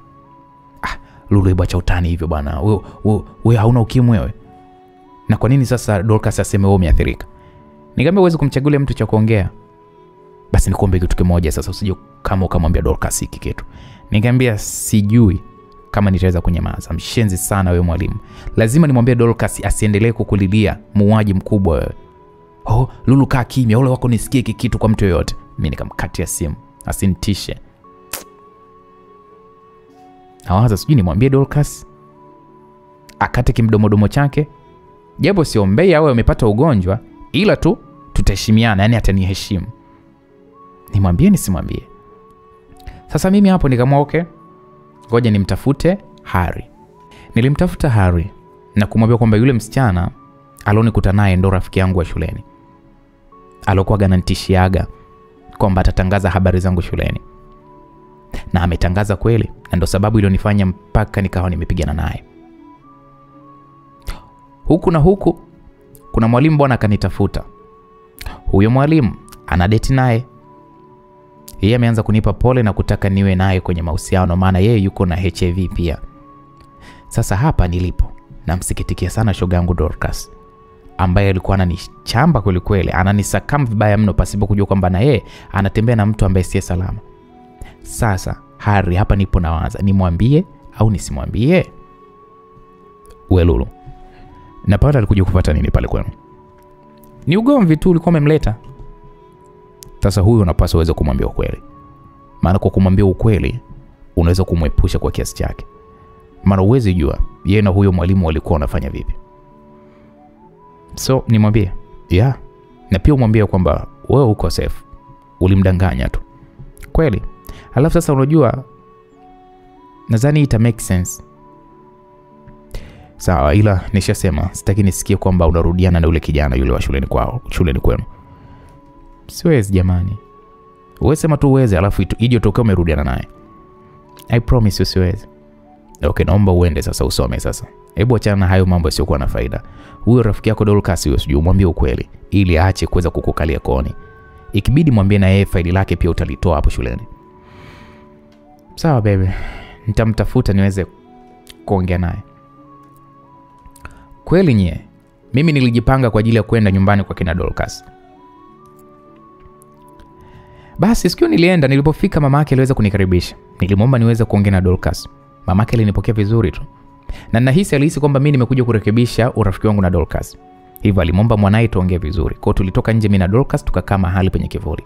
Lulu, hebu acha utani hivyo bwana. Wewe hauna ukimwi wewe. Na kwa nini sasa Dorcas aseme wewe umeathirika? Nikamwambia uweze kumchagulia mtu cha kuongea. Basi nikuombe kitu kimoja sasa, usije kama ukamwambia Dorcas hiki kitu. Nikamwambia sijui kama nitaweza kunyamaza. Mshenzi sana wewe mwalimu. Lazima nimwambie Dorcas asiendelee kukulilia muuaji mkubwa wewe. Lulu kaa kimya, ole wako nisikie hiki kitu kwa mtu yoyote. Mimi nikamkatia simu. Asinitishe. Hawaza sijui nimwambie Dorcas akate kimdomodomo chake. Japo siombei awe amepata ugonjwa, ila tu tutaheshimiana, yani ataniheshimu. Nimwambie nisimwambie? Sasa mimi hapo nikamwambia okay, ngoja nimtafute Hari. Nilimtafuta Hari na kumwambia kwamba yule msichana alionikuta naye ndo rafiki yangu wa shuleni. Alokuwa ganantishiaga kwamba atatangaza habari zangu shuleni. Na ametangaza kweli, na ndo sababu ilionifanya mpaka nikawa nimepigana naye. Huku na huku kuna mwalimu bwana akanitafuta. Huyo mwalimu ana date naye. Yeye ameanza kunipa pole na kutaka niwe naye kwenye mahusiano, maana yeye yuko na HIV pia. Sasa hapa nilipo namsikitikia sana shogangu Dorcas, ambaye alikuwa ananichamba kweli kweli, ananisakam vibaya mno pasipo kujua kwamba na yeye anatembea na mtu ambaye si salama. Sasa Hari, hapa nipo nawaza nimwambie au nisimwambie? Lulu, napata alikuja kufuata nini pale kwenu? Ni ugomvi tu ulikuwa umemleta. Sasa huyu unapaswa uweze kumwambia ukweli. Maana kwa kumwambia ukweli unaweza kumwepusha kwa kiasi chake. Maana uwezi jua yeye na huyo mwalimu walikuwa wanafanya vipi. So nimwambie? Yeah. Na pia umwambie kwamba wewe uko safe. Ulimdanganya tu. Kweli. Alafu sasa unajua, nadhani ita make sense. Sawa, ila nishasema sitaki nisikie kwamba unarudiana na yule kijana yule wa shuleni kwenu. Siwezi jamani. Wewe sema tu uweze, alafu ije utoke umerudiana naye. I promise you siwezi. Okay, naomba uende sasa usome sasa. Hebu achana na hayo mambo yasiyokuwa na faida. Huyo rafiki yako Dorcas huyo sijui umwambie ukweli ili aache kuweza kukukalia kooni. Ikibidi mwambie na yeye faili lake pia utalitoa hapo shuleni. Sawa baby. Nitamtafuta niweze kuongea naye. Kweli nye, mimi nilijipanga kwa ajili ya kwenda nyumbani kwa kina Dorcas. Basi siku nilienda, nilipofika mamake aliweza kunikaribisha. Nilimwomba niweze kuongea na Dorcas. Mamake alinipokea vizuri tu. Na nahisi alihisi kwamba mimi nimekuja kurekebisha urafiki wangu na Dorcas. Hivyo alimwomba mwanae tuongee vizuri. Kwa tulitoka nje mimi na Dorcas tukakaa mahali penye kivuli.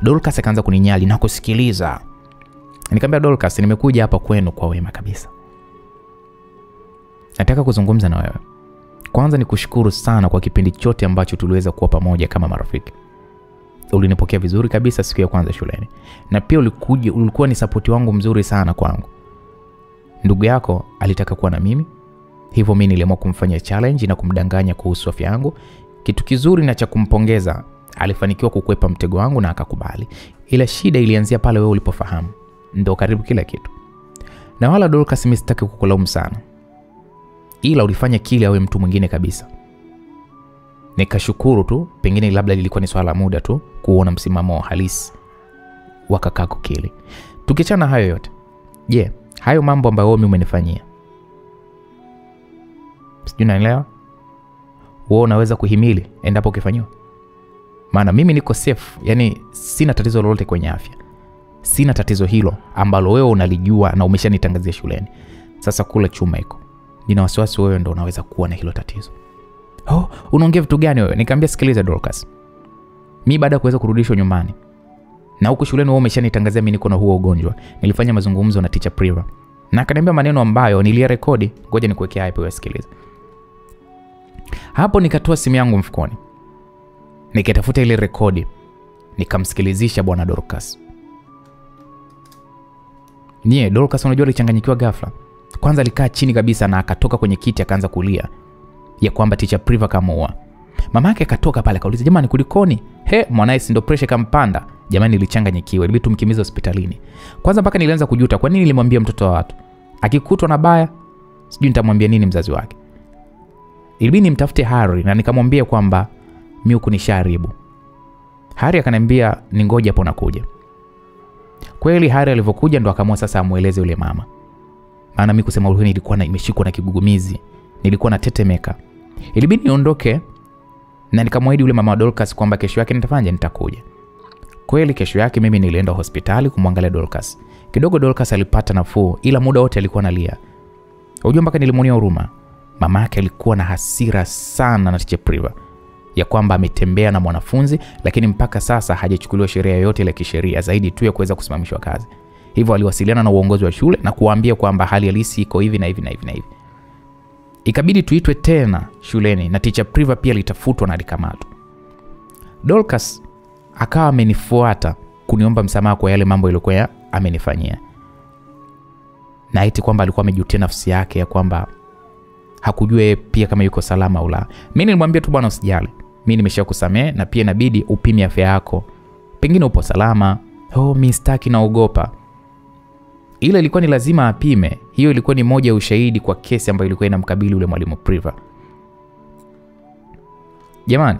Dorcas akaanza kuninyali na kusikiliza. Nikamwambia Dorcas, nimekuja hapa kwenu kwa wema kabisa. Nataka kuzungumza na wewe. Kwanza nikushukuru sana kwa kipindi chote ambacho tuliweza kuwa pamoja kama marafiki. Ulinipokea vizuri kabisa siku ya kwanza shuleni. Na pia ulikuwa ni support wangu mzuri sana kwangu. Ndugu yako alitaka kuwa na mimi. Hivyo mimi niliamua kumfanyia challenge na kumdanganya kuhusu afya yangu. Kitu kizuri na cha kumpongeza, alifanikiwa kukwepa mtego wangu na akakubali. Ila shida ilianzia pale wewe ulipofahamu. Ndio karibu kila kitu. Na wala Dorcas mimi sitaki kukulaumu sana. Ila ulifanya kile awe mtu mwingine kabisa. Nikashukuru tu, pengine labda lilikuwa ni swala muda tu kuona msimamo halisi wa kakako Kili. Tukiachana hayo yote. Je, hayo mambo ambayo wewe umenifanyia, sijui unaelewa? Wewe unaweza kuhimili endapo ukifanywa? Maana mimi niko safe, yani sina tatizo lolote kwenye afya. Sina tatizo hilo ambalo wewe unalijua na umeshanitangazia shuleni. Sasa kula chuma iko. Nina wasiwasi wewe ndio unaweza kuwa na hilo tatizo. Unaongea vitu gani wewe? Nikamwambia sikiliza Dorcas. Mimi baada ya kuweza kurudishwa nyumbani na huko shuleni wewe umeshanitangazia mimi niko na huo ugonjwa. Nilifanya mazungumzo na teacher Priva. Na akaniambia maneno ambayo niliyarekodi. Ngoja nikuwekea hapo usikilize. Hapo nikatoa simu yangu mfukoni. Nikatafuta ile rekodi. Nikamsikilizisha bwana Dorcas. Dorcas unajua alichanganyikiwa ghafla. Kwanza alikaa chini kabisa na akatoka kwenye kiti akaanza kulia ya kwamba teacher Priva kamuua. Mamake akatoka pale akauliza, "Jamani kulikoni?" Mwanae si ndo pressure kampanda. Jamani nilichanganyikiwa, ilibidi tumkimbize hospitalini. Kwanza mpaka nilianza kujuta kwa nini nilimwambia mtoto wa watu. Akikutwa na baya, sijui nitamwambia nini mzazi wake. Ilibidi nimtafute Harry na nikamwambia kwamba mimi huko nisharibu. Harry akaniambia ningoje hapo nakuja. Kweli Harry alivyokuja ndo akaamua sasa amueleze yule mama. Maana mimi kusema ukweli nilikuwa nimeshikwa na kigugumizi. Nilikuwa na tetemeka. Ilibidi niondoke na nikamwahidi yule mama Dorcas kwamba kesho yake nitakuja. Kweli kesho yake mimi nilienda hospitali kumwangalia Dorcas. Kidogo Dorcas alipata nafuu ila muda wote alikuwa analia. Unajua mpaka nilimuonea huruma. Mama yake alikuwa na hasira sana na teacher Priva ya kwamba ametembea na mwanafunzi lakini mpaka sasa hajachukuliwa sheria yoyote ile kisheria zaidi tu ya kuweza kusimamishwa kazi. Hivyo aliwasiliana na uongozi wa shule na kuwaambia kwamba hali halisi iko hivi na hivi na hivi na hivi. Ikabidi tuitwe tena shuleni na teacher Priva pia litafutwa na likamatwa. Dorcas akawa amenifuata kuniomba msamaha kwa yale mambo yaliokuwa amenifanyia. Na eti kwamba alikuwa amejutia nafsi yake ya kwamba hakujua pia kama yuko salama au la. Mimi nilimwambia tu bwana usijali. Mimi nimeshakusamehe na pia inabidi upime afya yako. Pengine upo salama. Mimi sitaki naogopa. Ile ilikuwa ni lazima apime. Hiyo ilikuwa ni moja ya ushahidi kwa kesi ambayo ilikuwa inamkabili yule mwalimu Priva. Jamani,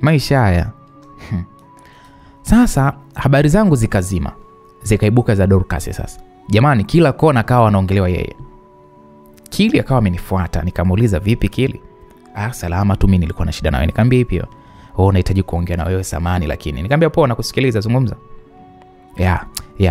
maisha haya. Sasa habari zangu zikazima. Zikaibuka za Dorcas sasa. Jamani, kila kona kawa anaongelewa yeye. Kili akawa amenifuata, nikamuuliza vipi Kili? Salama tu, mimi nilikuwa na shida na wewe. Nikamwambia ipi hiyo? Nahitaji kuongea na wewe samani lakini. Nikamwambia poa nakusikiliza, zungumza.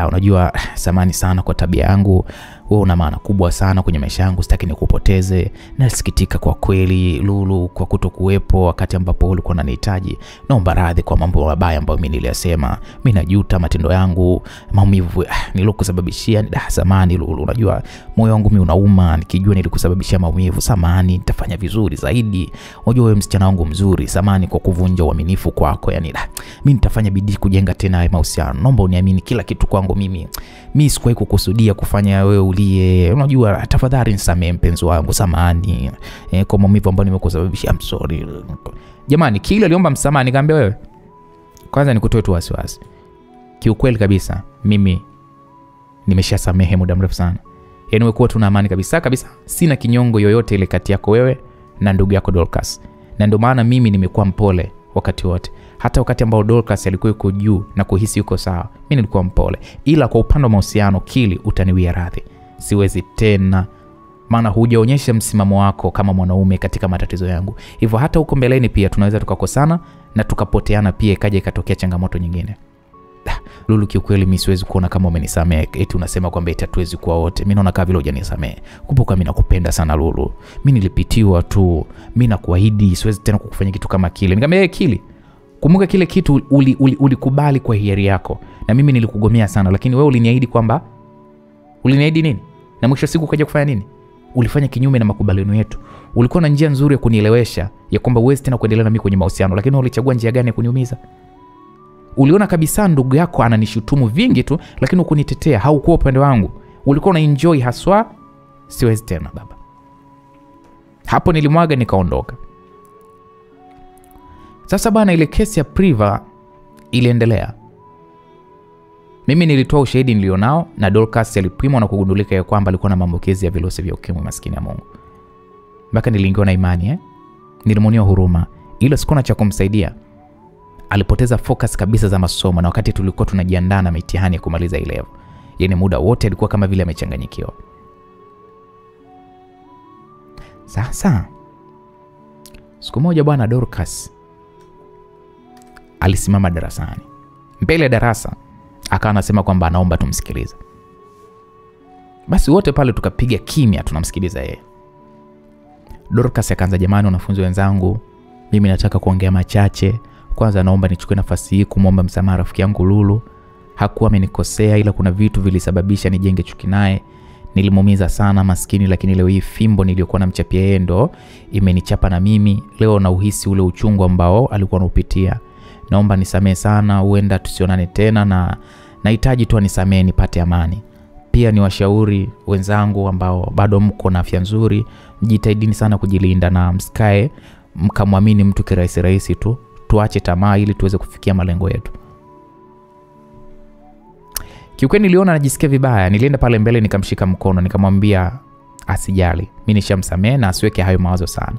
Unajua samani sana kwa tabia yangu. Wewe una maana kubwa sana kwenye maisha yangu, sitaki nikupoteze. Nasikitika kwa kweli Lulu kwa kutokuwepo wakati ambapo ulikuwa unanihitaji. Naomba radhi kwa mambo mabaya ambayo mimi niliyasema. Mimi najuta matendo yangu, maumivu nilokusababishia. Samani Lulu, unajua moyo wangu mimi unauma nikijua nilikusababishia maumivu. Samani, nitafanya vizuri zaidi. Unajua wewe msichana wangu mzuri. Samani kwa kuvunja uaminifu kwako. Mimi nitafanya bidii kujenga tena mahusiano. Naomba uniamini kila kitu kwangu mimi. Mimi sikuwahi kukusudia kufanya wewe ulie. Unajua tafadhali nisamehe mpenzi wangu, samahani kwa maumivu ambayo nimekusababishia. I'm sorry. Jamani, kile aliomba msamaha, nikamwambia wewe kwanza nikutoe tu wasiwasi. Kiukweli kabisa mimi nimeshasamehe muda mrefu sana. Wewe kuwa tuna amani kabisa. Sina kinyongo yoyote ile kati yako wewe na ndugu yako Dorcas. Na ndio maana mimi nimekuwa mpole wakati wote. Hata wakati ambao Dorcas alikuwa yuko juu na kuhisi yuko sawa, mimi nilikuwa mpole. Ila kwa upande wa mahusiano Kili utaniwia radhi. Siwezi tena. Maana hujaonyesha msimamo wako kama mwanaume katika matatizo yangu. Hivyo hata huko mbeleni pia tunaweza tukakosana na tukapoteana pia ikaja ikatokea changamoto nyingine. Lulu, kiukweli mimi siwezi kuona kama umenisamehe. Eti unasema kwamba eti hatuwezi kuwa wote. Mimi naona kama vile hujanisamehe. Kumbuka mimi nakupenda sana Lulu. Mimi nilipitiwa tu. Mimi nakuahidi siwezi tena kukufanyia kitu kama kile. Nikamwambia Kili, kumbuka kile kitu ulikubali kwa hiari yako na mimi nilikugomea sana, lakini wewe uliniahidi kwamba uliniahidi nini? Na mwisho siku ukaja kufanya nini? Ulifanya kinyume na makubaliano yetu. Ulikuwa na njia nzuri ya kunielewesha ya kwamba huwezi tena kuendelea na mimi kwenye mahusiano, lakini ulichagua njia gani ya kuniumiza? Uliona kabisa ndugu yako ananishutumu vingi tu, lakini ukunitetea, haukuwa upande wangu. Ulikuwa unaenjoy haswa. Siwezi tena baba. Hapo nilimwaga nikaondoka. Sasa bana, ile kesi ya Priva iliendelea. Mimi nilitoa ushahidi nilionao na Dorcas alipimwa na kugundulika ya kwamba alikuwa na maambukizi ya virusi vya ukimwi. Maskini ya Mungu. Mpaka niliingiwa na imani Nilimwonea huruma, ila sikuwa cha kumsaidia. Alipoteza focus kabisa za masomo, na wakati tulikuwa tunajiandaa na mitihani ya kumaliza ile level, yani muda wote alikuwa kama vile amechanganyikiwa. Sasa siku moja bwana Dorcas alisimama darasani, mbele ya darasa, akawa anasema kwamba anaomba tumsikilize. Basi wote pale tukapiga kimya tunamsikiliza yeye. Dorcas akaanza, jamani wanafunzi wenzangu, mimi nataka kuongea machache. Kwanza naomba nichukue nafasi hii kumwomba msamaha rafiki yangu Lulu. Hakuwa amenikosea, ila kuna vitu vilisababisha nijenge chuki naye. Nilimuumiza sana maskini, lakini leo hii fimbo niliyokuwa namchapia yeye ndo imenichapa na mimi. Leo na uhisi ule uchungu ambao alikuwa anaupitia. Naomba nisamee sana, huenda tusionane tena, na nahitaji tu anisamee nipate amani. Pia ni washauri wenzangu ambao bado mko na afya nzuri, mjitahidini sana kujilinda na msikae mkamwamini mtu kirahisi tu. Tuache tamaa ili tuweze kufikia malengo yetu. Kiukweli niliona najisikia vibaya. Nilienda pale mbele nikamshika mkono, nikamwambia asijali, mimi nishamsamea na asiweke hayo mawazo sana.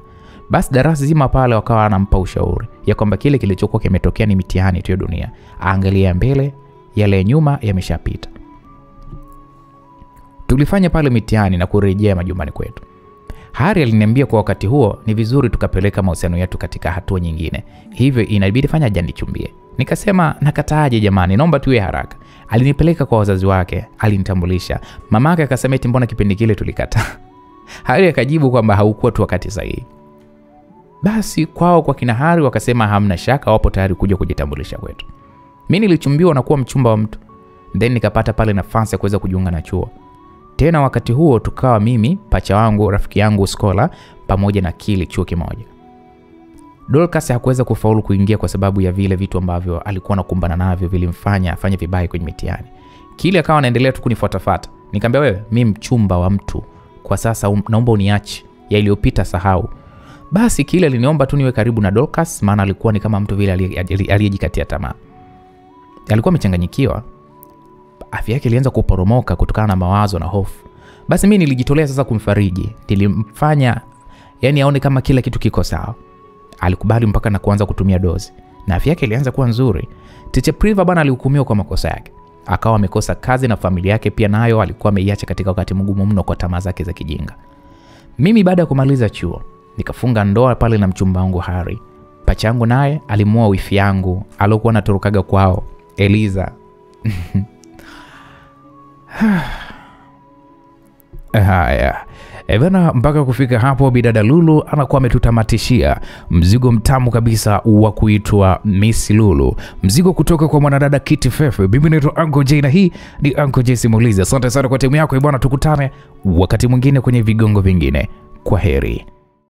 Basi darasa zima pale wakawa anampa ushauri ya kwamba kile kilichokuwa kimetokea ni mitihani tu ya dunia, aangalia mbele, yale nyuma yameshapita. Tulifanya pale mitihani na kurejea majumbani kwetu. Hari aliniambia kwa wakati huo ni vizuri tukapeleka mahusiano yetu katika hatua nyingine, hivyo inabidi fanya nichumbie. Nikasema nakataaje jamani, naomba tuwe haraka. Alinipeleka kwa wazazi wake, alinitambulisha. Mamake akasema eti mbona kipindi kile tulikataa. Hari akajibu kwamba haukuwa tu wakati sahihi. Basi kwao kwa kina Hari wakasema hamna shaka, wapo tayari kuja kujitambulisha kwetu. Mimi nilichumbiwa na kuwa mchumba wa mtu. Then nikapata pale nafasi ya kuweza kujiunga na chuo. Tena wakati huo tukawa mimi, pacha wangu, rafiki yangu Skola pamoja na Kili chuo kimoja. Dorcas hakuweza kufaulu kuingia kwa sababu ya vile vitu ambavyo alikuwa anakumbana navyo vilimfanya afanye vibaya kwenye mitihani. Kili akawa anaendelea tu kunifuatafuata. Nikamwambia wewe, mimi mchumba wa mtu. Kwa sasa naomba uniache. Ya iliyopita sahau. Basi Kili aliniomba tu niwe karibu na Dorcas, maana alikuwa ni kama mtu vile aliyejikatia tamaa. Alikuwa amechanganyikiwa. Afya yake ilianza kuporomoka kutokana na mawazo na hofu. Basi mimi nilijitolea sasa kumfariji. Nilimfanya aone kama kila kitu kiko sawa. Alikubali mpaka na kuanza kutumia dozi. Na afya yake ilianza kuwa nzuri. Teacher Priva bana alihukumiwa kwa makosa yake. Akawa amekosa kazi na familia yake pia nayo alikuwa ameiacha katika wakati mgumu mno kwa tamaa zake za kijinga. Mimi baada ya kumaliza chuo, nikafunga ndoa pale na mchumba wangu Hari. Pacha yangu naye alimuoa wifi yangu aliyokuwa anatorokaga kwao, Eliza. Haya. Bana, mpaka kufika hapo bidada Lulu anakuwa ametutamatishia mzigo mtamu kabisa wa kuitwa Miss Lulu. Mzigo kutoka kwa mwanadada Kitty Fefe. Mimi naitwa Uncle J na hii ni Uncle J Simulizi. Asante sana kwa timu yako bwana, tukutane wakati mwingine kwenye vigongo vingine. Kwaheri.